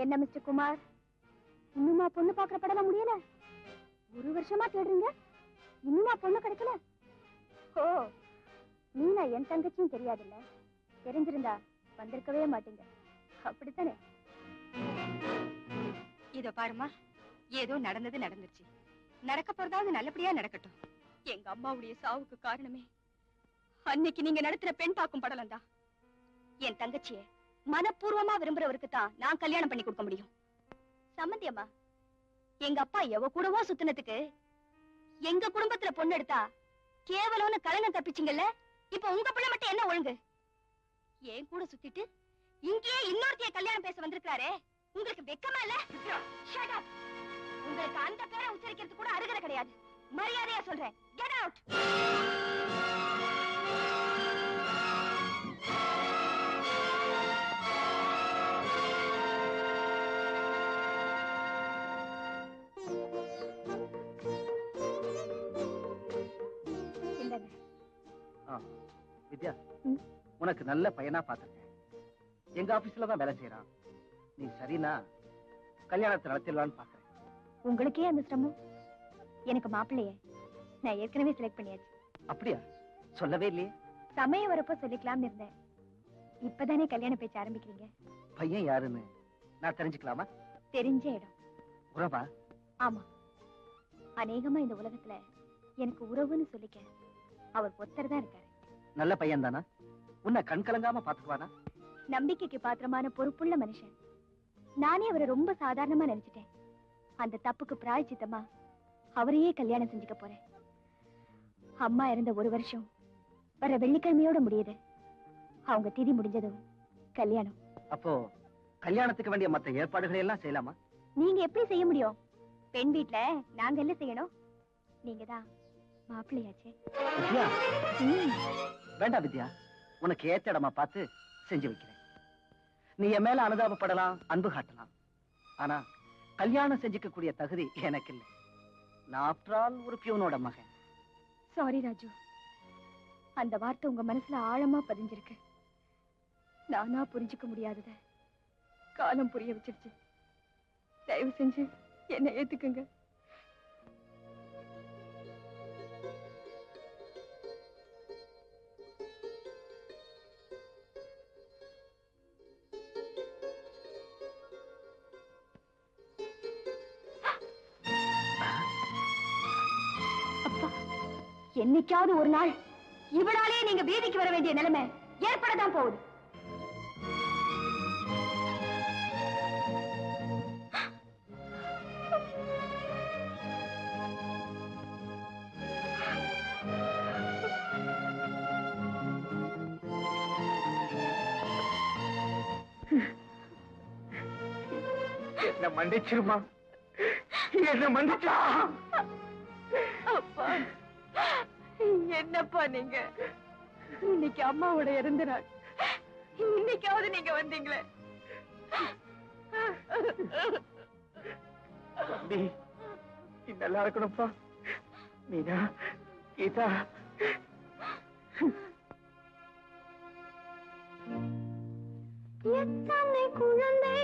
என்ன மிஸ்டர் குமார், இன்னுமா பொண்ணு பாக்குற படம் முடியல? 1 வருஷமா தேடுறீங்க, இன்னுமா பொண்ணு கிடைக்கல? ஓ, மீனா என் தங்கச்சியும் தெரியாதுல்ல? தெரிஞ்சிருந்தா வந்திருக்கவே மாட்டீங்க, அப்படித்தானே? இதோ பாருமா, ஏதோ நடந்தது நடந்துச்சு. நடக்க போறதாவது நல்லபடியா நடக்கட்டும். எங்க அம்மாவுடைய சாவுக்கு காரணமே அன்னைக்கு நீங்க நடத்துற பெண் பார்க்கும் படலம் தான். என் தங்கச்சிய மனப்பூர்வமா விரும்புறவருக்கு தான் நான் கல்யாணம் பண்ணி கொடுக்க முடியும். சம்மந்தி அம்மா, எங்க அப்பா எவ கூடவோ சுத்தினத்துக்கு எங்க குடும்பத்துல பொண்ணு எடுத்தா கேவலம்னு கலங்க தப்பிச்சிங்கல்ல, இப்ப உங்க பிள்ளை மட்டும் என்ன ஒழுங்கு? ஏன் கூட சுத்திட்டு இங்கேயே இன்னொருத்தைய கல்யாணம் பேச வந்திருக்காரே, உங்களுக்கு வெக்கமா இல்ல? Shut up. உங்களுக்கு அந்த பேரை உச்சரிக்கிறது கூட அருகதை கிடையாது. மரியாதையா சொல்றேன், get out. வித்யா, உனக்கு நல்ல பையனா பாத்துருக்கேன். எங்க ஆபீஸ்ல தான் வேலை செய்யறான். நீ சரினா கல்யாணத்தை நடத்திடலான்னு பாக்குறேன். உங்களுக்கே அந்த சிரமம்? எனக்கு மாப்பிள்ளைய நான் ஏற்கனவே செலக்ட் பண்ணியாச்சு. அப்படியா? சொல்லவே இல்லையே. சமயம் வரப்போ சொல்லிக்கலாம்னு இருந்தேன். இப்பதானே கல்யாண பேச்சு ஆரம்பிக்கிறீங்க. பையன் யாருன்னு நான் தெரிஞ்சுக்கலாமா? தெரிஞ்ச இடம். உறவா? ஆமா, அநேகமா இந்த உலகத்துல எனக்கு உறவுன்னு சொல்லிக்க அவர் ஒருத்தர் தான் இருக்காரு. நல்ல பையன் தானா? உன்னை கண் கலங்காம பாத்துக்குவானா? நம்பிக்கைக்கு பாத்திரமான பொறுப்புள்ள மனுஷன். நானே அவரை ரொம்ப சாதாரணமா நினைச்சிட்டேன். அந்த தப்புக்கு பிராயச்சித்தமா அவரையே கல்யாணம் செஞ்சுக்க போறேன். அம்மா இறந்த 1 வருஷம் வர வெள்ளிக்கிழமையோட முடியுது. அவங்க திதி முடிஞ்சதும் கல்யாணம். அப்போ கல்யாணத்துக்கு வேண்டிய மத்த ஏற்பாடுகளை எல்லாம் செய்யலாமா? நீங்க எப்படி செய்ய முடியும்? பெண் வீட்டுல நாங்க என்ன செய்யணும்? நீங்க தான் மாப்பிள்ளையாச்சே. வித்யா, வேண்டாம் வித்யா, உனக்கு ஏத்த இடமா பார்த்து செஞ்சு வைக்கிறேன். நீ என் மேல அனுதாபப்படலாம், அன்பு காட்டலாம். ஆனா கல்யாணம் செஞ்சுக்க கூடிய தகுதி எனக்கு இல்லை. நான் ஆஃப்டர் ஆல் ஒரு பியூனோட மகன். சாரி ராஜு, அந்த வார்த்தை உங்க மனசுல ஆழமா பதிஞ்சிருக்கு. நானா புரிஞ்சுக்க முடியாதத காலம் புரிய வச்சிருச்சு. தயவு செஞ்சு என்ன ஏத்துக்குங்க. என்னைக்காவது ஒரு நாள் இவளாலே நீங்க வீதிக்கு வர வேண்டிய நிலைமை ஏற்படத்தான் போகுது. என்ன மன்னிச்சிருமா, என்ன மன்னிச்சா. அப்பா, என்னப்பா நீங்க? இன்னைக்கு அம்மாவோட இறந்த நாள், இன்னைக்காவது நீங்க வந்தீங்களே. தம்பி, நீ நல்லா இருக்கணும்ப்பா. மீனா, கீதா, எத்தனை குழந்தை